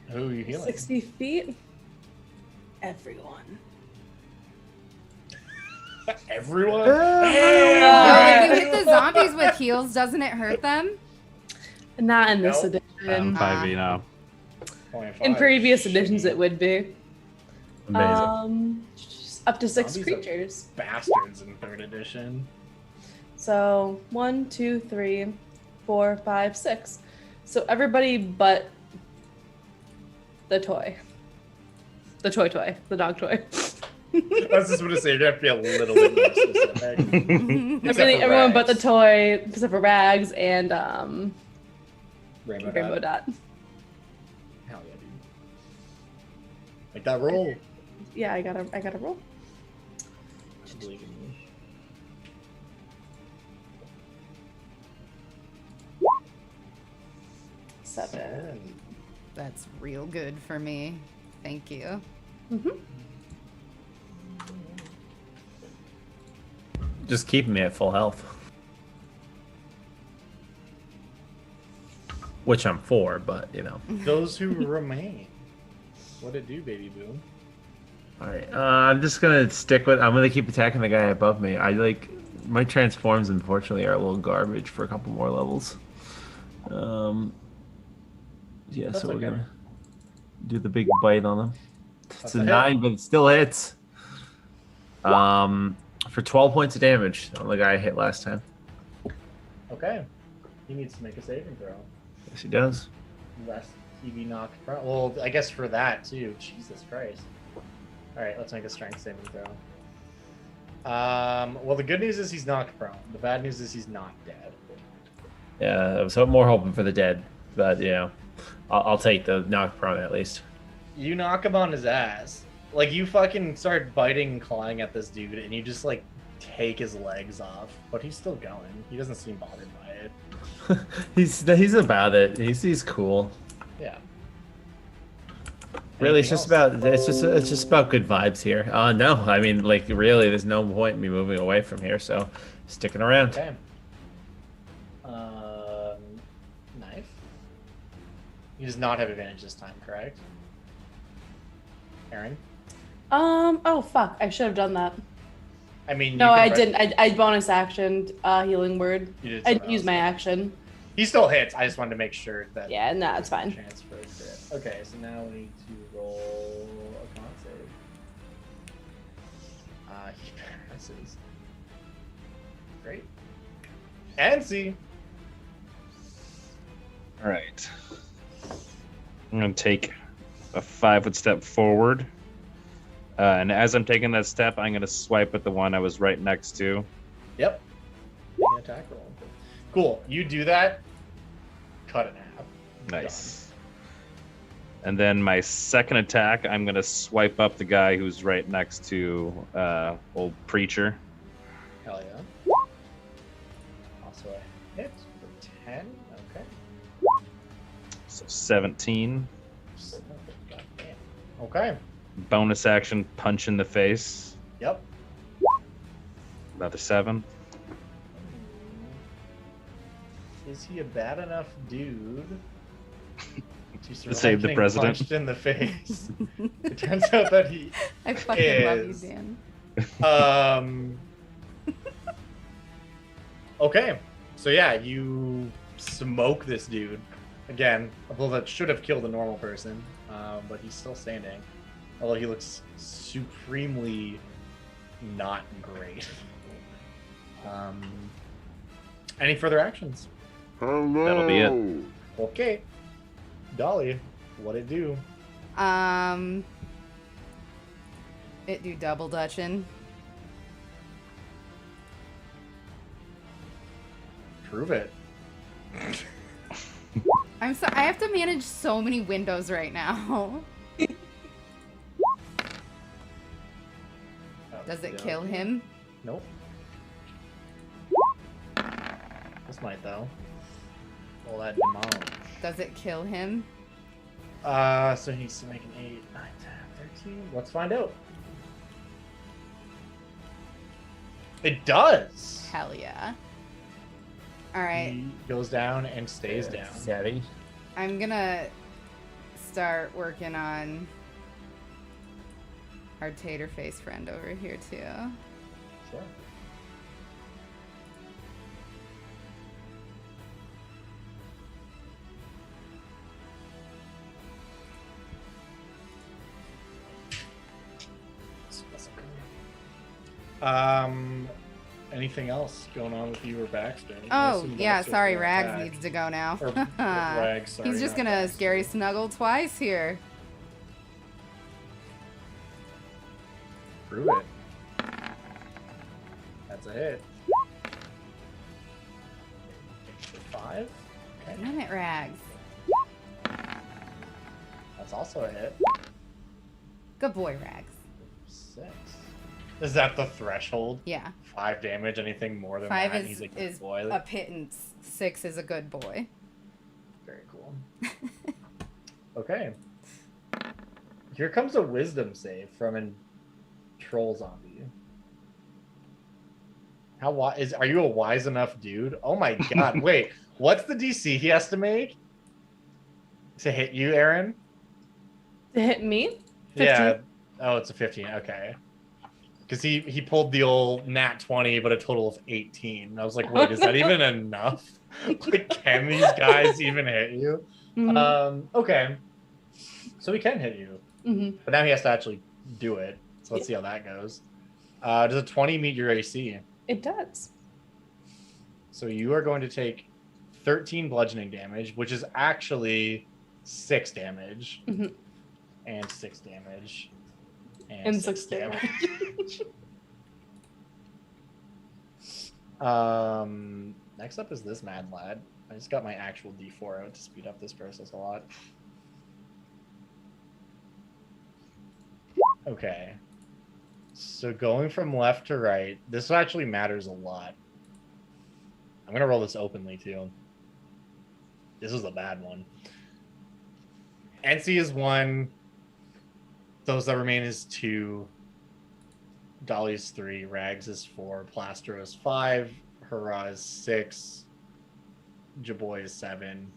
Who are you healing? 60 feet. Everyone. Everyone? If you hit the zombies with heals, doesn't it hurt them? Not in this edition. 5e now. In previous editions, it would be. Amazing. Up to 6 Zombies are creatures. Bastards in 3rd edition. So 1, 2, 3, 4, 5, 6. So everybody but the toy. The toy. The dog toy. I was just going to say, you have to be a little bit more specific. Everyone but the toy, except for Rags and Rainbow Dot. Hell yeah, dude. Make that roll. Yeah, I gotta roll. I believe in you. Seven. That's real good for me. Thank you. Just keeping me at full health. Which I'm for, but you know. Those who remain. What'd it do, baby boom? Alright, I'm just gonna I'm gonna keep attacking the guy above me. My transforms unfortunately are a little garbage for a couple more levels. Yeah, That's so we're okay. gonna do the big bite on him. It's That's a a 9, but it still hits. For 12 points of damage on the guy I hit last time. Okay. He needs to make a saving throw. Yes, he does. Lest he be knocked prone. Well, I guess for that too. Jesus Christ. Alright, let's make a strength saving throw. Well, the good news is he's knocked prone. The bad news is he's not dead. Yeah, I was more hoping for the dead, but you know, I'll take the knock prone at least. You knock him on his ass. Like, you fucking start biting and clawing at this dude, and you just, like, take his legs off. But he's still going. He doesn't seem bothered by it. He's about it. He's cool. Yeah. Really, it's just about good vibes here. No, I mean, like, really, there's no point in me moving away from here, so sticking around. Okay. Knife. He does not have advantage this time, correct? Aaron? Oh fuck! I should have done that. I mean, no, I didn't. I bonus actioned healing word. You did I something used my action. He still hits. I just wanted to make sure that. Yeah, no, it's fine. Transfer to it. Okay, so now we need to roll a con save. He passes. Great. And see. All right. I'm gonna take a 5-foot step forward. And as I'm taking that step, I'm going to swipe at the one I was right next to. Yep. Attack roll. Cool. You do that. Cut in half. Nice. And then my second attack, I'm going to swipe up the guy who's right next to old Preacher. Hell yeah. Also a hit for 10. Okay. So 17. Okay. Bonus action, punch in the face. Yep. Another 7. Is he a bad enough dude to save the president. Punched in the face. It turns out that he I fucking love you, Dan. Okay, so yeah, you smoke this dude. Again, a blow that should have killed a normal person, but he's still standing. Although he looks supremely not great. Any further actions? Hello. That'll be it. Okay. Dolly, what'd it do? It do double dutching. Prove it. I have to manage so many windows right now. Does it kill him? Nope. This might though. All that demolish. Does it kill him? So he needs to make an 8, 9, 10, 13. Let's find out. It does. Hell yeah. All right. He goes down and stays down. Savvy. I'm gonna start working on our tater face friend over here too. Sure. Anything else going on with you or Baxter? Oh, yeah, sorry, Rags needs to go now. Or Rags, sorry, He's just not gonna Baxter. scary snuggle twice here. Prove it. That's a hit. 5. Okay. Damn it, Rags. That's also a hit. Good boy, Rags. 6. Is that the threshold? Yeah. 5 damage, anything more than 5 that, he's a good is boy. a pittance. 6 is a good boy. Very cool. Okay. Here comes a wisdom save from a troll zombie. Are you a wise enough dude? Oh my god, wait. What's the DC he has to make? To hit you, Aaron? To hit me? 15? Yeah. Oh, it's a 15. Okay. Because he pulled the old nat 20, but a total of 18. And I was like, wait, is that even enough? Like, can these guys even hit you? Mhm. Okay. So he can hit you. Mhm. But now he has to actually do it. So let's see how that goes. Does a 20 meet your AC? It does. So you are going to take 13 bludgeoning damage, which is actually 6 damage. Mhm. And 6 damage. And 6 damage. Next up is this mad lad. I just got my actual D4 out to speed up this process a lot. Okay. So going from left to right, this actually matters a lot. I'm gonna roll this openly too. This is a bad one. NC is 1. Those that remain is 2. Dolly's 3. Rags is 4. Plaster is 5. Hurrah is 6. Jaboy is 7.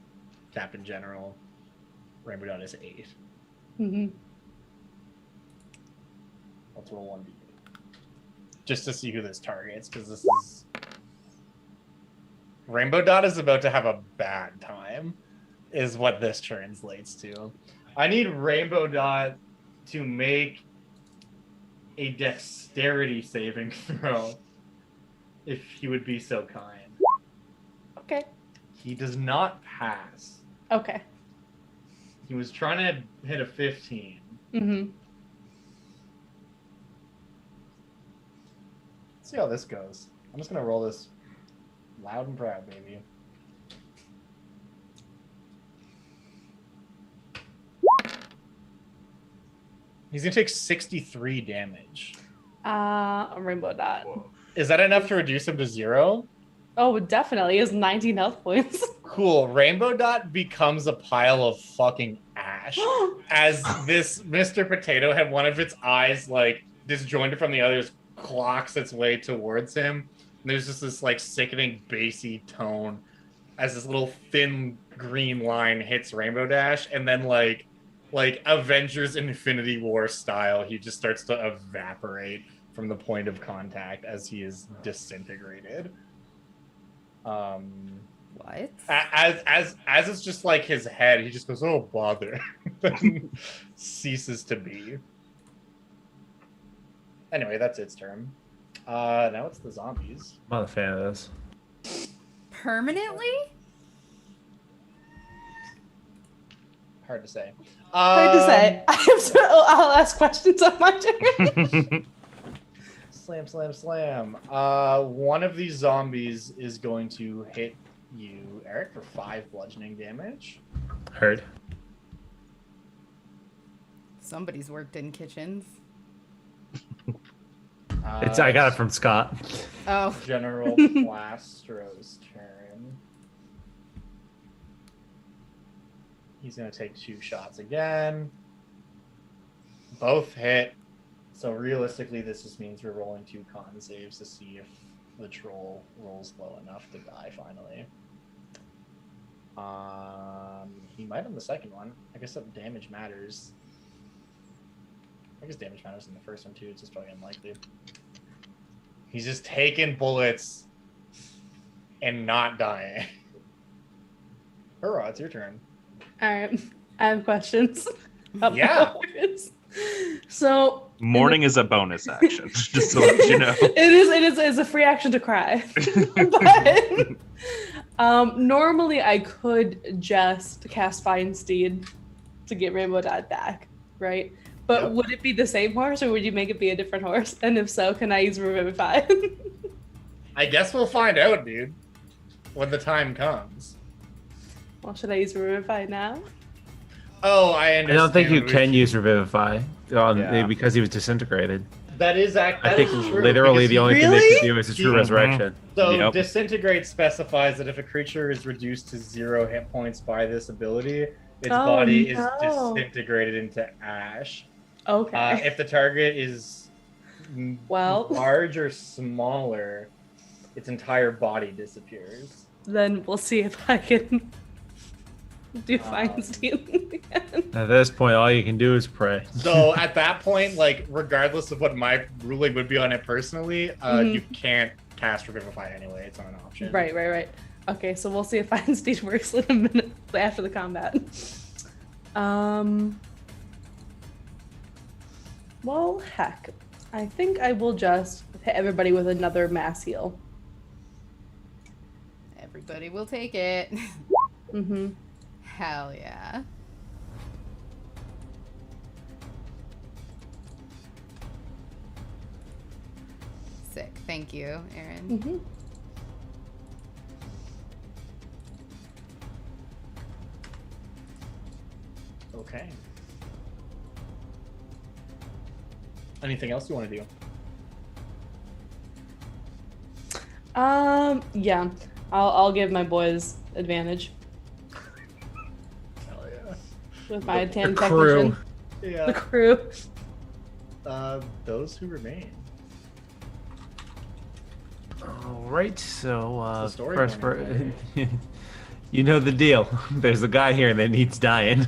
Captain General. Rainbow Dot is 8. Mm-hmm. Let's roll 1d. Just to see who this targets, because this is... Rainbow Dot is about to have a bad time, is what this translates to. I need Rainbow Dot to make a dexterity saving throw, if he would be so kind. Okay. He does not pass. Okay. He was trying to hit a 15. Mm-hmm. Let's see how this goes. I'm just going to roll this loud and proud, baby. He's going to take 63 damage. A rainbow dot. Is that enough to reduce him to 0? Oh, definitely. He has 19 health points. Cool. Rainbow Dot becomes a pile of fucking ash as this Mr. Potato Head, one of its eyes, like, disjointed from the others, clocks its way towards him. And there's just this, like, sickening, bassy tone as this little thin green line hits Rainbow Dash, and then like Avengers Infinity War style, he just starts to evaporate from the point of contact as he is disintegrated. What? As it's just like his head, he just goes, "Oh bother," then ceases to be. Anyway, that's its turn. Now it's the zombies. I'm not a fan of this. Permanently? Hard to say. Hard to say. I'll ask questions on my turn. Slam, slam, slam. One of these zombies is going to hit you, Eric, for 5 bludgeoning damage. Heard. Somebody's worked in kitchens. I got it from Scott. Oh. General Plastro's turn. He's going to take 2 shots again. Both hit. So realistically, this just means we're rolling 2 con saves to see if the troll rolls low enough to die finally. He might on the second one. I guess that damage matters. I guess damage matters in the first one too. It's just probably unlikely. He's just taking bullets and not dying. Hurrah, it's your turn. All right. I have questions. Yeah. So Mourning is a bonus action, just to let you know. It is a free action to cry. But normally I could just cast Feinstein to get Rainbow Dad back, right? But would it be the same horse, or would you make it be a different horse? And if so, can I use Revivify? I guess we'll find out, dude, when the time comes. Well, should I use Revivify now? Oh, I understand. I don't think you can use Revivify because he was disintegrated. That is actually. I think literally the only thing they can do is a true resurrection. So Disintegrate specifies that if a creature is reduced to 0 hit points by this ability, its body is disintegrated into ash. Okay. If the target is large or smaller, its entire body disappears. Then we'll see if I can do Feinstein again. At this point, all you can do is pray. So at that point, like regardless of what my ruling would be on it personally, you can't cast Revivify anyway. It's not an option. Right. Okay, so we'll see if Feinstein works in a minute after the combat. Well, heck. I think I will just hit everybody with another mass heal. Everybody will take it. Mm-hmm. Hell yeah. Sick. Thank you, Aaron. Mm-hmm. Okay. Anything else you want to do? Yeah. I'll give my boys advantage. Hell yeah. With my tan crew. Yeah. The crew. Those who remain. All right, so story first, you know the deal. There's a guy here that needs dying.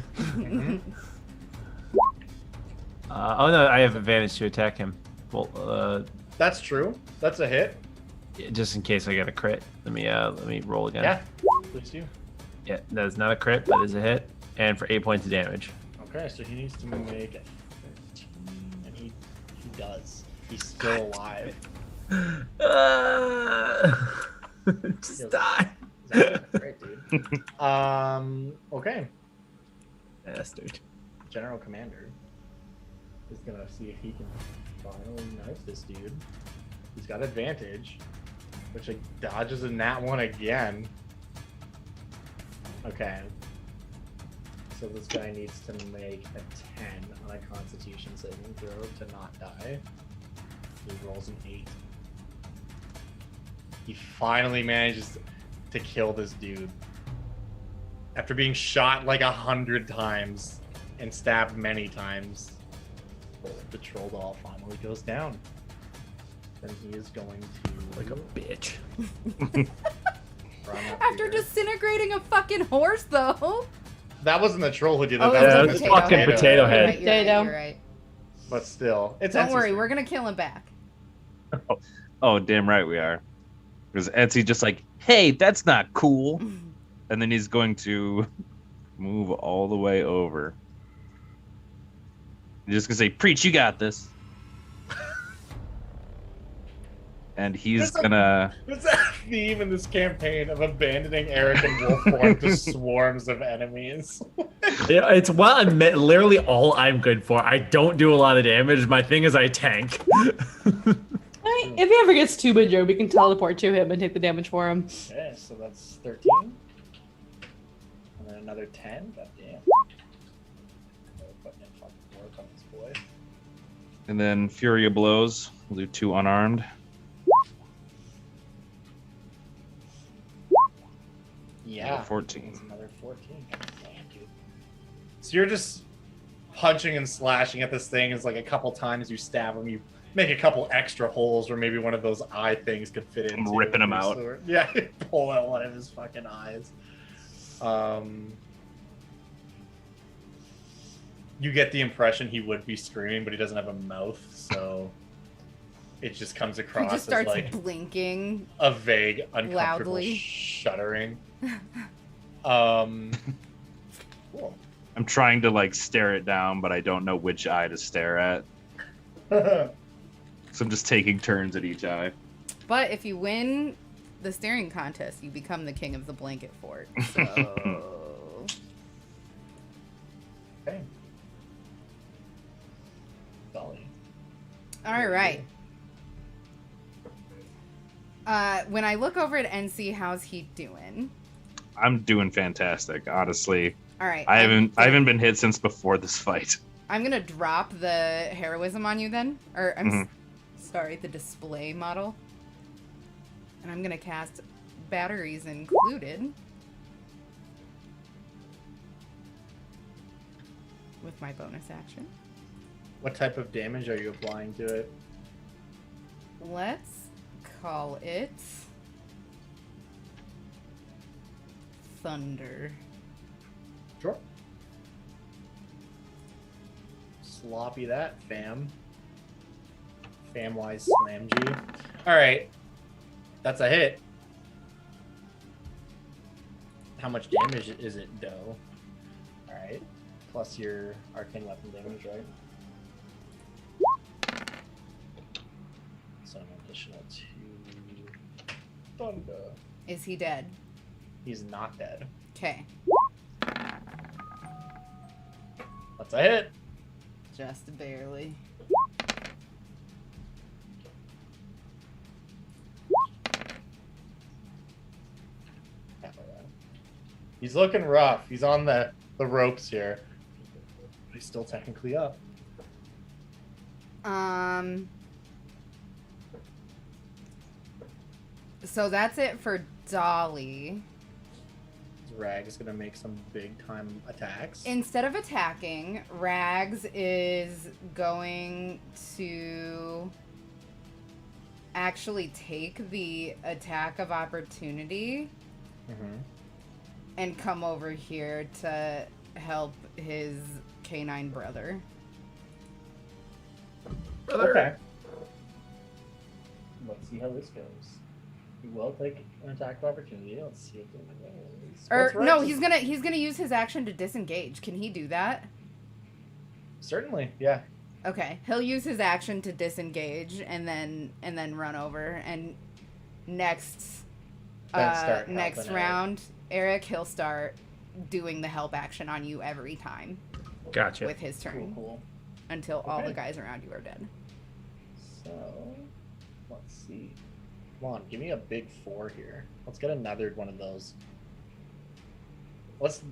Oh no, I have advantage to attack him. Well, that's true. That's a hit. Just in case I get a crit. Let me roll again. Yeah, please do. Yeah, that is not a crit, but is a hit, and for 8 points of damage. Okay, so he needs to make a 13, and he does. He's still alive. Just die. Great, dude. Okay. Bastard. General Commander is gonna see if he can finally knife this dude. He's got advantage, which dodges a nat 1 again. Okay. So this guy needs to make a 10 on a Constitution saving throw to not die. He rolls an 8. He finally manages to kill this dude. After being shot like 100 times and stabbed many times, the troll doll finally goes down. Then he is going to... Like a bitch. After disintegrating a fucking horse, though. That wasn't the troll who did that. Oh, That was was fucking potato head. You're right. But still, it's Don't Etsy's worry, turn. we're gonna kill him back. Oh, damn right we are. Because Etsy just like, hey, that's not cool. And then he's going to move all the way over. He's just gonna say, preach, you got this. And he's gonna... There's a theme in this campaign of abandoning Eric and wolf form to swarms of enemies. Yeah, it's literally all I'm good for. I don't do a lot of damage. My thing is I tank. If he ever gets too big, Joe, we can teleport to him and take the damage for him. Okay, so that's 13. And then another 10. God damn. Putting in fucking work on this boy. And then Fury of Blows. We'll do 2 unarmed. Yeah. Another 14. That's another 14. Thank you. So you're just punching and slashing at this thing. It's like a couple times you stab him, you make a couple extra holes where maybe one of those eye things could fit in. I'm ripping him out. Yeah, pull out one of his fucking eyes. You get the impression he would be screaming, but he doesn't have a mouth, so it just comes across He just starts as like blinking a vague, uncomfortable loudly. shuddering. Cool. I'm trying to like stare it down, but I don't know which eye to stare at. So I'm just taking turns at each eye. But if you win the staring contest, you become the king of the blanket fort. So Okay. Dolly. all right. When I look over at NC, how's he doing? I'm doing fantastic, honestly. All right. I haven't been hit since before this fight. I'm gonna drop the heroism on you then, or I'm sorry, the display model, and I'm gonna cast batteries included with my bonus action. What type of damage are you applying to it? Let's call it thunder. Sure. Sloppy that, fam. Fam-wise slam G. Alright. That's a hit. How much damage is it, though? Alright. Plus your arcane weapon damage, right? So an additional 2 thunder. Is he dead? He's not dead. Okay. That's a hit. Just barely. He's looking rough. He's on the ropes here. But he's still technically up. So that's it for Dolly. Rags gonna make some big time attacks. Instead of attacking, Rags is going to actually take the attack of opportunity and come over here to help his canine brother. Okay. Let's see how this goes. He will take an attack of opportunity. Let's see if it goes. Or no, he's gonna use his action to disengage. Can he do that? Certainly, yeah. Okay, he'll use his action to disengage and then run over. And next round, Eric, he'll start doing the help action on you every time. Gotcha. With his turn. Cool. Until all the guys around you are dead. So, let's see. Come on, give me a big 4 here. Let's get another one of those. Let's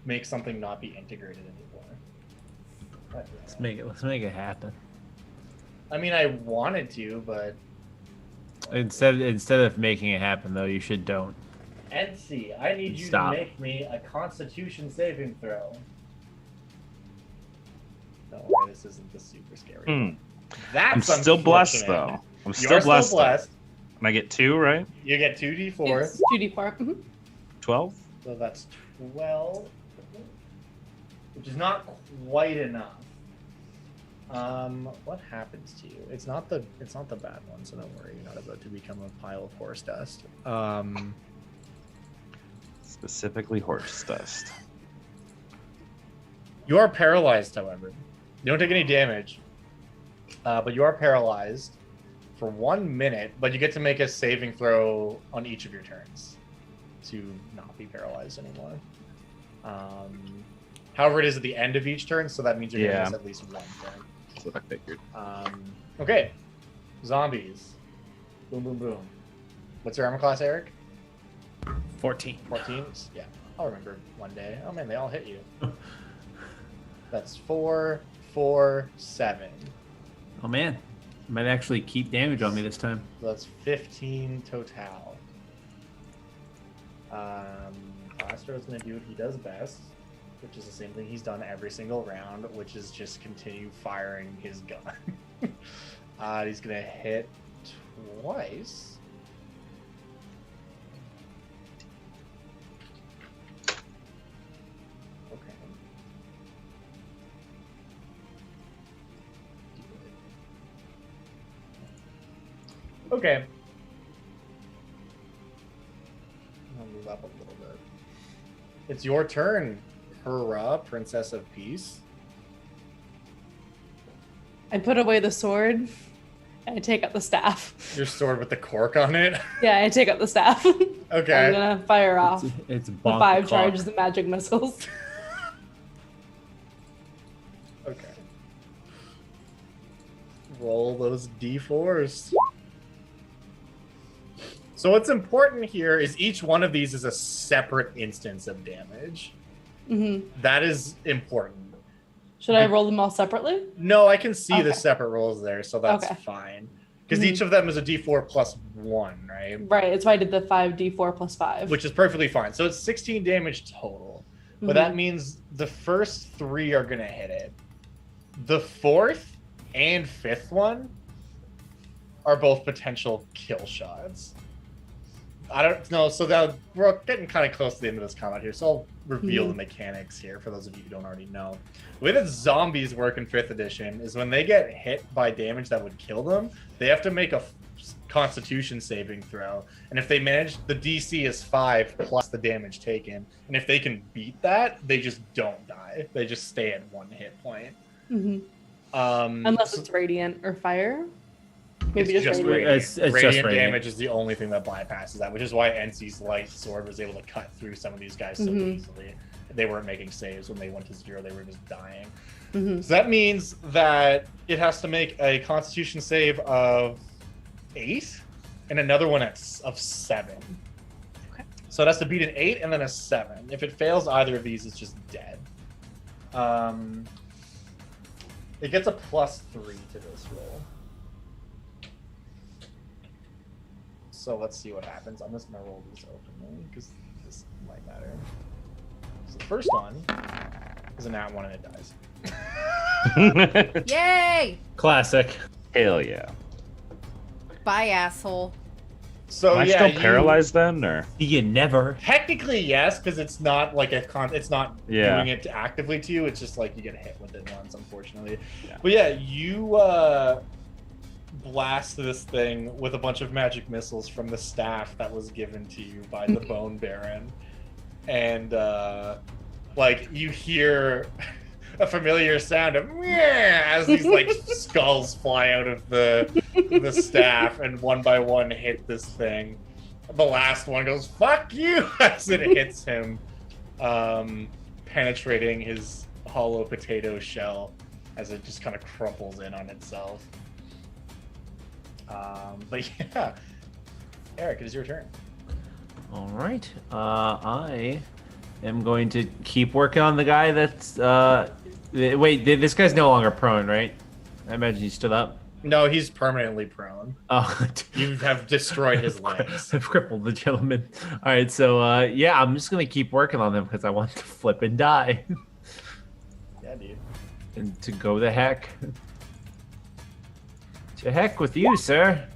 make something not be integrated anymore. Let's make it happen. I mean, I wanted to, but Instead of making it happen, though, you should don't. Etsy, I need you Stop. to make me a Constitution saving throw. Don't worry, this isn't the super scary one. That's I'm still blessed, though. I'm You still are blessed. Still blessed. I get 2, right? You get 2d4. It's 2d4. 12. So that's 12, which is not quite enough. What happens to you? It's not the bad one, so don't worry. You're not about to become a pile of horse dust. Specifically horse dust. You are paralyzed, however. You don't take any damage, but you are paralyzed for 1 minute. But you get to make a saving throw on each of your turns to not be paralyzed anymore. However, it is at the end of each turn, so that means you're going to miss at least 1 turn. That's what I figured. Okay. Zombies. Boom, boom, boom. What's your armor class, Eric? 14. 14? Yeah. I'll remember one day. Oh, man, they all hit you. That's 4, 4, 7. Oh, man. Might actually keep damage on me this time. So that's 15 total. Astro's going to do what he does best, which is the same thing he's done every single round, which is just continue firing his gun. He's going to hit twice. Okay. Okay. I'll move up a little bit. It's your turn, Hurrah, Princess of Peace. I put away the sword, and I take up the staff. Your sword with the cork on it? Yeah, I take up the staff. Okay. I'm gonna fire off it's the bonk 5 the clock. charges of magic missiles. Okay. Roll those d4s. So what's important here is each one of these is a separate instance of damage. Mm-hmm. That is important. Should I roll them all separately? No, I can see the Okay. separate rolls there, so that's Okay. fine. Because Mhm. each of them is a d4 plus 1, right? Right, it's why I did the 5d4 plus 5. Which is perfectly fine. So it's 16 damage total. But that means the first 3 are going to hit it. The 4th and 5th one are both potential kill shots. I don't know. So that we're getting kind of close to the end of this combat here. So I'll reveal the mechanics here for those of you who don't already know. The way that zombies work in 5th edition is when they get hit by damage that would kill them, they have to make a Constitution saving throw. And if they manage, the DC is 5 plus the damage taken. And if they can beat that, they just don't die. They just stay at 1 hit point. Mm-hmm. Unless it's radiant or fire. Maybe It's just radiant. radiant. Radiant radiant. damage is the only thing that bypasses that, which is why NC's light sword was able to cut through some of these guys so easily. They weren't making saves when they went to 0; they were just dying. So that means that it has to make a Constitution save of 8 and another one of 7. Okay. So it has to beat an 8 and then a 7. If it fails either of these, it's just dead. It gets a +3 to this roll. So let's see what happens. I'm just gonna roll these openly because this might matter. So the first one is a nat 1 and it dies. Yay! Classic. Hell yeah. Bye, asshole. So Am I yeah, still paralyzed then, or? You never. Technically, yes, because it's not like it's not Yeah. doing it actively to you. It's just like you get hit with it once, unfortunately. Yeah. But yeah, you blast this thing with a bunch of magic missiles from the staff that was given to you by the Bone Baron, and like you hear a familiar sound of "Meow" as these like skulls fly out of the staff and one by one hit this thing. The last one goes "fuck you" as it hits him, penetrating his hollow potato shell as it just kind of crumples in on itself. But yeah, Eric, it is your turn. All right. I am going to keep working on the guy that's. Wait, this guy's no longer prone, right? I imagine he stood up. No, he's permanently prone. Oh, you have destroyed his legs. I've crippled the gentleman. All right, so yeah, I'm just gonna keep working on him because I want to flip and die. Yeah, dude. And to go the heck. To heck with you, sir.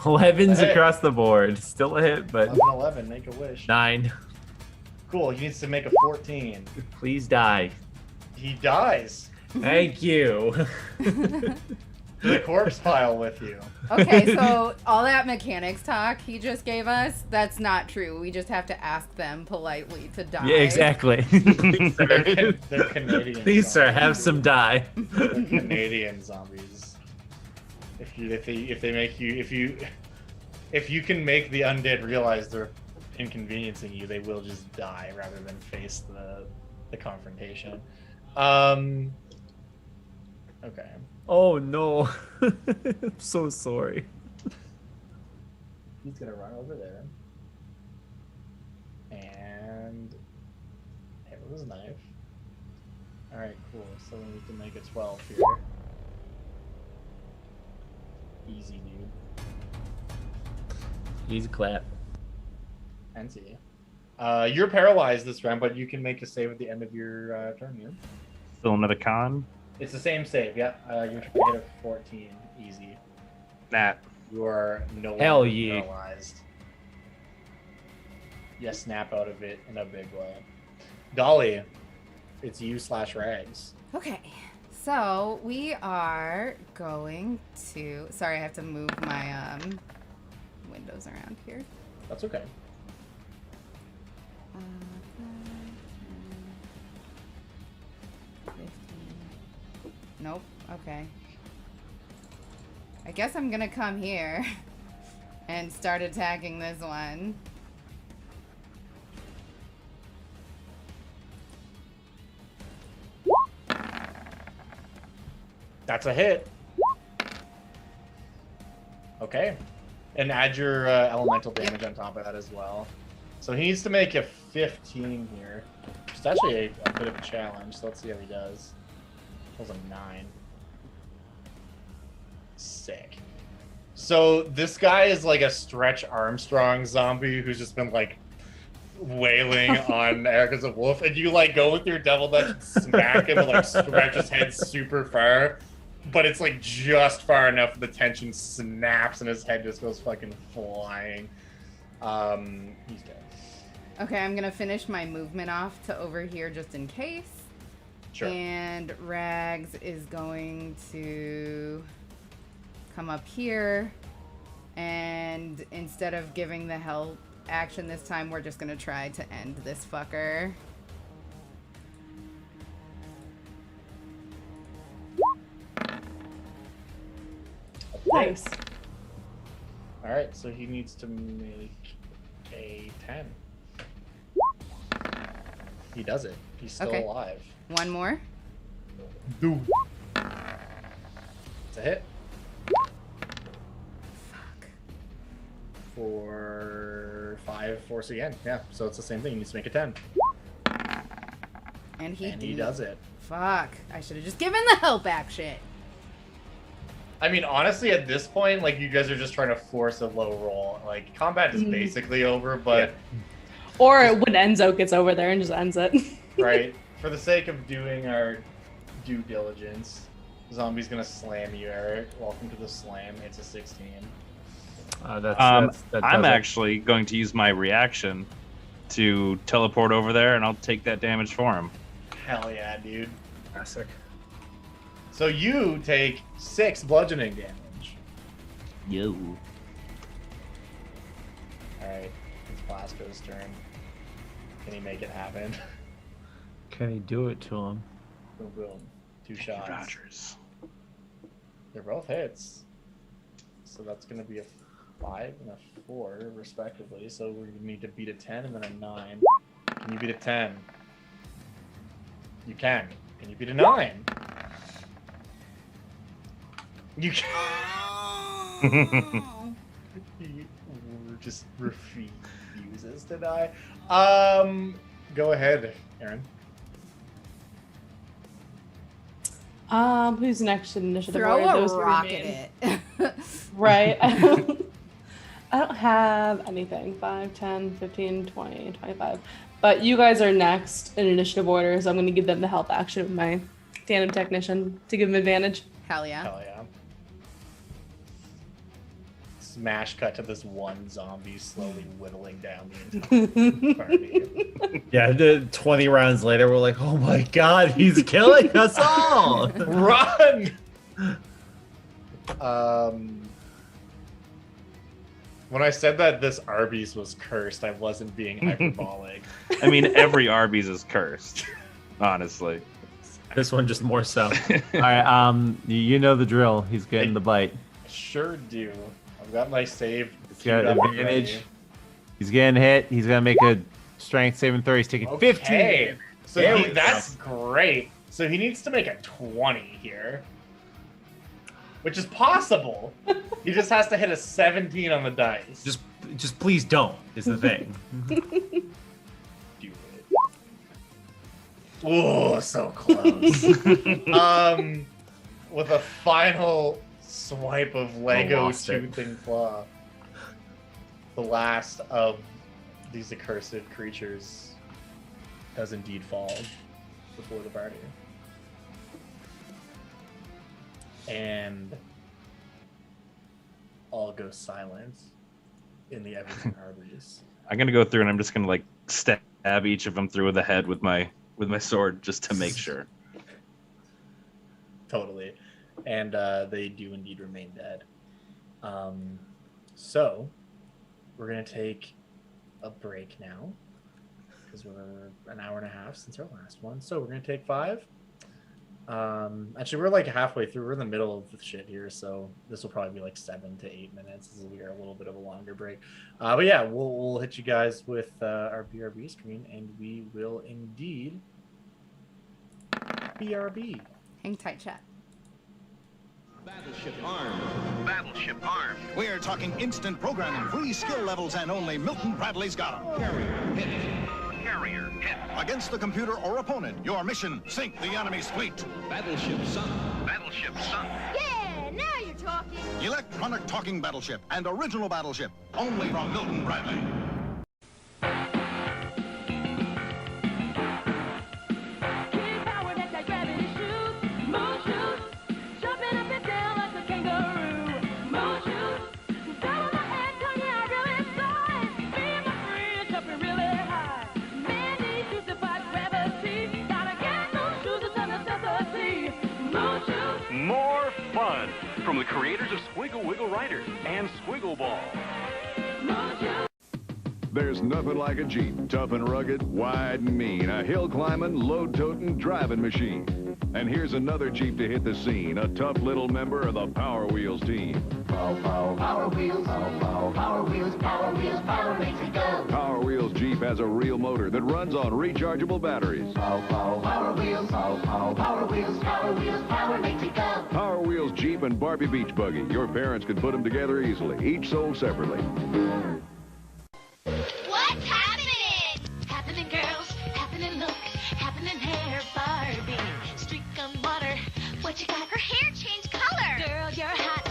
11's across the board. Still a hit, but 11, make a wish. 9. Cool, he needs to make a 14. Please die. He dies. Thank you. The corpse pile with you. Okay, so all that mechanics talk he just gave us, that's not true. We just have to ask them politely to die. Yeah, exactly. Please, sir. They're Canadian. Please, zombies. sir, have some die. They're Canadian zombies. If you can make the undead realize they're inconveniencing you, they will just die rather than face the confrontation. Okay. Oh no. I'm so sorry. He's gonna run over there and hit with his knife. Alright, cool. So we need to make a 12 here. Easy, dude. Easy clap. NC. You're paralyzed this round, but you can make a save at the end of your turn here. Still another con? It's the same save, yeah. You hit a 14, easy. Nah. You are no Hell longer yeah. paralyzed. You snap out of it in a big way. Dolly, it's you / Rags. Okay, so we are going to... Sorry, I have to move my windows around here. That's okay. Nope. Okay. I guess I'm gonna come here and start attacking this one. That's a hit. Okay. And add your elemental damage on top of that as well. So he needs to make a 15 here. It's actually a bit of a challenge, so let's see how he does. That was a 9. Sick. So this guy is like a Stretch Armstrong zombie who's just been like wailing on Erica's a wolf, and you like go with your devil dutch and smack him and like stretch his head super far, but it's like just far enough the tension snaps and his head just goes fucking flying. He's dead. Okay, I'm gonna finish my movement off to over here just in case. Sure. And Rags is going to come up here, and instead of giving the help action this time, we're just gonna try to end this fucker. Nice. Alright, so he needs to make a 10. He does it. He's still Okay. alive. One more. Dude. It's a hit. Fuck. For 5 force again. Yeah, so it's the same thing. He needs to make a 10. And he does it. Fuck. I should have just given the help action. I mean, honestly, at this point, like, you guys are just trying to force a low roll. Like, combat is basically over, but... Or when Enzo gets over there and just ends it. Right. For the sake of doing our due diligence, Zombie's gonna slam you, Eric. Welcome to the slam. It's a 16. I'm actually going to use my reaction to teleport over there, and I'll take that damage for him. Hell yeah, dude. Classic. So you take 6 bludgeoning damage. Yo. Alright, it's Blasco's turn. Can he make it happen? Can he do it to him? Boom, boom. 2 shots. Rogers. They're both hits. So that's going to be a 5 and a 4, respectively. So we need to beat a 10 and then a 9. Can you beat a 10? You can. Can you beat a 9? You can. He just refuses to die. Go ahead, Aaron. Who's next in initiative? Throw order? a Those rock remain. at it. Right. I don't have anything. 5, 10, 15, 20, 25. But you guys are next in initiative order, so I'm going to give them the help action with my tandem technician to give them advantage. Hell yeah. Hell yeah. smash cut to this one zombie slowly whittling down the entire party. Yeah, 20 rounds later, we're like, oh my god, he's killing us all! Run! When I said that this Arby's was cursed, I wasn't being hyperbolic. I mean, every Arby's is cursed, honestly. This one just more so. All right, you know the drill. He's getting the bite. Sure do. I've got my save. He's got advantage. He's getting hit. He's gonna make a strength saving throw. He's taking 15. So that's great. So he needs to make a 20 here, which is possible. He just has to hit a 17 on the dice. Just please don't. Is the thing. Oh, so close. With a final swipe of Lego Tooth and Claw, the last of these accursed creatures does indeed fall before the party. And all goes silent in the Everything Arby's. I'm gonna go through and I'm just gonna like stab each of them through the head with my sword just to make sure. Totally. And they do indeed remain dead. So we're gonna take a break now because we're an hour and a half since our last one. So we're gonna take 5. Actually, we're like halfway through. We're in the middle of the shit here, so this will probably be like 7 to 8 minutes. This will be a little bit of a longer break. But yeah, we'll hit you guys with our BRB screen, and we will indeed BRB. Hang tight, chat. Battleship Armed. Battleship Armed. We're talking instant programming, free skill levels, and only Milton Bradley's got them. Carrier hit. Carrier hit. Against the computer or opponent, your mission, sink the enemy's fleet. Battleship sunk. Battleship sunk. Yeah, now you're talking. Electronic talking battleship and original battleship, only from Milton Bradley. More fun from the creators of Squiggle Wiggle Riders and Squiggle Ball. There's nothing like a Jeep, tough and rugged, wide and mean, a hill-climbing, load-toting, driving machine. And here's another Jeep to hit the scene, a tough little member of the Power Wheels team. Power Wheels, Power Wheels, Power Wheels, power makes it go. Power Wheels Jeep has a real motor that runs on rechargeable batteries. Power Wheels, Power Wheels, Power Wheels, power makes it go. Power Wheels Jeep and Barbie Beach Buggy. Your parents can put them together easily, each sold separately. What's happening? Happening, girls. Happening, look. Happening, hair, Barbie. Streak on water. What you got? Her hair changed color. Girl, you're hot.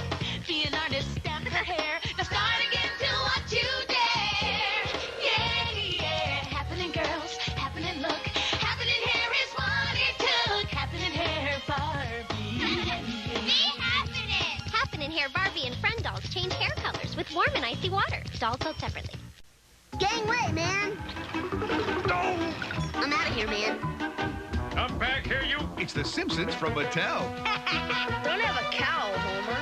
Be an artist. Stamp her hair. Now start again till what you dare. Yeah, yeah. Happening, girls. Happening, look. Happening, hair is what it took. Happening, hair, Barbie. Be happening. Happening hair Barbie and friend dolls change hair colors with warm and icy water. Dolls sold separately. Gangway, man. I'm out of here, man. Come back here, you. It's the Simpsons from Mattel. Don't have a cow, Homer.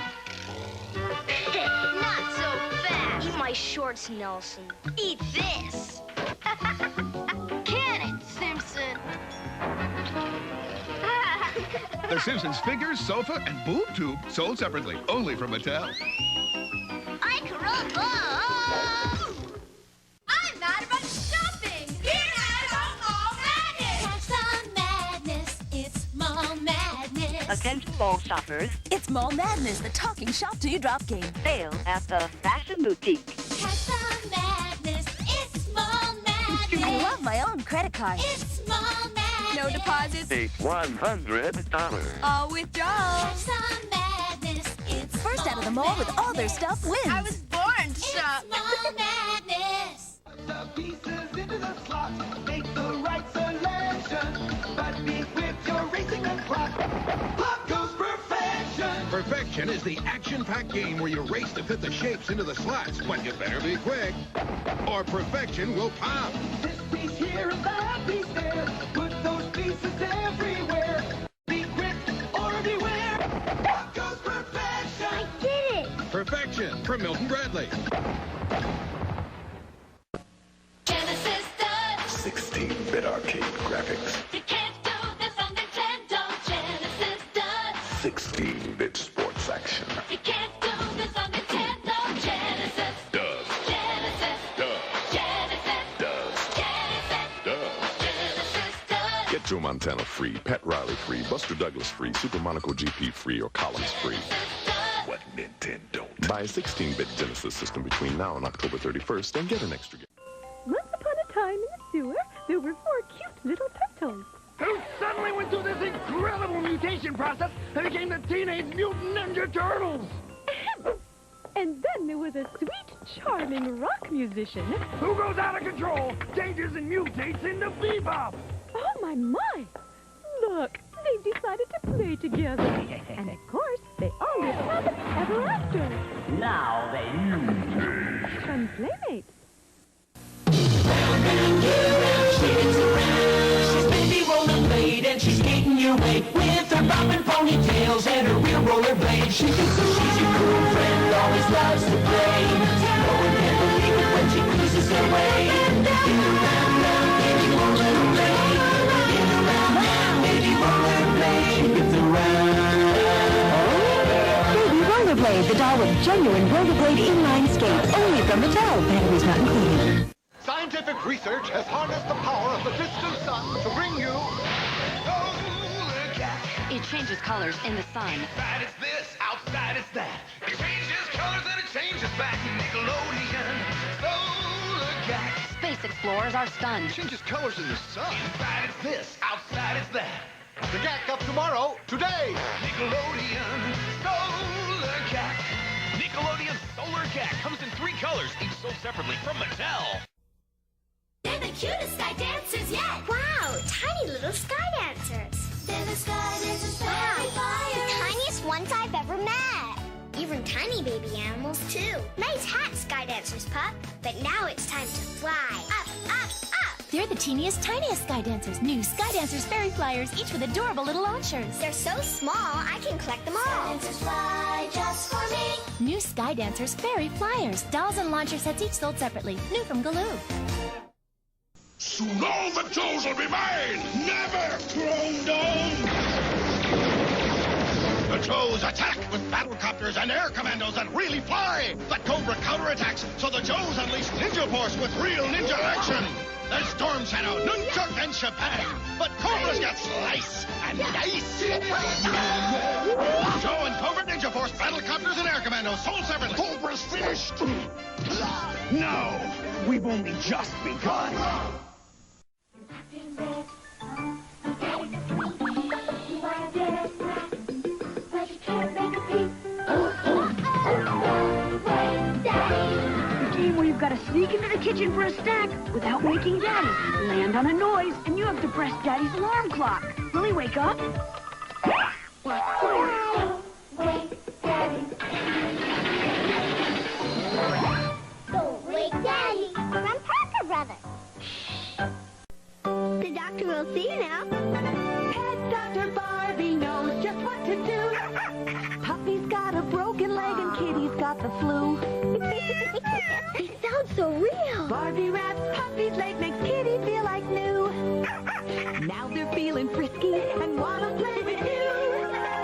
Not so fast. Eat my shorts, Nelson. Eat this. Can it, Simpson? The Simpsons figures, sofa, and boob tube sold separately, only from Mattel. I caramba! I'm mad about shopping. You're mad about mall madness. Have some madness. It's mall madness. Attention mall shoppers. It's Mall Madness, the talking shop till you drop game. Sale at the Fashion Boutique. Have some madness. It's mall madness. I love my own credit card. It's mall madness. No deposits. Take $100. All withdrawals. Have some madness. It's First out of the mall with all their stuff wins. I was born to shop. It's mall madness. The pieces into the slot, make the right selection. But be quick, you're racing the clock. Clock goes perfection. Perfection is the action-packed game where you race to fit the shapes into the slots, but you better be quick, or perfection will pop. This piece here and that piece there. Put those pieces everywhere. Be quick or beware. Out goes perfection. I did it. Perfection from Milton Bradley. Genesis does. 16-bit arcade graphics. You can't do this on Nintendo. Genesis does. 16-bit sports action. You can't do this on Nintendo. Genesis Does. Genesis Does. Genesis Does. Genesis Does. Genesis does. Get Joe Montana free, Pat Riley free, Buster Douglas free, Super Monaco GP free, or Columns free. What Nintendo don't. Buy a 16-bit Genesis system between now and October 31st and get an extra game. Once upon a time in the sewer, there were 4 cute little turtles. Who suddenly went through this incredible mutation process and became the Teenage Mutant Ninja Turtles. And then there was a sweet, charming rock musician. Who goes out of control, changes and mutates into Bebop. Oh, my. Look, they've decided to play together. And, of course, they all live happily ever after. Now they mutate. Fun playmates. She's baby rollerblade and she's skating your way with her bobbing ponytails and her real rollerblade. She thinks that she's your cool friend, always loves to play. No one can believe it when she cruises her way. Get around now, baby rollerblade. Get around now, baby rollerblade. She gets around. Baby Rollerblade, the doll with genuine rollerblade inline skate, only from Mattel. Batteries not included. Scientific research has harnessed the power of the distant sun to bring you It changes colors in the sun. Inside it's this, outside it's that. It changes colors and it changes back. Nickelodeon, Solar Cat. Space explorers are stunned. It changes colors in the sun. Inside it's this, outside it's that. The GAC of tomorrow, today. Nickelodeon, Solar Cat. Nickelodeon Solar Cat comes in 3 colors, each sold separately from Mattel. They're the cutest sky dancers yet. Wow, tiny little sky dancers. They're the sky dancers. Wow, the tiniest ones I've ever met. Even tiny baby animals too. Nice hat, sky dancers, pup. But now it's time to fly. Up, up, up. They're the teeniest, tiniest Sky Dancers. New Sky Dancers Fairy Flyers, each with adorable little launchers. They're so small, I can collect them all. Sky dancers fly just for me. New Sky Dancers Fairy Flyers. Dolls and launcher sets each sold separately. New from Galoob. Soon all the Joes will be mine! Never thrown down! The Joes attack with battlecopters and air commandos that really fly. The Cobra counterattacks, so the Joes unleash Ninja Force with real ninja action. There's Storm Shadow, Nunchuk, and Shebang. But Cobras get slice and dice. Joe and Cobra Ninja Force, battlecopters and air commandos, sold separately. Cobra's finished! No, we've only just begun. The game where you've got to sneak into the kitchen for a snack without waking Daddy. Land on a noise, and you have to press Daddy's alarm clock. Will he wake up? Wake Daddy. Don't wake Daddy. From Parker Brothers. The doctor will see you now. Pet Dr. Barbie knows just what to do. Puppy's got a broken leg and Kitty's got the flu. They sound so real. Barbie wraps Puppy's leg, makes Kitty feel like new. Now they're feeling frisky and wanna play with you.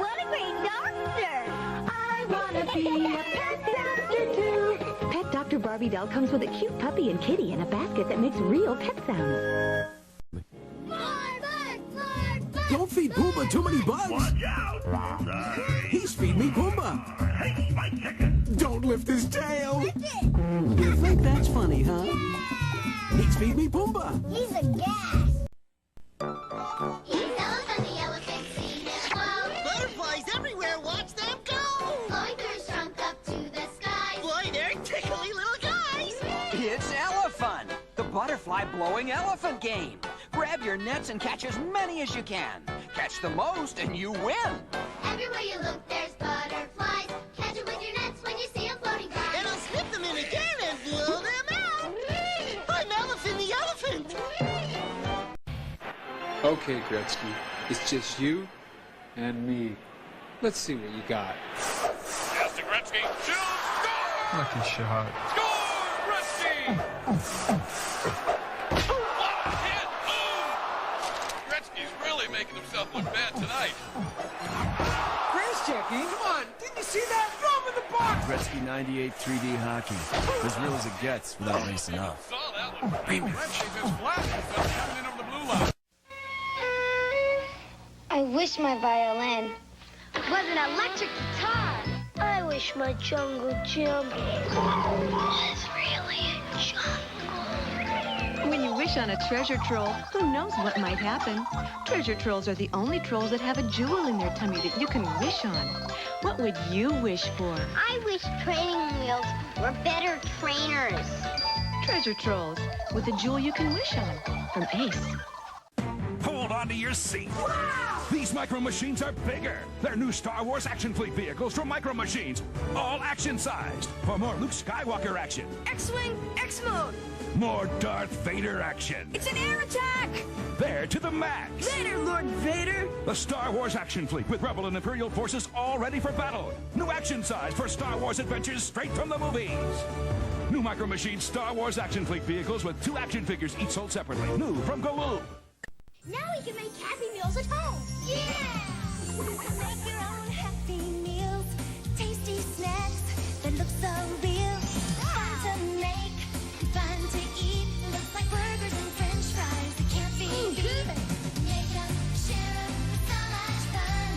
What a great doctor. I wanna be a pet doctor too. Pet Dr. Barbie doll comes with a cute puppy and kitty and a basket that makes real pet sounds. Don't feed Pumbaa too many bugs. Watch out! He's feeding me Pumbaa. Don't lift his tail. You think that's funny, huh? He's feeding me Pumbaa. He's a gas. He's elephant, the elephant seen him float. Butterflies everywhere, watch them go! Flying through his trunk up to the sky. Boy, they're tickly little guys! It's Elephant, the butterfly blowing elephant game. Grab your nets and catch as many as you can. Catch the most and you win. Everywhere you look, there's bugs. butterflies. Catch 'em with your nets when you see 'em floating by. And I'll snip them in again and blow them out. I'm Elephant the Elephant. Okay, Gretzky, it's just you and me. Let's see what you got. Pass to Gretzky. Shoot! Score! Lucky shot. Score! Gretzky! Hit! Boom! Gretzky's really making himself look bad tonight. Grace checking. Come on. Didn't you see that? Throw him in the box. Gretzky 98 3D hockey. As real as it gets without racing up. Saw that one. Gretzky just flashed himself coming in over the blue line. I wish my violin was an electric guitar. I wish my jungle gym was really a jungle. When you wish on a treasure troll, who knows what might happen? Treasure trolls are the only trolls that have a jewel in their tummy that you can wish on. What would you wish for? I wish training wheels were better trainers. Treasure trolls, with a jewel you can wish on. From Ace. Hold on to your seat. These Micro Machines are bigger. They're new Star Wars action fleet vehicles from Micro Machines, all action-sized. For more Luke Skywalker action. X-Wing, X-Mode. More Darth Vader action. It's an air attack. They're to the max. Vader, Lord Vader. The Star Wars action fleet with Rebel and Imperial forces all ready for battle. New action size for Star Wars adventures straight from the movies. New Micro Machines Star Wars action fleet vehicles with 2 action figures each sold separately. New from Galoo. Now we can make Happy Meals at home. Yeah! Make your own Happy Meals. Tasty snacks that look so real. Fun to make, fun to eat. Looks like burgers and french fries that can't be beat. Make up, share up, so much fun.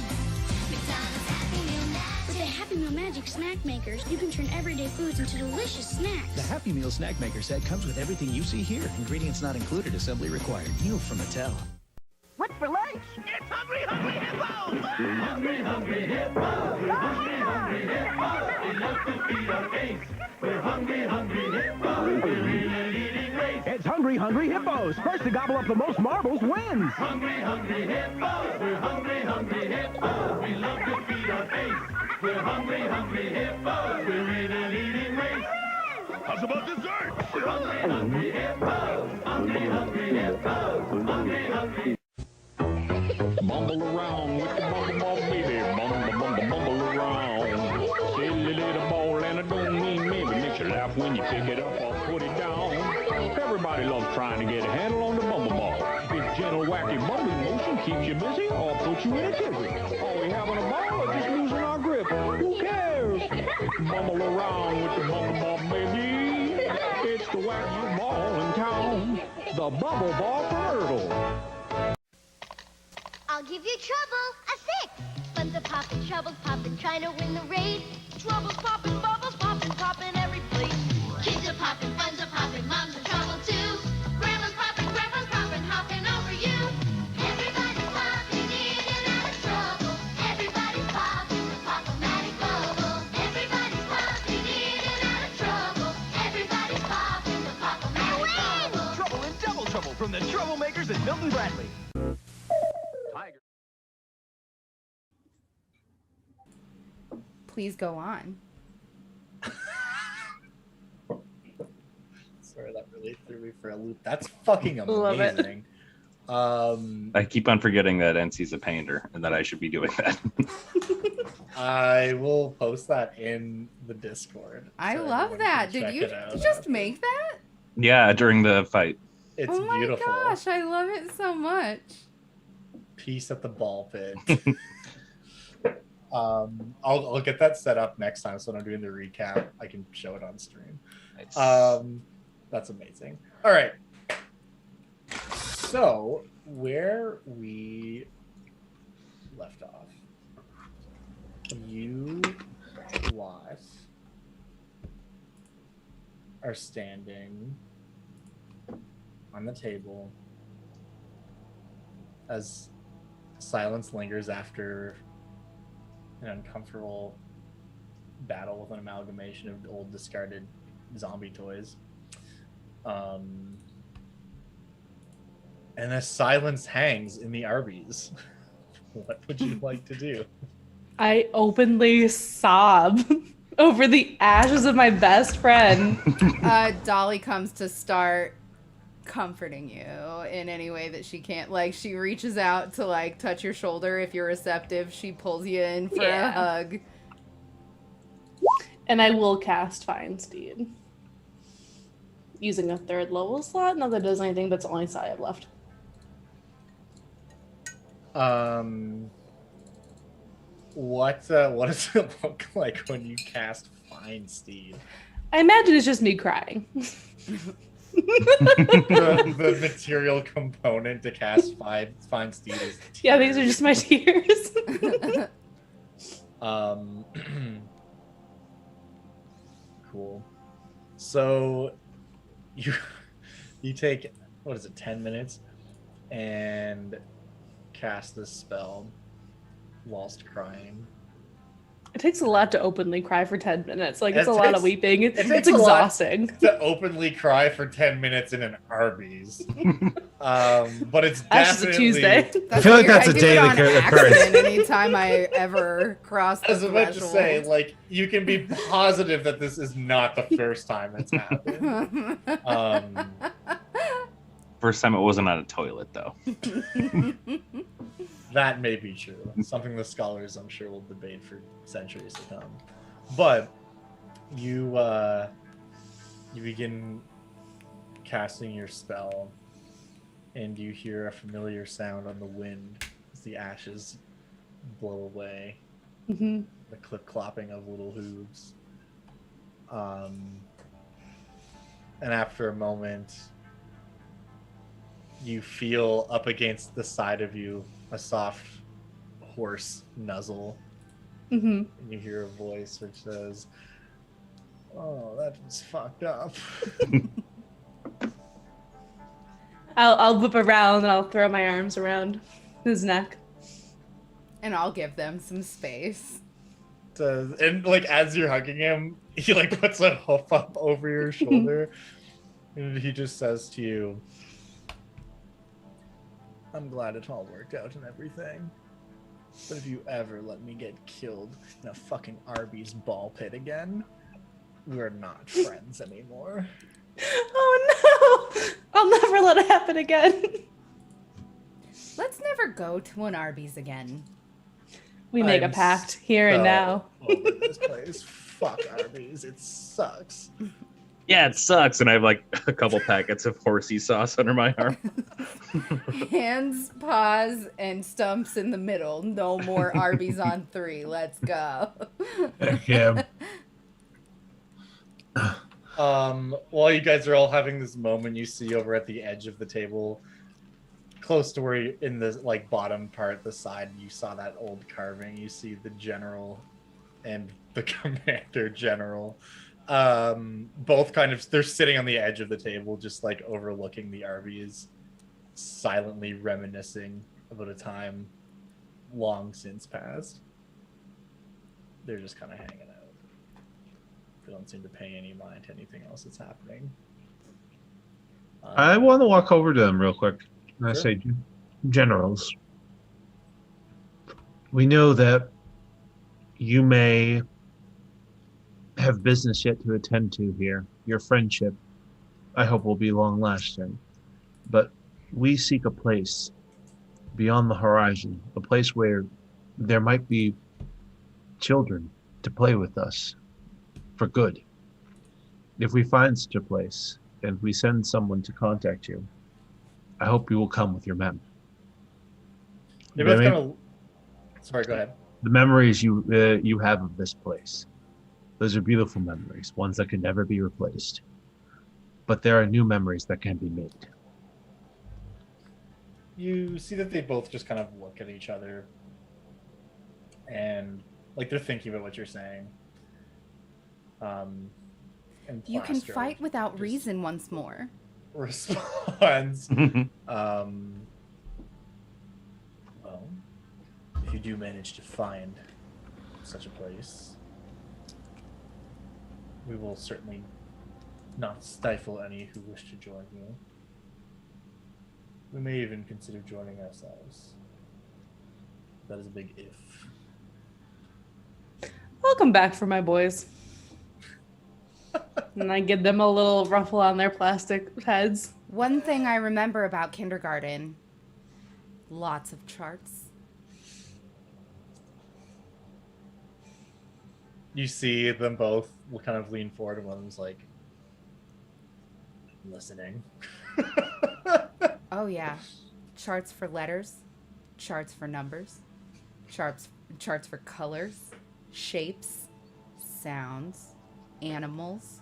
McDonald's Happy Meal Magic. With the Happy Meal Magic snack makers, you can turn everyday foods into delicious snacks. The Happy Meal Snack Maker set comes with everything you see here. Ingredients not included, assembly required. New from Mattel. What's for lunch? It's Hungry Hungry Hippos! Hungry, hungry hippos. We're hungry, hungry hippos. We love to feed our face. We're hungry, hungry hippos. We're in a leading race. It's Hungry Hungry Hippos. First to gobble up the most marbles wins. Hungry, hungry hippos. We're hungry, hungry hippos. We love to feed our face. We're hungry, hungry hippos. We're in a leading race. How's about dessert? We're hungry, hungry hippos. Hungry, hungry hippos. Hungry, hungry. Mumble around with the bumble ball, baby. Mumble around. Silly little ball, and I don't mean maybe. Makes you laugh when you pick it up or put it down. Everybody loves trying to get a handle on the bumble ball. Its gentle, wacky bumbling motion keeps you busy or puts you in a tizzy. Are we having a ball or just losing our grip? Who cares? Bumble around with the bumble ball, baby. It's the wackiest ball in town. The bubble ball from Ertl. I'll give you trouble, a 6. Fun's a poppin', trouble's poppin', trying to win the race. Trouble's poppin', bubbles poppin' every place. Kids are popping, fun's are popping, mom's in trouble too. Grandma's popping, grandpa's popping, hopping over you. Everybody's popping in and out of trouble. Everybody's popping the pop-o-matic bubble. Everybody's popping in and out of trouble. Everybody's popping the pop-o-matic bubble. Trouble and double trouble from the Troublemakers at Milton Bradley. Please go on. Sorry, that really threw me for a loop. That's fucking Love it. amazing. I keep on forgetting that NC's a painter and that I should be doing that. I will post that in the Discord. I so love everyone that. can Did check you it out. just make that? Yeah, during the fight. It's oh my beautiful. gosh, I love it so much. Peace at the ball pit. I'll get that set up next time, so when I'm doing the recap, I can show it on stream. Nice. That's amazing. All right. So where we left off, you lot are standing on the table as silence lingers after an uncomfortable battle with an amalgamation of old discarded zombie toys. And the silence hangs in the Arby's. What would you like to do? I openly sob over the ashes of my best friend. Dolly comes to start comforting you in any way that she can. Like, she reaches out to, like, touch your shoulder if you're receptive. She pulls you in for a hug. And I will cast Find Steed. Using a 3rd level slot. Not that it does anything, but it's the only slot I have left. What does it look like when you cast Find Steed? I imagine it's just me crying. the material component to cast Find Steed is tears. Yeah, these are just my tears. Cool. So you take, what is it, 10 minutes and cast this spell whilst crying. It takes a lot to openly cry for 10 minutes. Like, it's a lot of weeping. It's a lot exhausting. to openly cry for 10 minutes in an Arby's. But it's That's just a definitely... Tuesday. I feel like that's a I do day it that on could accident anytime I ever cross the I was about to threshold. say, like, you can be positive that this is not the first time it's happened. First time it wasn't on a toilet, though. That may be true. Something the scholars, I'm sure, will debate for centuries to come. But you begin casting your spell, and you hear a familiar sound on the wind as the ashes blow away. Mm-hmm. The clip-clopping of little hooves. And after a moment, you feel up against the side of you a soft hoarse nuzzle. Mm-hmm. And you hear a voice which says, "Oh, that was fucked up." I'll whip around and I'll throw my arms around his neck. And I'll give them some space. And like as you're hugging him, he like puts a hoof up over your shoulder, and he just says to you, "I'm glad it all worked out and everything. But if you ever let me get killed in a fucking Arby's ball pit again, we're not friends anymore." Oh no! I'll never let it happen again. Let's never go to an Arby's again. We make a pact here and now. Over this place. Fuck Arby's. It sucks. Yeah, it sucks. And I have like a couple packets of horsey sauce under my arm. Hands, paws, and stumps in the middle. No more Arby's on 3. Let's go. Heck yeah. While you guys are all having this moment, you see over at the edge of the table, close to where you, in the like bottom part, the side, you saw that old carving. You see the general and the commander general. Both kind of, they're sitting on the edge of the table, just like overlooking the Arby's, silently reminiscing about a time long since past. They're just kind of hanging out. They don't seem to pay any mind to anything else that's happening. I want to walk over to them real quick. And I Sure. say, "Generals, we know that you may have business yet to attend to here. Your friendship, I hope, will be long-lasting. But we seek a place beyond the horizon, a place where there might be children to play with us for good. If we find such a place, and we send someone to contact you, I hope you will come with your men." They both kind of... Sorry, go ahead. The memories you have of this place, those are beautiful memories, ones that can never be replaced. But there are new memories that can be made. You see that they both just kind of look at each other and like they're thinking about what you're saying. And You can Plaster fight without reason once more. responds, well, if you do manage to find such a place, we will certainly not stifle any who wish to join you. We may even consider joining ourselves. That is a big if. come back for my boys. And I give them a little ruffle on their plastic heads. One thing I remember about kindergarten, lots of charts. You see them both kind of lean forward, and one of them's like, listening. Oh yeah, charts for letters, charts for numbers, charts for colors, shapes, sounds, animals,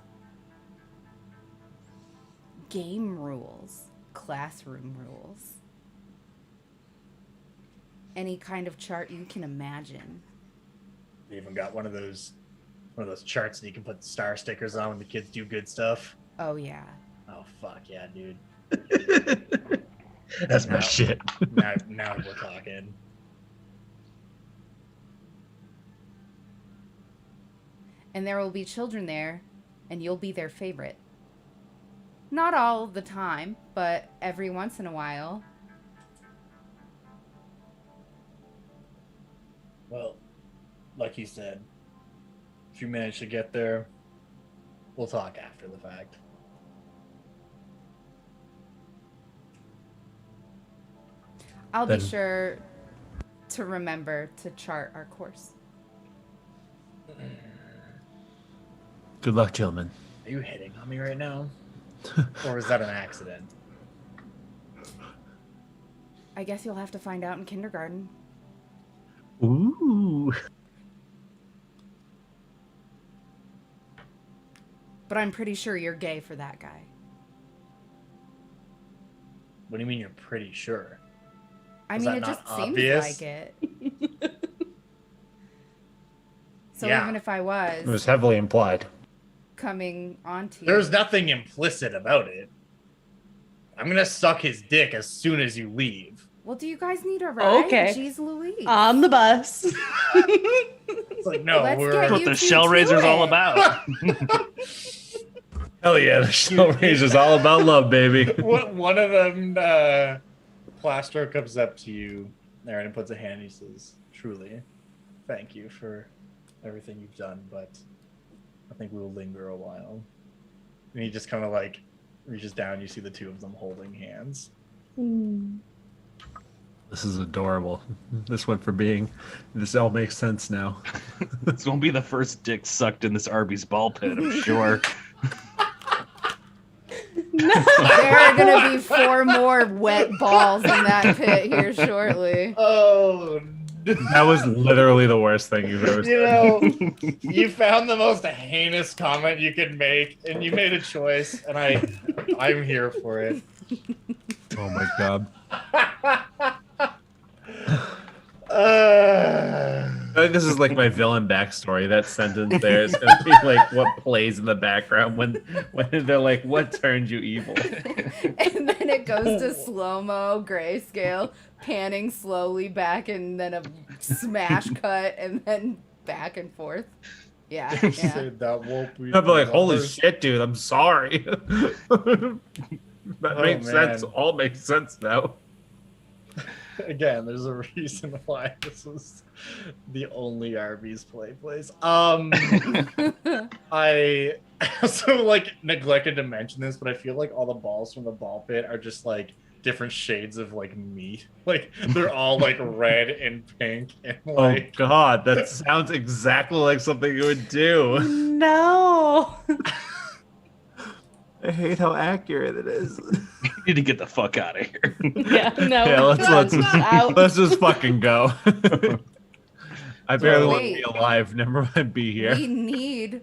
game rules, classroom rules. Any kind of chart you can imagine. They even got one of those charts that you can put star stickers on when the kids do good stuff. Oh yeah. Oh fuck yeah, dude. That's my shit. now we're talking. And there will be children there, and you'll be their favorite. Not all the time, but every once in a while. Well, like you said, if you manage to get there, we'll talk after the fact. I'll be sure to remember to chart our course. Good luck, gentlemen. Are you hitting on me right now? Or is that an accident? I guess you'll have to find out in kindergarten. Ooh. But I'm pretty sure you're gay for that guy. What do you mean you're pretty sure? I Is mean, that it not just seems obvious? like it. So Yeah. even if I was It was heavily implied. coming onto you, There's nothing implicit about it. I'm gonna suck his dick as soon as you leave. well, do you guys need a ride? Okay. Jeez Louise. On the bus. It's like, no, Let's we're... get That's what you the two shell to raiser's all it. about. Hell yeah, the show is all about love, baby. One of them, Plastro comes up to you, Aaron, and puts a hand. He says, "Truly, thank you for everything you've done, but I think we will linger a while." And he just kind of like reaches down. You see the two of them holding hands. This is adorable. This went for being. This all makes sense now. This won't be the first dick sucked in this Arby's ball pit, I'm sure. There are gonna be 4 more wet balls in that pit here shortly. Oh, That was literally the worst thing you've ever said. you know, you found the most heinous comment you could make, and you made a choice, and I'm here for it. Oh my god. I think this is like my villain backstory. That sentence there is gonna be like what plays in the background when they're like, "What turned you evil?" And then it goes to slow-mo, grayscale, panning slowly back, and then a smash cut, and then back and forth. Yeah, yeah. Said that won't be. I'd be like, "Holy ours." shit, dude! I'm sorry." That Oh, makes sense. man. All makes sense now. Again, there's a reason why this was the only Arby's place. I also like neglected to mention this, but I feel like all the balls from the ball pit are just like different shades of like meat. Like they're all like red and pink and like. Oh god, that sounds exactly like something you would do. No. I hate how accurate it is. You need to get the fuck out of here. Yeah, no. Yeah, Out. let's just fucking go. I barely want to wait. be alive. Never mind, be here. We need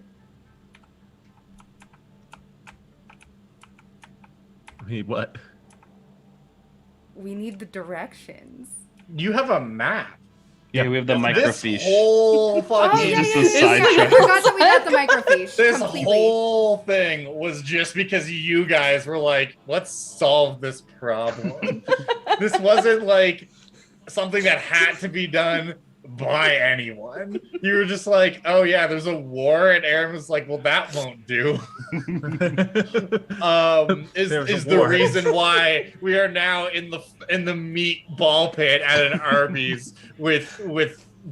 What? we need the directions. You have a map. Yeah, we have the This microfiche. whole fucking. Oh, yeah, Just yeah, a yeah, side yeah. I track. forgot that we got the microfiche This completely. whole thing was just because you guys were like, let's solve this problem. This wasn't like something that had to be done by anyone. You were just like, oh yeah, there's a war, and Aaron was like, well, that won't do. There's a Is the war. reason why we are now in the meat ball pit at an Arby's with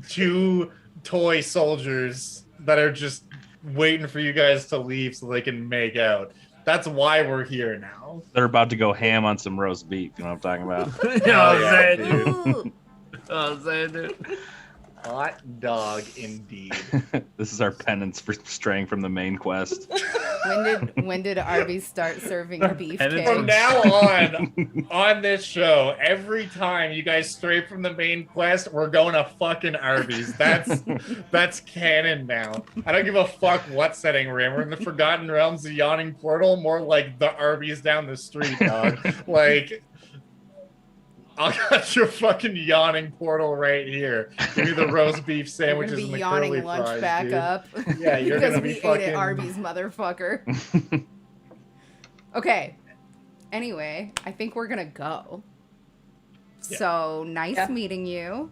2 toy soldiers that are just waiting for you guys to leave so they can make out. That's why we're here now. They're about to go ham on some roast beef. You know what I'm talking about? Hell yeah, dude. Oh, I'm saying, dude. Hot dog, indeed. This is our penance for straying from the main quest. When did Arby's start serving beef From cakes? now on this show, every time you guys stray from the main quest, we're going to fucking Arby's. That's canon now. I don't give a fuck what setting we're in. We're in the Forgotten Realms, the Yawning Portal, more like the Arby's down the street, dog. Like, I got your fucking Yawning Portal right here. Give me the roast beef sandwiches and the yawning curly lunch fries, back dude. up. Yeah, you're because gonna be we ate fucking at Arby's, motherfucker. Okay. Anyway, I think we're gonna go. Yeah. So nice meeting you.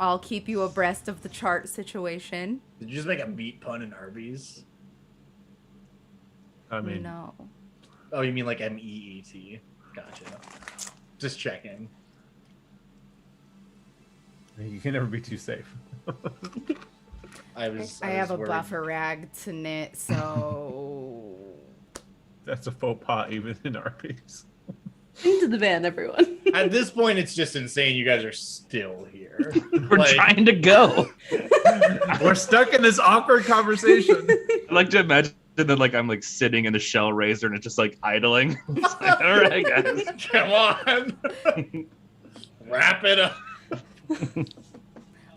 I'll keep you abreast of the chart situation. Did you just make a meat pun in Arby's? I mean, No. Oh, you mean like MEET? Gotcha. Just checking. you can never be too safe. I have a buffer rag to knit, so That's a faux pas even in Arby's. Into the van, everyone. At this point, it's just insane. You guys are still here. We're trying to go. We're stuck in this awkward conversation. I like to imagine that like I'm like sitting in the shell raiser and it's just like idling. It's like, all right, guys. Come on. Wrap it up.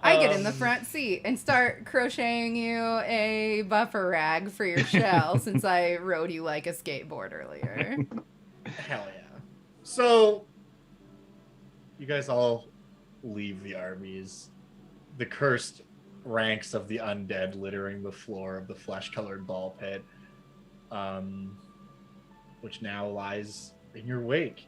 I get in the front seat and start crocheting you a buffer rag for your shell since I rode you like a skateboard earlier. Hell yeah. So, you guys all leave the Arby's. The cursed ranks of the undead littering the floor of the flesh-colored ball pit, which now lies in your wake.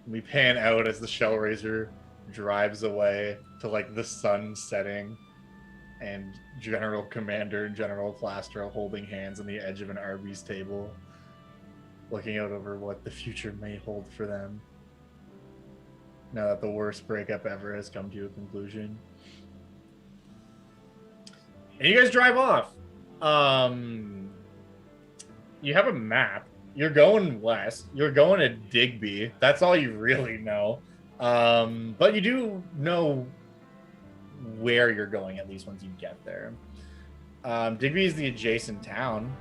We pan out as the Shellraiser drives away to like the sun setting, and General Commander and General Plastro holding hands on the edge of an Arby's table, looking out over what the future may hold for them. Now that the worst breakup ever has come to a conclusion. And you guys drive off. You have a map. You're going west. You're going to Digby. That's all you really know. But you do know where you're going, at least once you get there. Digby is the adjacent town.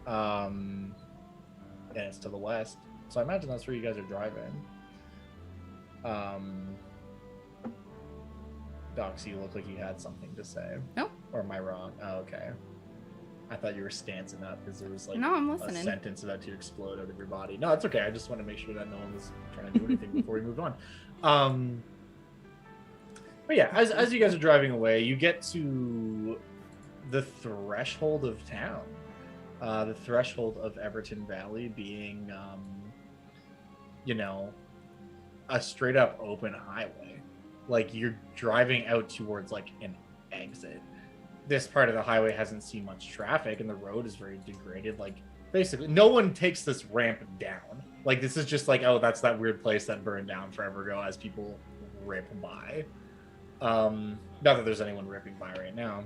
And it's to the west. So I imagine that's where you guys are driving. Doxy, you look like you had something to say. Nope. Or am I wrong? Oh, okay. I thought you were stancing up because there was like No, I'm a listening. sentence about to explode out of your body. No, it's okay. I just want to make sure that no one was trying to do anything before we moved on. But yeah, as you guys are driving away, you get to the threshold of town. The threshold of Everton Valley being, a straight up open highway. Like you're driving out towards like an exit. This part of the highway hasn't seen much traffic and the road is very degraded. Like basically no one takes this ramp down. Like this is just like, oh, that's that weird place that burned down forever ago as people rip by. Not that there's anyone ripping by right now.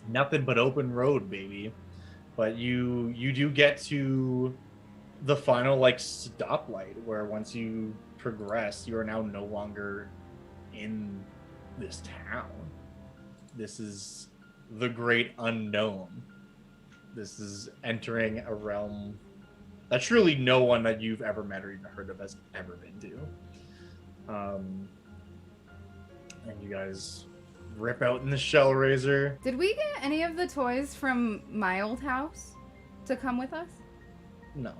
Nothing but open road, baby. But you do get to the final like stoplight where once you progress, you are now no longer in this town. This is the great unknown. This is entering a realm that truly no one that you've ever met or even heard of has ever been to. And you guys rip out in the Shellraiser. Did we get any of the toys from my old house to come with us? No.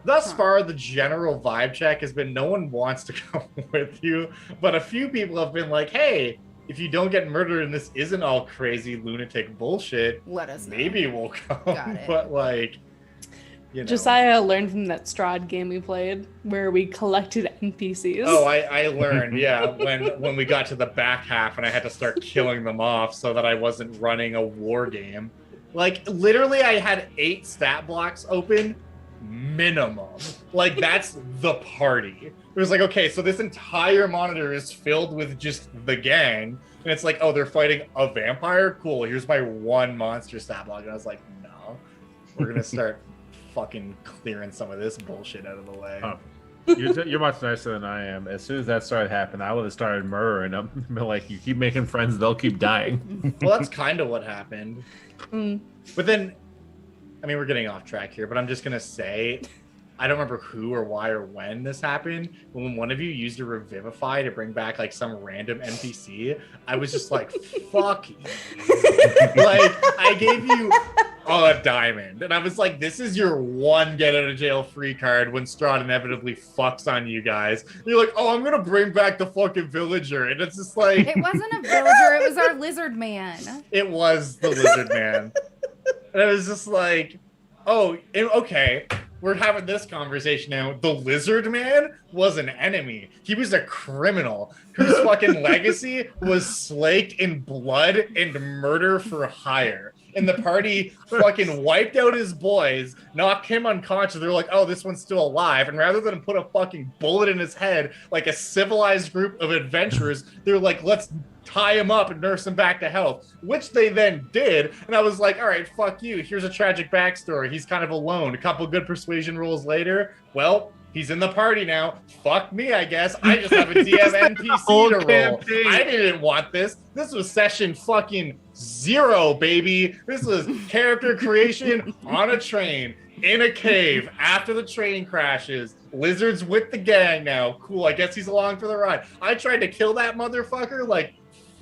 Thus far, the general vibe check has been no one wants to come with you, but a few people have been like, hey, if you don't get murdered and this isn't all crazy lunatic bullshit, let us know. Maybe we'll come. Got it. But like, you know. Josiah learned from that Strahd game we played where we collected NPCs. Oh, I learned, yeah, when we got to the back half and I had to start killing them off so that I wasn't running a war game. Like, literally, I had 8 stat blocks open, minimum. Like, that's the party. It was like, okay, so this entire monitor is filled with just the gang, and it's like, oh, they're fighting a vampire? Cool, here's my one monster stat log. And I was like, no, we're gonna start fucking clearing some of this bullshit out of the way. Oh. You're much nicer than I am. As soon as that started happening, I would have started murdering them. Like, you keep making friends, they'll keep dying. Well, that's kind of what happened. But then, I mean, we're getting off track here, but I'm just gonna say, I don't remember who or why or when this happened. When one of you used a Revivify to bring back like some random NPC, I was just like, fuck you. Like, I gave you a diamond. And I was like, this is your one get out of jail free card when Strahd inevitably fucks on you guys. And you're like, oh, I'm going to bring back the fucking villager. And it's just like... It wasn't a villager, it was our lizard man. It was the lizard man. And I was just like, oh, okay. We're having this conversation now. The lizard man was an enemy. He was a criminal whose fucking legacy was slaked in blood and murder for hire. And the party fucking wiped out his boys, knocked him unconscious. They're like, oh, this one's still alive. And rather than put a fucking bullet in his head like a civilized group of adventurers, they're like, let's tie him up and nurse him back to health, which they then did. And I was like, all right, fuck you. Here's a tragic backstory. He's kind of alone. A couple good persuasion rolls later, well, he's in the party now. Fuck me, I guess. I just have a DM NPC to roll. I didn't want this. This was session fucking 0, baby. This was character creation on a train, in a cave, after the train crashes. Lizard's with the gang now. Cool, I guess he's along for the ride. I tried to kill that motherfucker like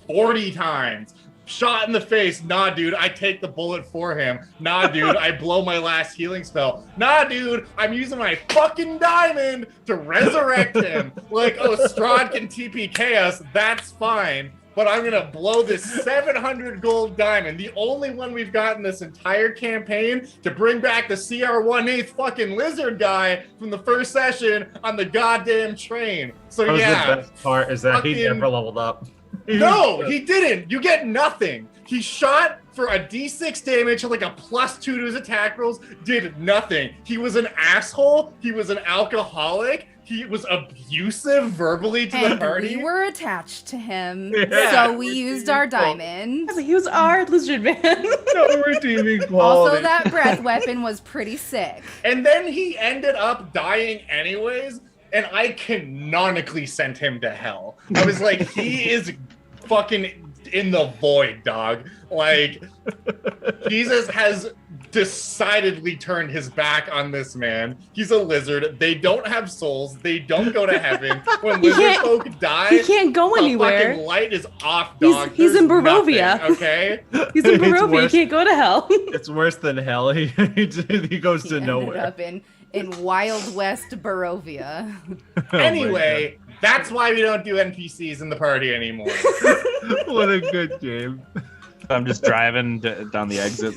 40 times. Shot in the face. Nah, dude, I take the bullet for him. Nah, dude, I blow my last healing spell. Nah, dude, I'm using my fucking diamond to resurrect him. Like, oh, Strahd can TPK us. That's fine. But I'm going to blow this 700 gold diamond, the only one we've gotten this entire campaign, to bring back the CR-1/8 fucking lizard guy from the first session on the goddamn train. So, yeah. The best part is that he never leveled up. No, he didn't. You get nothing. He shot for a D6 damage, like a +2 to his attack rolls, did nothing. He was an asshole. He was an alcoholic. He was abusive verbally to the party. We were attached to him, Yeah. so we used our diamond. He was our lizard man. No redeeming quality. Also, that breath weapon was pretty sick. And then he ended up dying anyways, and I canonically sent him to hell. I was like, he is fucking in the void, dog. Like, Jesus has decidedly turned his back on this man. He's a lizard. They don't have souls. They don't go to heaven. When lizard folk die, he can't go the anywhere. fucking light is off, dog. He's There's in Barovia. nothing, okay? He's in It's Barovia. He worse. can't go to hell. It's worse than hell. He goes to Ended nowhere. up in Wild West Barovia. Anyway, that's why we don't do NPCs in the party anymore. What a good game. I'm just driving down the exit.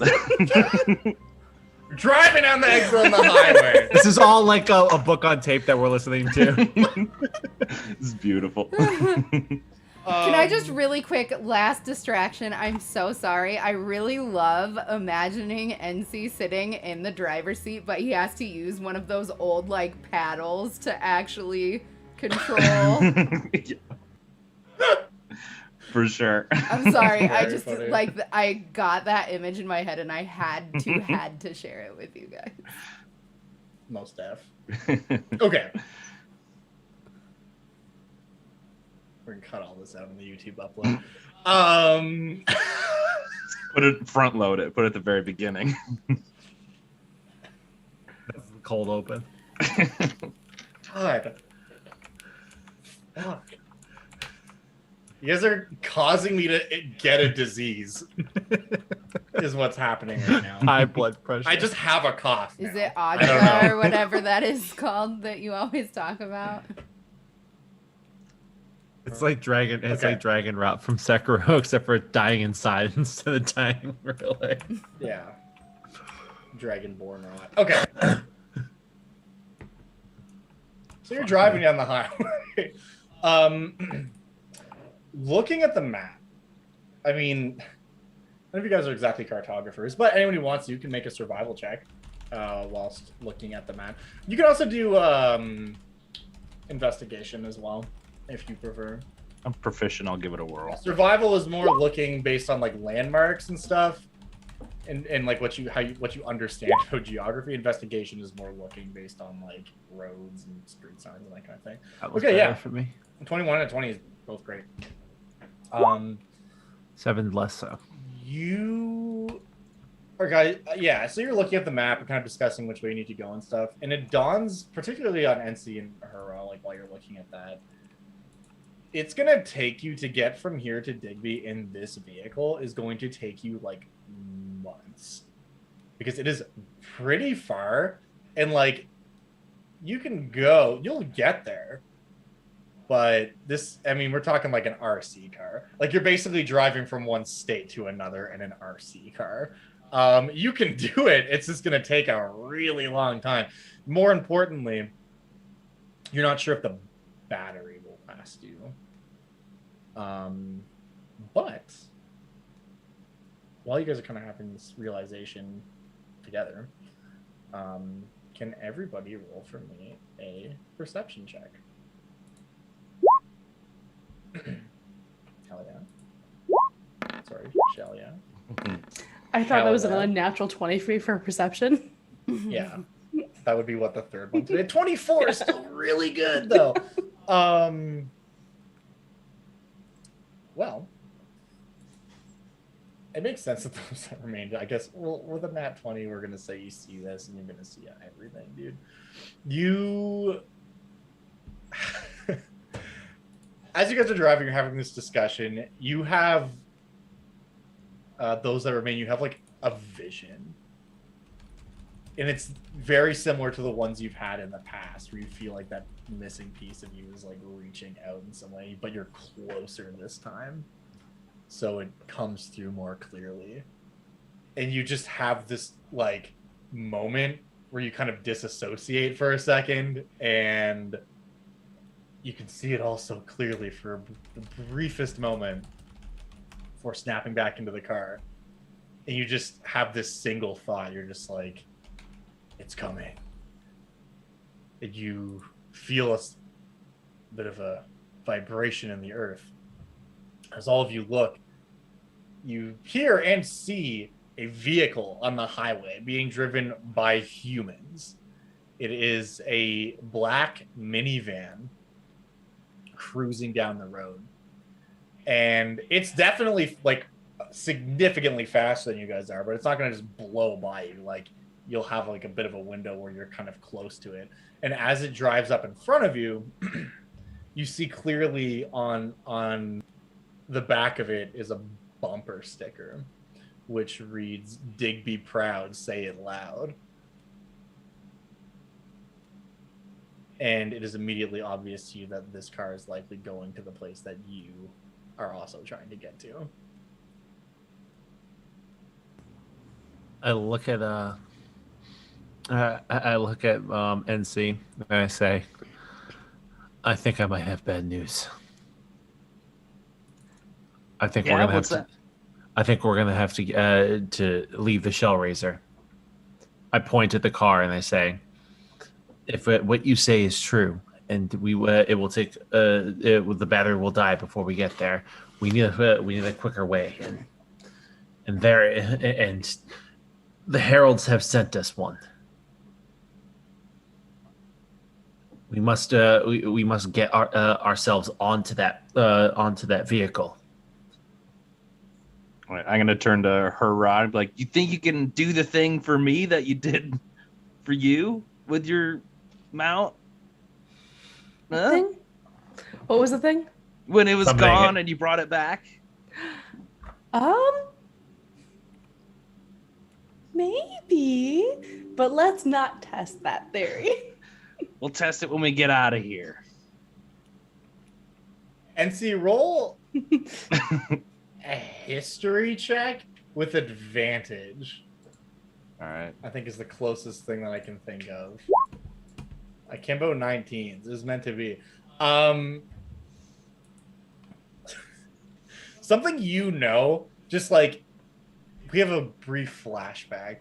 Driving down the exit on the highway. This is all like a book on tape that we're listening to. This is beautiful. Can I just really quick, last distraction? I'm so sorry. I really love imagining NC sitting in the driver's seat, but he has to use one of those old, like, paddles to actually control. For sure. I'm sorry. I Very just, funny. like, I got that image in my head, and I had to share it with you guys. Most deaf. Okay. We're gonna cut all this out in the YouTube upload. Put it front load it. Put it at the very beginning. Cold open. God. Fuck. You guys are causing me to get a disease. Is what's happening right now. High blood pressure. I just have a cough. Is now. it I don't Audra know. or whatever that is called that you always talk about? It's like dragon. It's Okay. like dragon rot from Sekiro, except for dying inside instead of dying really. Yeah. Dragonborn rot. Okay. So you're driving down the highway. Looking at the map, I mean, none of you guys are exactly cartographers, but anyone who wants to, you can make a survival check whilst looking at the map. You can also do investigation as well, if you prefer. I'm proficient. I'll give it a whirl. Survival is more looking based on like landmarks and stuff, and like what you understand about geography. Investigation is more looking based on like roads and street signs and that kind of thing. That was Okay, better yeah. for me. 21 and 20 is both great. 7 less so. You are guys, yeah. So you're looking at the map and kind of discussing which way you need to go and stuff, and it dawns particularly on NC and Hurrah, like while you're looking at that. It's gonna take you to get from here to Digby in this vehicle is going to take you like months because it is pretty far, and like you'll get there, but this, I mean, we're talking like an RC car. Like you're basically driving from one state to another in an RC car. You can do it. It's just gonna take a really long time. More importantly, you're not sure if the battery will last you. But while you guys are kind of having this realization together, can everybody roll for me a perception check? Hell yeah. Sorry, Shell, yeah. I thought that Hell was an yeah. unnatural 23 for perception. Yeah. That would be what the third one today. 24 is still really good though. Well, it makes sense that those that remained. I guess with a nat 20, we're gonna say you see this and you're gonna see everything, dude. You as you guys are driving, you're having this discussion. You have those that remain, you have like a vision. And it's very similar to the ones you've had in the past, where you feel like that missing piece of you is like reaching out in some way, but you're closer this time. So it comes through more clearly. And you just have this like moment where you kind of disassociate for a second, and you can see it all so clearly for the briefest moment before snapping back into the car. And you just have this single thought. You're just like, it's coming. And you feel a bit of a vibration in the earth. As all of you look, you hear and see a vehicle on the highway being driven by humans. It is a black minivan cruising down the road. And it's definitely like significantly faster than you guys are, but it's not going to just blow by you. Like you'll have like a bit of a window where you're kind of close to it. And as it drives up in front of you, you see clearly on the back of it is a bumper sticker, which reads, "Digby proud, say it loud." And it is immediately obvious to you that this car is likely going to the place that you are also trying to get to. I look at NC and I say, I think I might have bad news. I think we're gonna have to. I think we're gonna have to leave the Shell Razor. I point at the car and I say, if what you say is true, and it will take the battery will die before we get there. We need a quicker way, and the heralds have sent us one. We must get ourselves onto that vehicle. All right, I'm gonna turn to her rod and be like, "You think you can do the thing for me that you did for you with your mount?" Huh? Thing? What was the thing? When it was gone and you brought it back? Maybe, but let's not test that theory. We'll test it when we get out of here. NC, roll a history check with advantage. All right. I think is the closest thing that I can think of. Akimbo 19s. This is meant to be. Something just like we have a brief flashback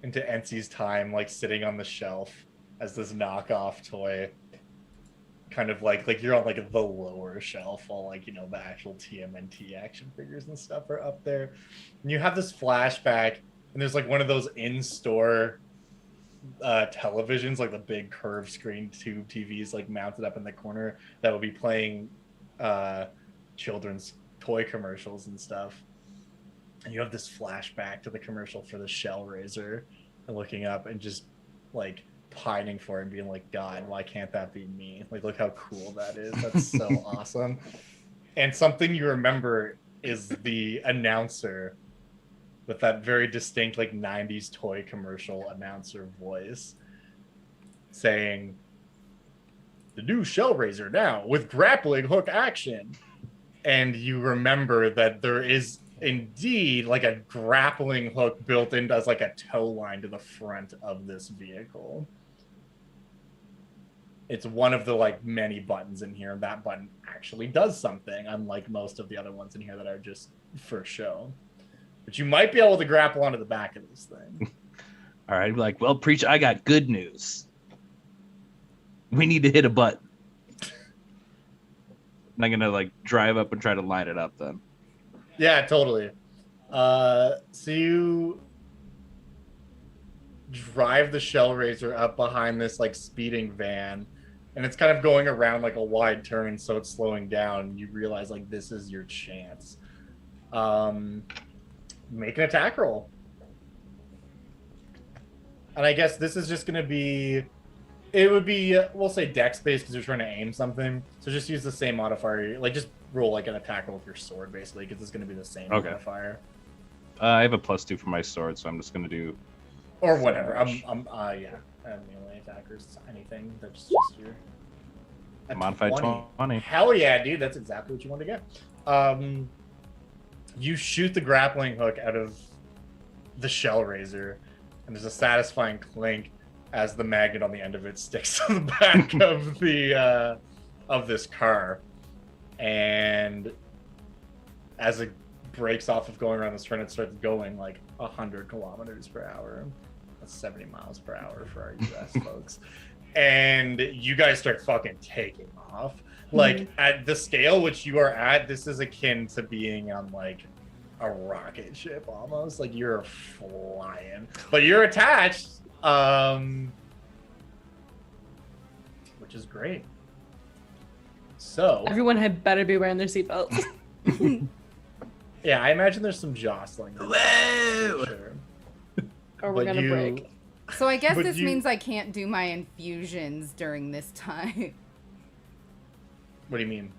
into NC's time, like sitting on the shelf as this knockoff toy. kind of like you're on like the lower shelf, while like, you know, the actual TMNT action figures and stuff are up there. And you have this flashback, and there's like one of those in-store televisions, like the big curved screen tube TVs, like mounted up in the corner, that will be playing children's toy commercials and stuff. And you have this flashback to the commercial for the Shell Razor, and looking up and just like pining for it and being like, God, why can't that be me? Like, look how cool that is. That's so awesome. And something you remember is the announcer with that very distinct like 90s toy commercial announcer voice saying, the new Shell Razor now with grappling hook action. And you remember that there is indeed like a grappling hook built in as like a tow line to the front of this vehicle. It's one of the like many buttons in here. That button actually does something, unlike most of the other ones in here that are just for show. But you might be able to grapple onto the back of this thing. All right, like, well, preach, I got good news. We need to hit a button. I'm gonna like drive up and try to line it up then. Yeah, totally. So you drive the Shell Razor up behind this like speeding van, and it's kind of going around like a wide turn, so it's slowing down. You realize like this is your chance. Make an attack roll. And I guess this is just going to be, it would be, we'll say dex based because you're trying to aim something. So just use the same modifier. Like just roll like an attack roll with your sword basically, because it's going to be the same modifier. I have a +2 for my sword, so I'm just going to do... Or whatever. Yeah. Melee attackers, anything. That's just your... Modified 20. Hell yeah, dude. That's exactly what you want to get. You shoot the grappling hook out of the Shell Razor, and there's a satisfying clink as the magnet on the end of it sticks to the back of the of this car. And as it breaks off of going around this turn, it starts going like 100 kilometers per hour. That's 70 miles per hour for our US folks. And you guys start fucking taking off. Like, at the scale which you are at, this is akin to being on, like, a rocket ship, almost. Like, you're flying. But you're attached, which is great. So... Everyone had better be wearing their seatbelts. Yeah, I imagine there's some jostling. Whoa! Sure. Or we're going to break. So I guess this means I can't do my infusions during this time. What do you mean?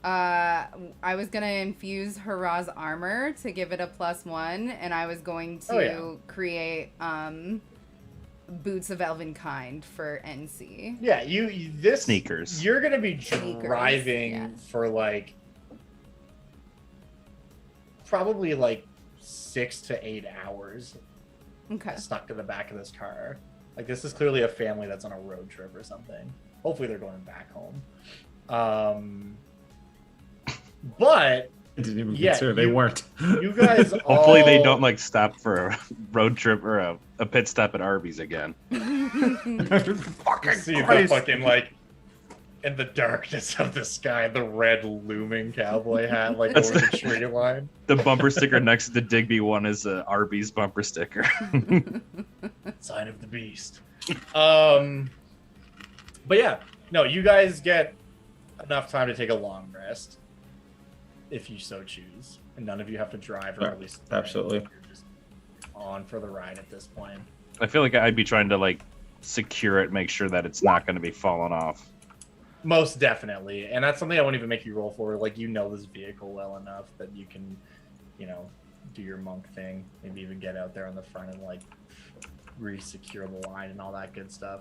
I was gonna infuse Hurrah's armor to give it a +1, and I was going to create boots of Elvenkind for NC. Yeah, this sneakers. You're gonna be driving for like probably like 6 to 8 hours. Okay. Stuck to the back of this car. Like, this is clearly a family that's on a road trip or something. Hopefully they're going back home. But I didn't even consider they weren't. You guys hopefully they don't like stop for a road trip or a pit stop at Arby's again. Fucking see the fucking like in the darkness of the sky, the red looming cowboy hat like over the tree line. The bumper sticker next to the Digby one is a Arby's bumper sticker. Sign of the beast. But yeah, no, you guys get enough time to take a long rest if you so choose, and none of you have to drive, or at least absolutely you're just on for the ride at this point. I feel like I'd be trying to like secure it, make sure that it's not going to be falling off. Most definitely, and that's something I won't even make you roll for. Like, you know this vehicle well enough that you can, you know, do your monk thing, maybe even get out there on the front and like re-secure the line and all that good stuff.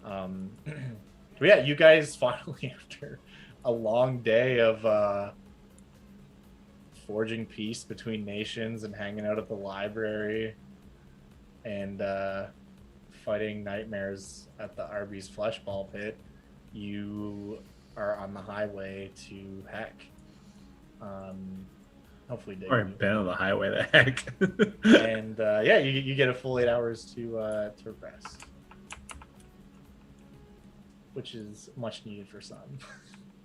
But yeah, you guys finally, after a long day of forging peace between nations and hanging out at the library and fighting nightmares at the Arby's Fleshball Pit, you are on the highway to Heck. Hopefully, Dave. Or been on the highway to Heck. And yeah, you get a full 8 hours to rest. which is much needed for some.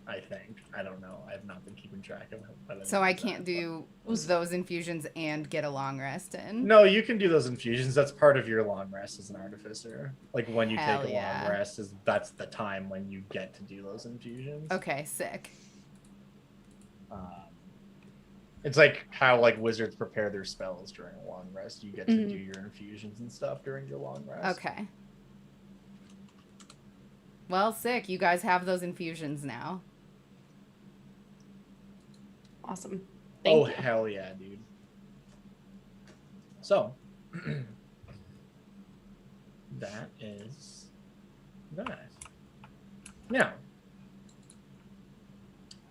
I think. I don't know. I have not been keeping track of it. So I can't do those infusions and get a long rest in. No, you can do those infusions. That's part of your long rest as an artificer. Like when you Hell take a yeah. long rest, that's the time when you get to do those infusions. Okay, sick. It's like how like wizards prepare their spells during a long rest. You get to do your infusions and stuff during your long rest. Okay. Well, sick. You guys have those infusions now. Awesome. Thank you. Hell yeah, dude. So, that is that. Now,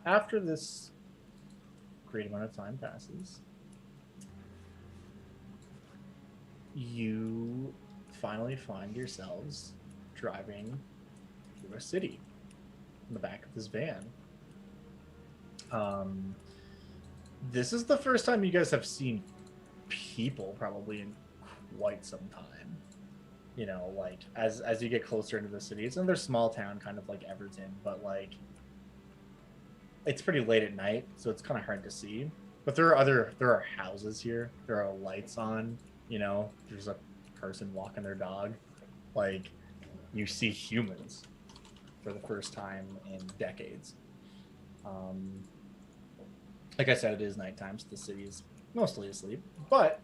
after this great amount of time passes, you finally find yourselves driving through a city in the back of this van. This is the first time you guys have seen people probably in quite some time. You know, like as you get closer into the city, it's another small town, kind of like Everton, but like it's pretty late at night, so it's kind of hard to see. But there are houses here. There are lights on. You know, there's a person walking their dog. Like you see humans for the first time in decades. Like I said, it is nighttime, so the city is mostly asleep, but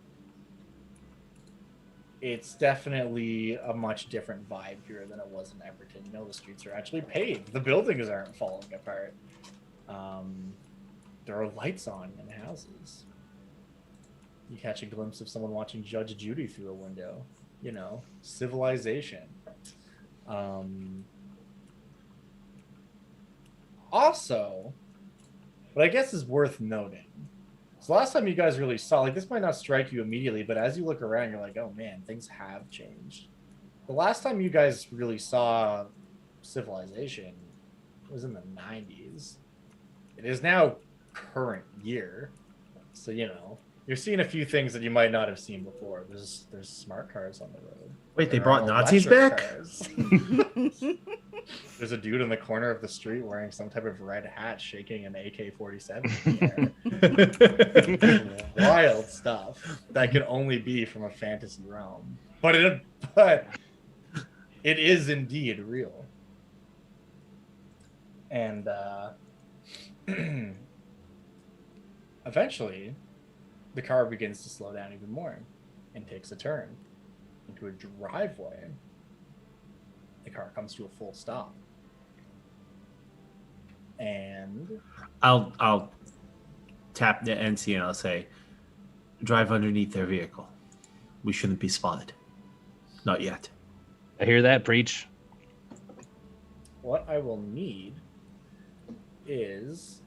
it's definitely a much different vibe here than it was in Everton. You know, the streets are actually paved. The buildings aren't falling apart. There are lights on in houses. You catch a glimpse of someone watching Judge Judy through a window. You know, civilization. Also, what I guess is worth noting. So last time you guys really saw, like this might not strike you immediately, but as you look around, you're like, oh man, things have changed. The last time you guys really saw civilization was in the 90s. It is now current year. So, you know, you're seeing a few things that you might not have seen before. There's smart cars on the road. Wait, they There brought are Nazis electric back? cars. There's a dude in the corner of the street wearing some type of red hat shaking an AK-47 in the air. Wild stuff that could only be from a fantasy realm. But it is indeed real. And eventually, the car begins to slow down even more and takes a turn into a driveway. The car comes to a full stop. And I'll tap the NC and I'll say, drive underneath their vehicle. We shouldn't be spotted. Not yet. I hear that, preach. what I will need is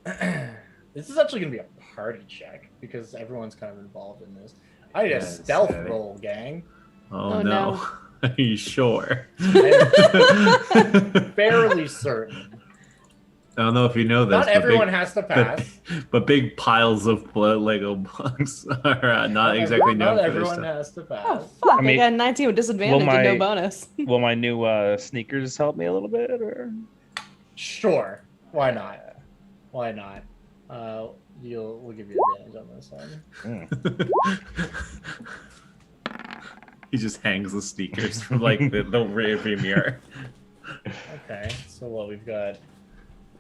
this is actually going to be a party check because everyone's kind of involved in this. I need a stealth roll, gang. Oh no. Are you sure? I'm fairly certain. I don't know if you know this. Not everyone has to pass. But big piles of Lego blocks are not exactly known Not for this everyone stuff. has to pass. Oh, fuck. I got 19 with disadvantage and no bonus. Will my new sneakers help me a little bit? Or? Sure. Why not? Why not? We'll give you advantage on this one. He just hangs the sneakers from like the rear view mirror. Okay, so what we've got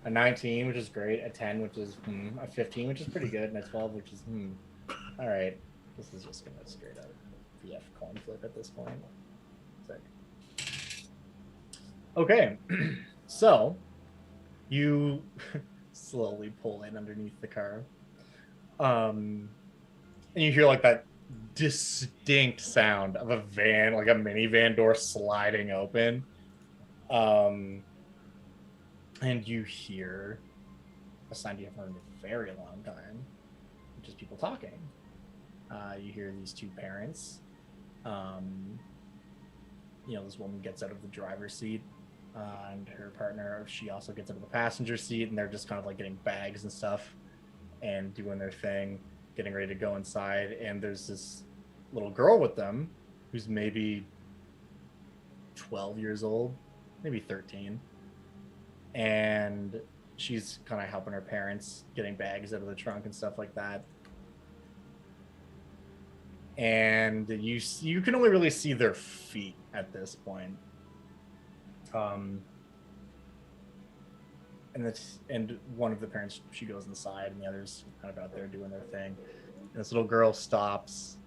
a 19, which is great, a 10, which is a 15, which is pretty good, and a 12, which is all right. This is just gonna straight up BF coin flip at this point. Sick. Okay, so you slowly pull in underneath the car, and you hear like that distinct sound of a van, like a minivan door sliding open. And you hear a sound you haven't heard in a very long time, which is people talking. You hear these two parents. This woman gets out of the driver's seat, and her partner, she also gets out of the passenger seat, and they're just kind of like getting bags and stuff and doing their thing, getting ready to go inside. And there's this little girl with them who's maybe 12 years old, maybe 13. and she's kind of helping her parents getting bags out of the trunk and stuff like that. And you can only really see their feet at this point. And one of the parents, she goes inside, and the others kind of out there doing their thing. And this little girl stops,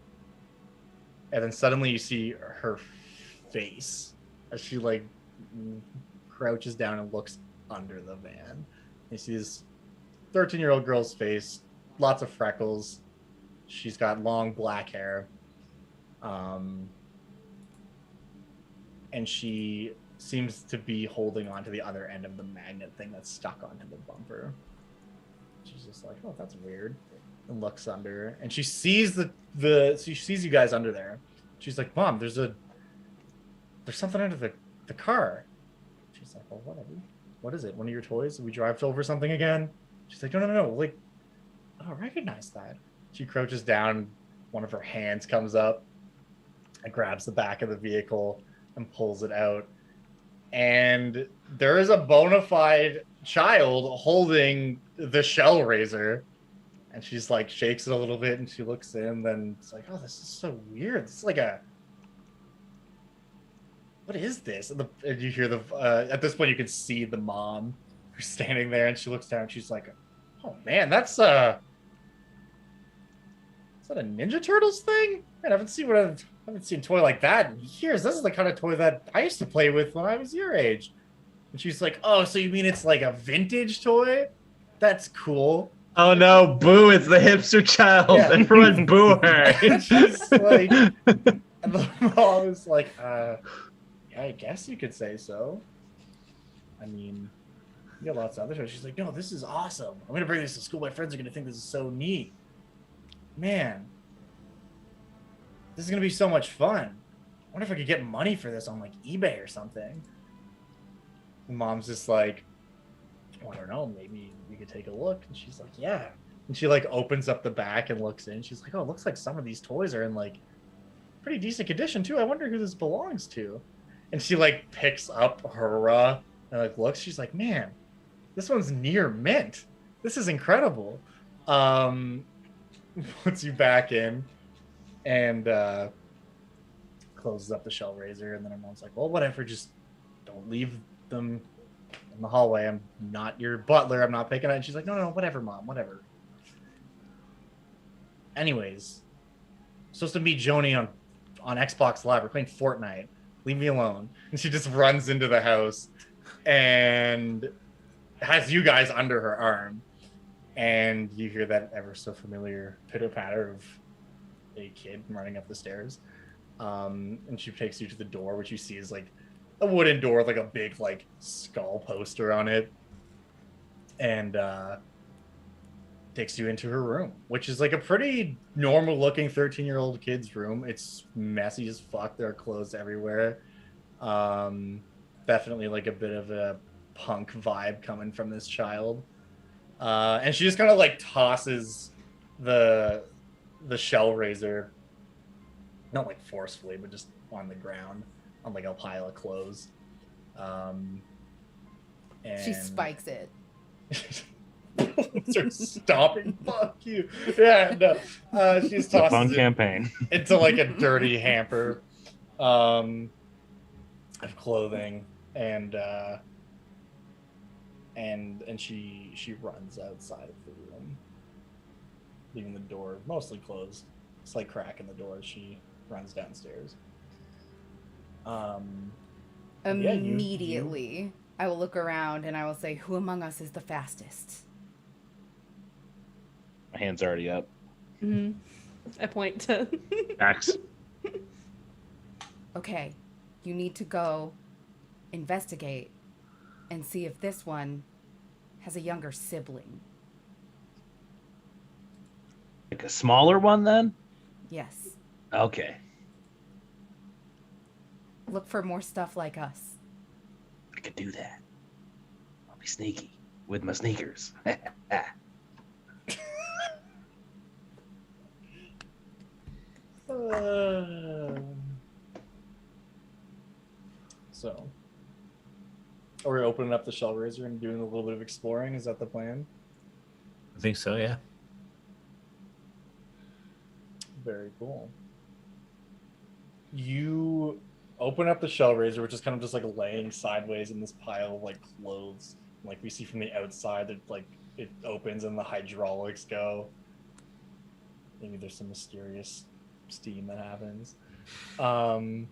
and then suddenly you see her face as she like crouches down and looks under the van. You see this 13-year-old girl's face, lots of freckles. She's got long black hair. And she seems to be holding on to the other end of the magnet thing that's stuck onto the bumper. She's just like, oh, that's weird. And looks under, and she sees she sees you guys under there. She's like, Mom, there's something under the car. She's like, well, whatever. What is it? One of your toys? Did we drive over something again? She's like, no. Like, I don't recognize that. She crouches down. One of her hands comes up and grabs the back of the vehicle and pulls it out. And there is a bona fide child holding the shell raiser. And she's like, shakes it a little bit, and she looks in, then it's like, oh, this is so weird. It's like what is this? And you hear at this point, you can see the mom who's standing there, and she looks down, and she's like, oh man, is that a Ninja Turtles thing? Man, I haven't seen a toy like that in years. This is the kind of toy that I used to play with when I was your age. And she's like, oh, so you mean it's like a vintage toy? That's cool. Oh no, boo, it's the hipster child. Yeah. Everyone boo her. And she's like, and the mom is like, yeah, I guess you could say so. I mean, you got lots of other toys. She's like, no, this is awesome. I'm going to bring this to school. My friends are going to think this is so neat. Man, this is going to be so much fun. I wonder if I could get money for this on like eBay or something. The mom's just like, well, I don't know, maybe we could take a look. And she's like, yeah. And she like opens up the back and looks in. She's like, oh, it looks like some of these toys are in like pretty decent condition too. I wonder who this belongs to. And she like picks up her and like looks. She's like, man, this one's near mint. This is incredible. Puts you back in and closes up the shell raiser. And then her mom's like, well, whatever, just don't leave them in the hallway. I'm not your butler. I'm not picking it. And she's like, no, whatever, Mom, whatever. Anyways, supposed to meet Joni on Xbox Live. We're playing Fortnite. Leave me alone. And she just runs into the house and has you guys under her arm. And you hear that ever so familiar pitter-patter of a kid running up the stairs. And she takes you to the door, which you see is like a wooden door with like a big like skull poster on it. And takes you into her room, which is like a pretty normal looking 13-year-old kid's room. It's messy as fuck. There are clothes everywhere. Definitely like a bit of a punk vibe coming from this child. And she just kind of like tosses the shell raiser, not like forcefully, but just on the ground on like a pile of clothes. And she spikes it. Starts stomping. Fuck you. Yeah, no. She's tossed fun campaign into like a dirty hamper of clothing, and she runs outside of the room, leaving the door mostly closed. Slight crack in the door as she runs downstairs. Immediately, I will look around and I will say, who among us is the fastest? My hand's already up. Mm-hmm. I point to Max. Okay, you need to go investigate and see if this one has a younger sibling. Like a smaller one, then? Yes. Okay. Look for more stuff like us. I could do that. I'll be sneaky with my sneakers. So, Or opening up the shell raiser and doing a little bit of exploring? Is that the plan? I think so, yeah. Very cool. You open up the shell raiser, which is kind of just like laying sideways in this pile of like clothes. Like we see from the outside that like it opens and the hydraulics go. Maybe there's some mysterious steam that happens. The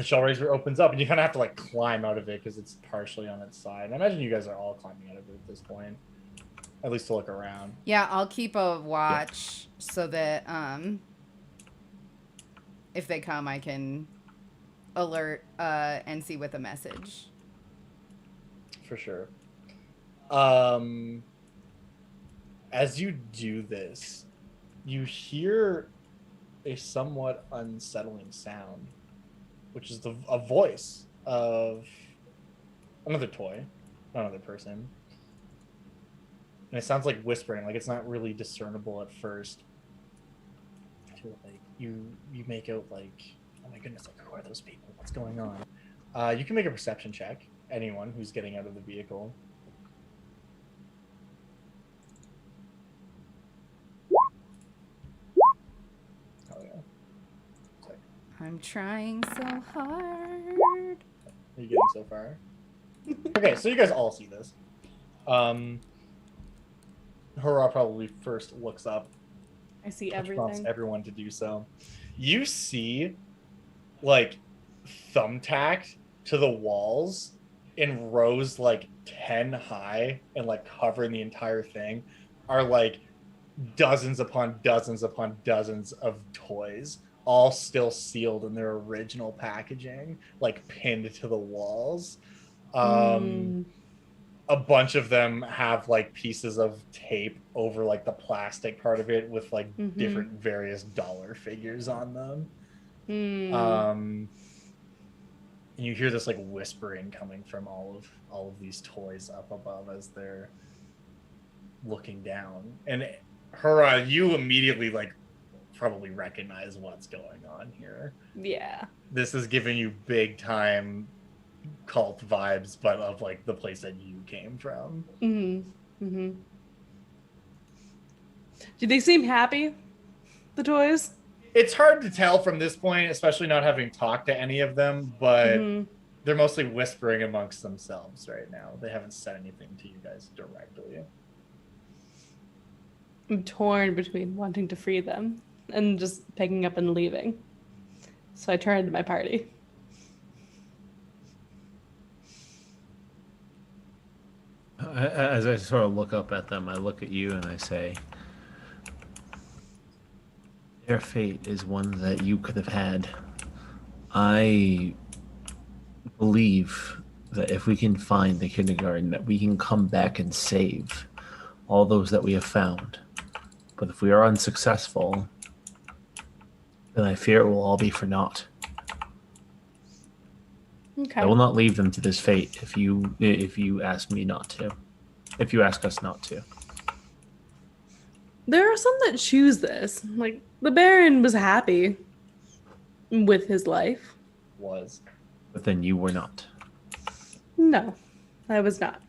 shell raiser opens up and you kind of have to like climb out of it because it's partially on its side. I imagine you guys are all climbing out of it at this point, at least to look around. Yeah, I'll keep a watch so that if they come, I can alert NC with a message. For sure. As you do this, you hear a somewhat unsettling sound, which is a voice of another toy, another person. And it sounds like whispering, like it's not really discernible at first. Like you make out like, oh my goodness, like who are those people? What's going on? You can make a perception check. Anyone who's getting out of the vehicle. Oh yeah. I'm trying so hard. Are you getting so far? Okay, so you guys all see this. Hurrah probably first looks up. I see Which prompts everything. everyone to do so. You see, like, thumbtacked to the walls in rows like 10 high and like covering the entire thing are like dozens upon dozens upon dozens of toys, all still sealed in their original packaging, like pinned to the walls. A bunch of them have like pieces of tape over like the plastic part of it with like different various dollar figures on them. And you hear this like whispering coming from all of these toys up above as they're looking down. And Hurrah, you immediately like probably recognize what's going on here. Yeah. This is giving you big time cult vibes, but of like the place that you came from. Do they seem happy, the toys? It's hard to tell from this point, especially not having talked to any of them, but they're mostly whispering amongst themselves right now. They haven't said anything to you guys directly. I'm torn between wanting to free them and just picking up and leaving. So I turn to my party. As I sort of look up at them, I look at you and I say, their fate is one that you could have had. I believe that if we can find the kindergarten, that we can come back and save all those that we have found. But if we are unsuccessful, then I fear it will all be for naught. Okay. I will not leave them to this fate if you ask me not to. If you ask us not to. There are some that choose this. Like, the Baron was happy with his life. Was. But then you were not. No, I was not.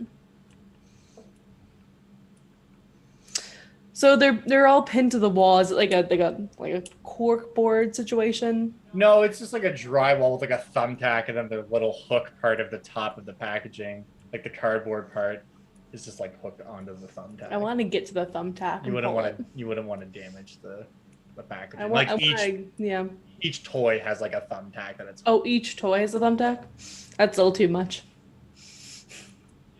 So they're all pinned to the wall. Is it like a cork board situation? No, it's just like a drywall with like a thumbtack and then the little hook part of the top of the packaging, like the cardboard part, is just like hooked onto the thumbtack. I want to get to the thumbtack. You wouldn't want to damage the packaging. Yeah. Each toy has like a thumbtack that it's. Oh, each toy has a thumbtack? That's a little too much.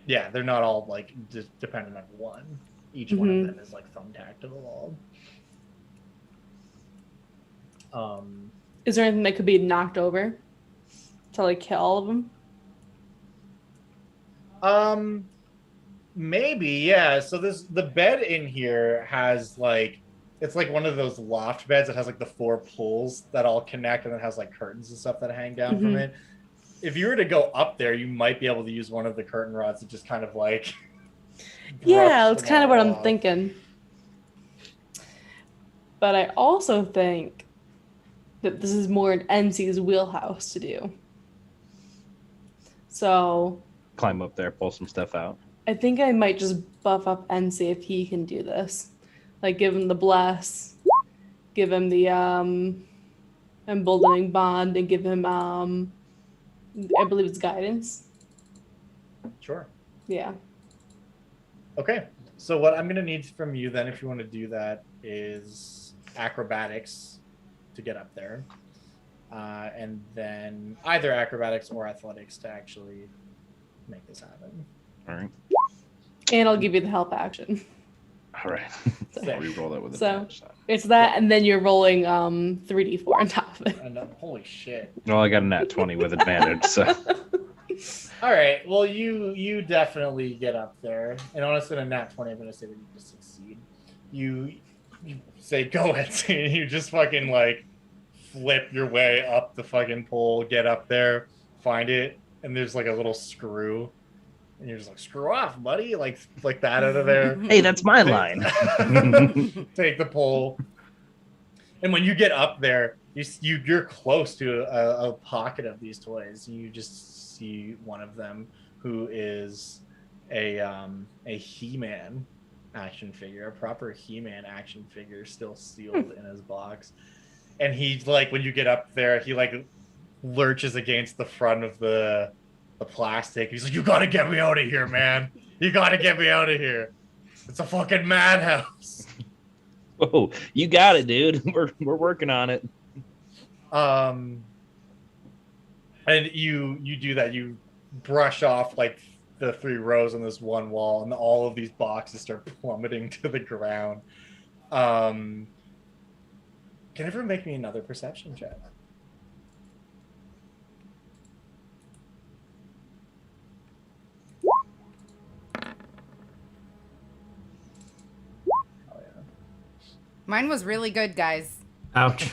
Yeah, they're not all like just dependent on one. Each one of them is like thumbtacked to the wall. Is there anything that could be knocked over to like kill all of them? Maybe, yeah. So the bed in here has like, it's like one of those loft beds that has like the 4 pulls that all connect and it has like curtains and stuff that hang down from it. If you were to go up there, you might be able to use one of the curtain rods to just kind of like. Yeah, that's kind of what I'm thinking. But I also think that this is more in NC's wheelhouse to do. So Climb up there, pull some stuff out. I think I might just buff up and see if he can do this. Like give him the bless, give him the emboldening bond, and give him I believe it's guidance. Sure. Yeah. Okay. So what I'm gonna need from you then, if you want to do that, is acrobatics to get up there, and then either acrobatics or athletics to actually make this happen. All right. And I'll give you the help action. All right. So- I'll re-roll that with a So it's that, and then you're rolling 3d4 on top of it. Holy shit. Well, I got a nat 20 with advantage, so. All right. Well, you definitely get up there, and honestly, in a nat 20, I'm gonna say that you just succeed. You say go ahead, and you just fucking like flip your way up the fucking pole, get up there, find it, and there's like a little screw, and you're just like, screw off, buddy, like that out of there. Hey, that's my line. Take the pole, and when you get up there, you're close to a pocket of these toys. You just see one of them, who is a He-Man action figure, a proper He-Man action figure, still sealed in his box. And he, like, when you get up there, he like lurches against the front of the plastic. He's like, "You gotta get me out of here, man! You gotta get me out of here! It's a fucking madhouse!" Oh, you got it, dude. We're working on it. And you do that. You brush off like the 3 rows on this one wall, and all of these boxes start plummeting to the ground. Can everyone make me another perception check? Mine was really good, guys. Ouch.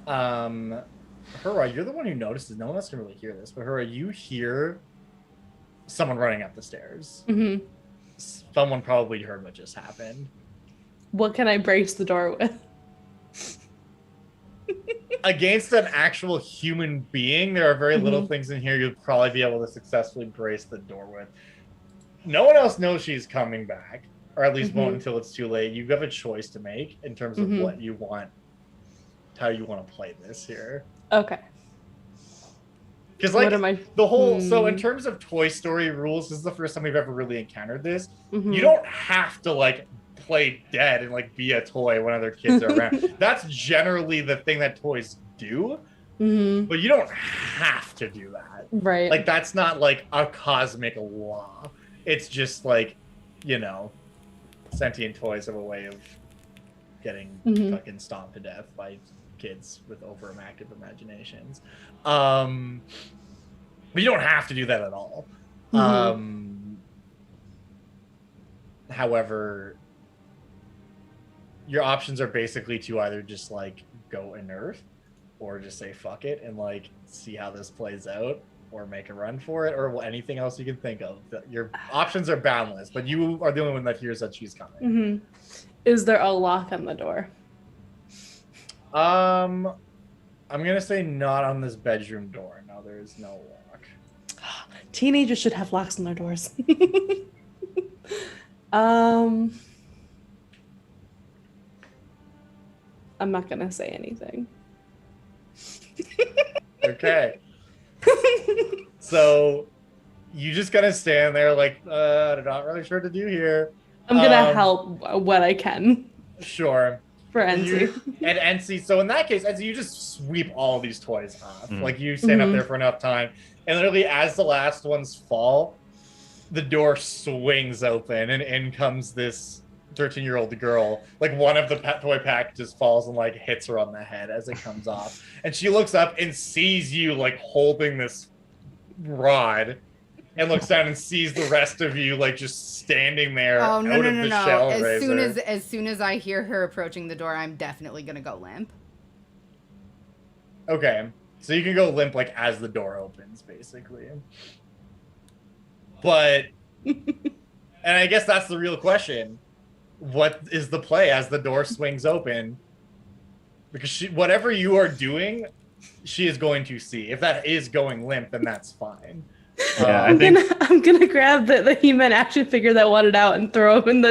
Hurrah, you're the one who notices. No one else can really hear this, but Hurrah, you hear someone running up the stairs. Mm-hmm. Someone probably heard what just happened. What can I brace the door with? Against an actual human being, there are very little things in here you'll probably be able to successfully brace the door with. No one else knows she's coming back, or at least won't until it's too late. You have a choice to make in terms of what you want, how you want to play this here. Okay. Because like the whole, so in terms of Toy Story rules, this is the first time we've ever really encountered this. You don't have to like play dead and like be a toy when other kids are around. That's generally the thing that toys do, but you don't have to do that. Right. Like that's not like a cosmic law. It's just like, you know, sentient toys have a way of getting fucking stomped to death by kids with overactive imaginations. But you don't have to do that at all. However, your options are basically to either just like go inert or just say fuck it and like see how this plays out, or make a run for it, or anything else you can think of. Your options are boundless, but you are the only one that hears that she's coming. Is there a lock on the door? I'm gonna say not on this bedroom door. No, there is no lock. Teenagers should have locks on their doors. I'm not gonna say anything. Okay. So you just gotta stand there like, I'm not really sure what to do here. I'm gonna help what I can. Sure. For NC. And NC, so in that case, NC, you just sweep all these toys off. Like you stand up there for enough time, and literally as the last ones fall, the door swings open, and in comes this 13-year-old girl. Like one of the toy packages falls and like hits her on the head as it comes off, and she looks up and sees you like holding this rod, and looks down and sees the rest of you like just standing there Oh no out no of no the no! shell As soon as I hear her approaching the door, I'm definitely gonna go limp. Okay, so you can go limp like as the door opens, basically. But, and I guess that's the real question: what is the play as the door swings open? Because whatever you are doing she is going to see. If that is going limp, then that's fine. Yeah, I'm gonna grab the He-Man action figure that wanted out and throw him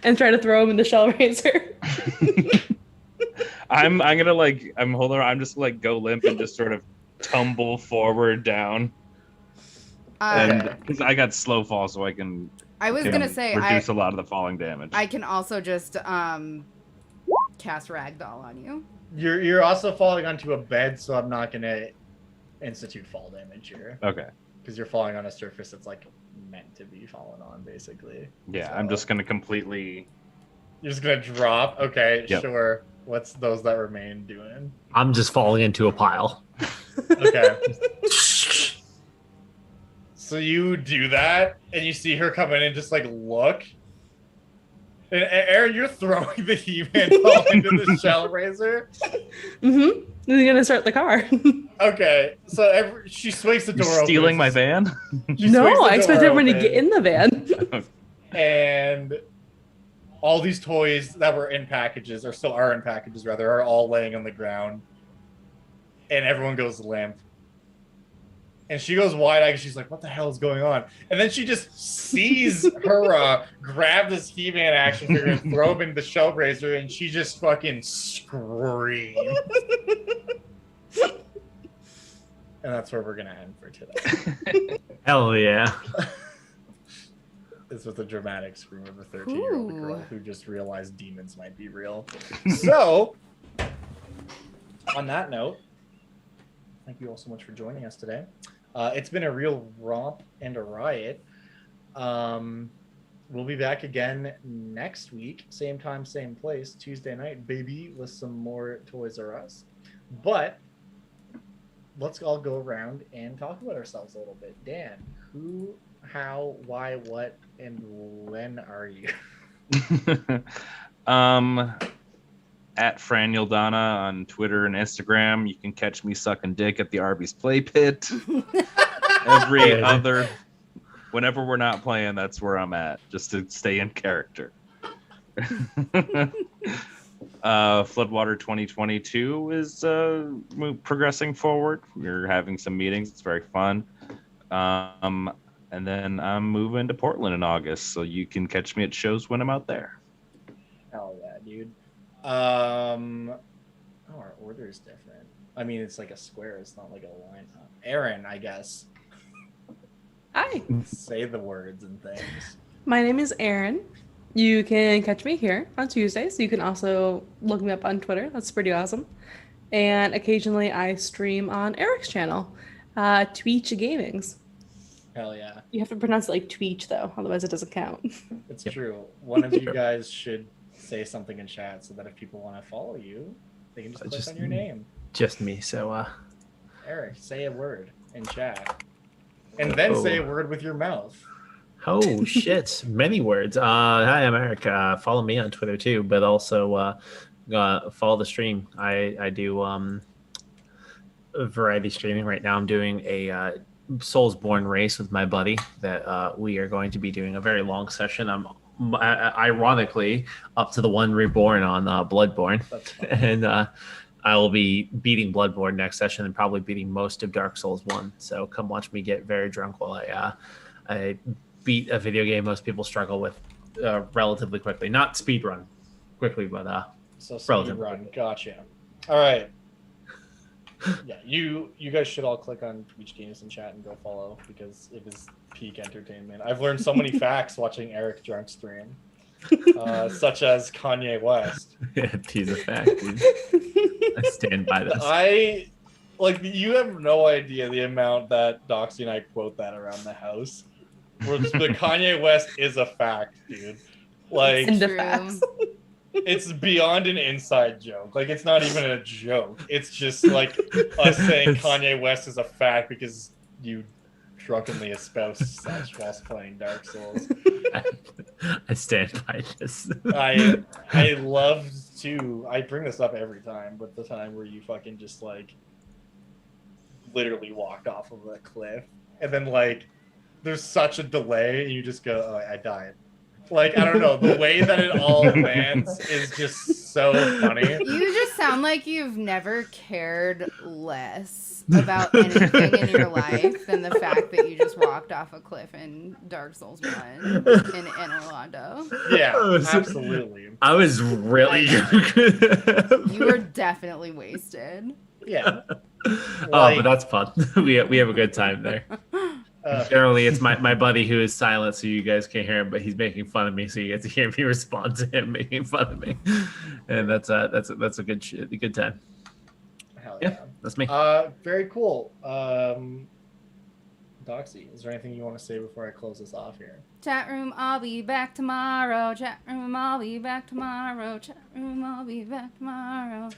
and try to throw him in the shell raiser. I'm gonna I'm holding. I'm just go limp and just sort of tumble forward down. And because I got slow fall, so I can. I was gonna say reduce a lot of the falling damage. I can also just cast Ragdoll on you. You're also falling onto a bed, so I'm not gonna institute fall damage here. Okay. Because you're falling on a surface that's meant to be fallen on, basically. Yeah, so, I'm just gonna completely. You're just gonna drop. Okay, Yep. Sure. What's those that remain doing? I'm just falling into a pile. Okay. So you do that, and you see her come in and just look. And Aaron, you're throwing the He-Man doll into the shell raiser. Mm-hmm. He's gonna start the car. Okay, so she swings the door open. Stealing my van? No, I expect everyone to get in the van. And all these toys that were in packages, or still are in packages rather, are all laying on the ground. And everyone goes limp. And she goes wide-eyed and she's like, what the hell is going on? And then she just sees her grab this He-Man action figure and throw him in the shell raiser, and she just fucking screams. And that's where we're going to end for today. Hell yeah. This was a dramatic scream of a 13-year-old girl who just realized demons might be real. So, on that note, thank you all so much for joining us today. It's been a real romp and a riot. We'll be back again next week, same time, same place, Tuesday night, baby, with some more Toys R Us. But let's all go around and talk about ourselves a little bit. Dan, who, how, why, what, and when are you? At Fran Yildana on Twitter and Instagram. You can catch me sucking dick at the Arby's Play Pit. Whenever we're not playing, that's where I'm at, just to stay in character. Floodwater 2022 is progressing forward. We're having some meetings. It's very fun. And then I'm moving to Portland in August, so you can catch me at shows when I'm out there. Hell yeah, dude. Our order is different. I mean, it's like a square. It's not like a line. Aaron, I guess. Hi. Say the words and things. My name is Erin. You can catch me here on Tuesdays. You can also look me up on Twitter. That's pretty awesome. And occasionally I stream on Eric's channel, Tweech Gamings. Hell yeah. You have to pronounce it like Tweech, though. Otherwise it doesn't count. It's true. One of you guys should say something in chat so that if people want to follow you, they can just click on your name. Just me, so Eric, say a word in chat. And then say a word with your mouth. Oh shit, many words. Hi, I'm Eric. Follow me on Twitter too, but also follow the stream. I do variety streaming right now. I'm doing a Soulsborne race with my buddy that we are going to be doing a very long session. I'm ironically up to the one Reborn on Bloodborne, and I will be beating Bloodborne next session and probably beating most of Dark Souls 1. So come watch me get very drunk while I beat a video game most people struggle with relatively quickly. Not speed run quickly, but so speed run. Gotcha. All right. Yeah, you guys should all click on Twitch Games and chat and go follow because it is peak entertainment. I've learned so many facts watching Eric drunk stream, such as Kanye West. Yeah, he's a fact, dude. I stand by this. You have no idea the amount that Doxy and I quote that around the house. Where the Kanye West is a fact, dude. And the facts. It's beyond an inside joke. It's not even a joke. It's just us saying Kanye West is a fact because you drunkenly espouse such whilst playing Dark Souls. I stand by this. I love to. I bring this up every time, but the time where you fucking just literally walked off of a cliff, and then there's such a delay, and you just go, "Oh, I died." I don't know. The way that it all lands is just so funny. You just sound sound like you've never cared less about anything in your life than the fact that you just walked off a cliff in Dark Souls 1 in Orlando. Yeah, absolutely. I was really drunk. You were definitely wasted. Yeah. Oh, but that's fun. We have a good time there. Generally, it's my buddy who is silent, so you guys can't hear him, but he's making fun of me, so you get to hear me respond to him making fun of me, and that's a good time. Hell yeah, that's me. Very cool. Doxy, is there anything you want to say before I close this off here? Chat room, I'll be back tomorrow. Chat room, I'll be back tomorrow. Chat room, I'll be back tomorrow.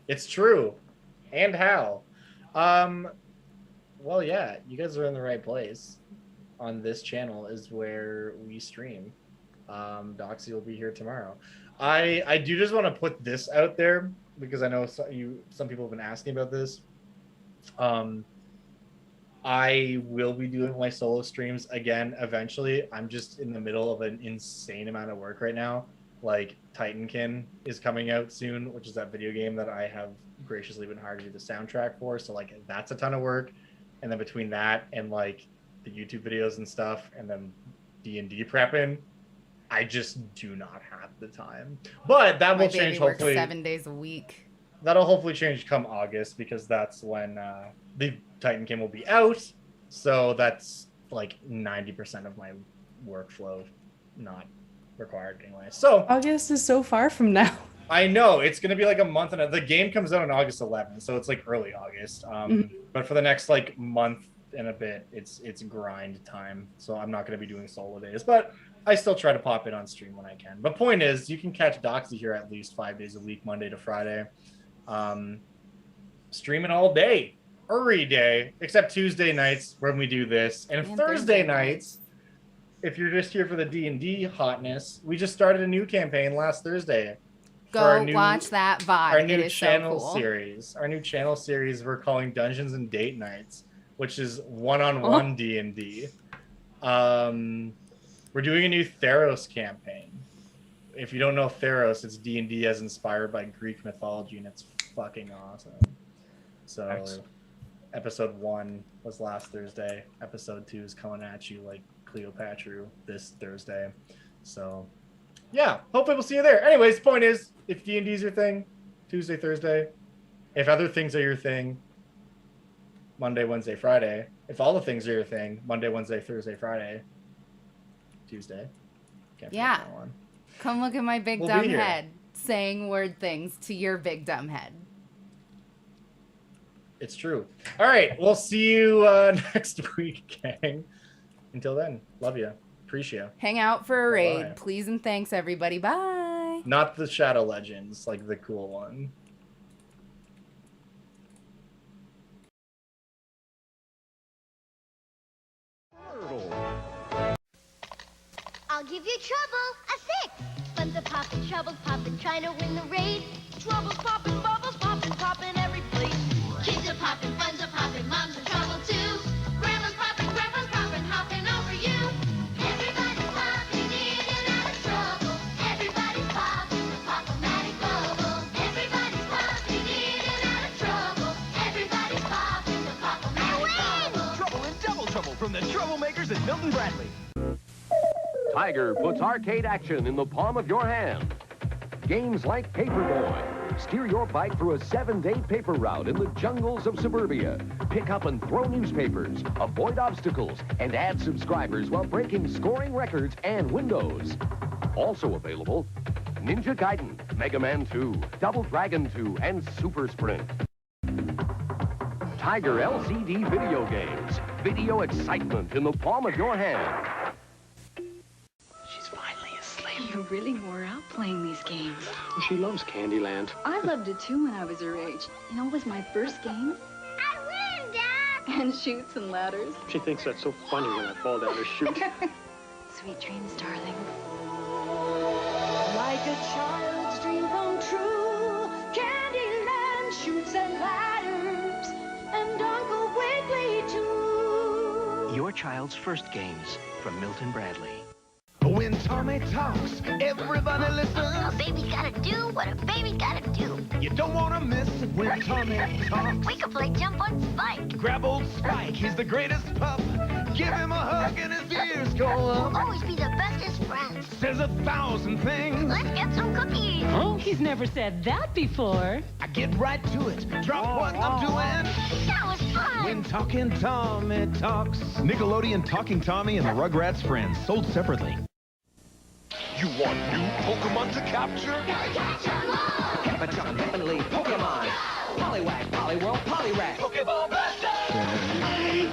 It's true. And how? Well, yeah, you guys are in the right place. On this channel is where we stream. Doxy will be here tomorrow. I do just want to put this out there because I know some people have been asking about this. I will be doing my solo streams again eventually. I'm just in the middle of an insane amount of work right now. Like Titankin is coming out soon, which is that video game that I have graciously been hired to do the soundtrack for. So like that's a ton of work. And then between that and like the YouTube videos and stuff, and then D&D prepping, I just do not have the time. But that will change hopefully. 7 days a week. That'll hopefully change come August because that's when the Titankin will be out. So that's like 90% of my workflow not required anyway. So August is so far from now. I know it's going to be like a month, and the game comes out on August 11th, so it's like early August. But for the next like month and a bit, it's grind time. So I'm not going to be doing solo days, but I still try to pop in on stream when I can. But point is, you can catch Doxy here at least 5 days a week, Monday to Friday, streaming all day, every day, except Tuesday nights when we do this, and Thursday nights. If you're just here for the D&D hotness, we just started a new campaign last Thursday. Go watch that VOD. Our new it is channel so cool. series. Our new channel series we're calling Dungeons and Date Nights, which is one-on-one D&D. We're doing a new Theros campaign. If you don't know Theros, it's D&D as inspired by Greek mythology, and it's fucking awesome. So, excellent. Episode 1 was last Thursday. Episode 2 is coming at you like Cleopatra this Thursday. So, yeah, hopefully we'll see you there. Anyways, point is, if D&D is your thing, Tuesday, Thursday. If other things are your thing, Monday, Wednesday, Friday. If all the things are your thing, Monday, Wednesday, Thursday, Friday, Tuesday. Can't Yeah. forget that one. Come look at my big We'll dumb be here. head saying word things to your big dumb head. It's true. All right, we'll see you next week, gang. Until then, love you. Appreciate you. Hang out for a raid. Bye-bye. Please and thanks, everybody. Bye. Not the Shadow Legends, like the cool one. I'll give you trouble, a 6. Fun's a poppin', trouble's poppin', trying to win the raid. Trouble's poppin', bubbles poppin', poppin' every place. Kids are poppin', fun's are poppin', mom's in trouble too. Grandma's poppin', grandpa's poppin', hoppin' over you. Everybody's poppin' in and out of trouble. Everybody's poppin' the pop-o-matic bubble. Everybody's poppin' in and out of trouble. Everybody's poppin' the pop-o-matic bubble. Trouble and double trouble from the Troublemakers at Milton Bradley. Tiger puts arcade action in the palm of your hand. Games like Paperboy. Steer your bike through a 7-day paper route in the jungles of suburbia. Pick up and throw newspapers, avoid obstacles, and add subscribers while breaking scoring records and windows. Also available, Ninja Gaiden, Mega Man 2, Double Dragon 2, and Super Sprint. Tiger LCD video games. Video excitement in the palm of your hand. You really wore out playing these games. She loves Candyland. I loved it too when I was her age. You know, it was my first game. I win, Dad! And chutes and ladders. She thinks that's so funny when I fall down her chute. Sweet dreams, darling. Like a child's dream come true, Candyland shoots and ladders, and Uncle Wiggily too. Your child's first games from Milton Bradley. When Tommy talks, everybody listens. A baby's gotta do what a baby gotta do. You don't want to miss when Tommy talks. We could play jump on Spike. Grab old Spike, he's the greatest pup. Give him a hug and his ears go up. We'll always be the bestest friends. Says 1,000 things. Let's get some cookies. Oh, he's never said that before. I get right to it. Drop what I'm doing. That was fun. When Talking Tommy talks. Nickelodeon Talking Tommy and the Rugrats Friends, sold separately. You want new Pokemon to capture? Peppa-Chon, Peppa-Lee, Pokemon. Poliwag, Poliwhirl, Poliwrath. Pokeball Blaster!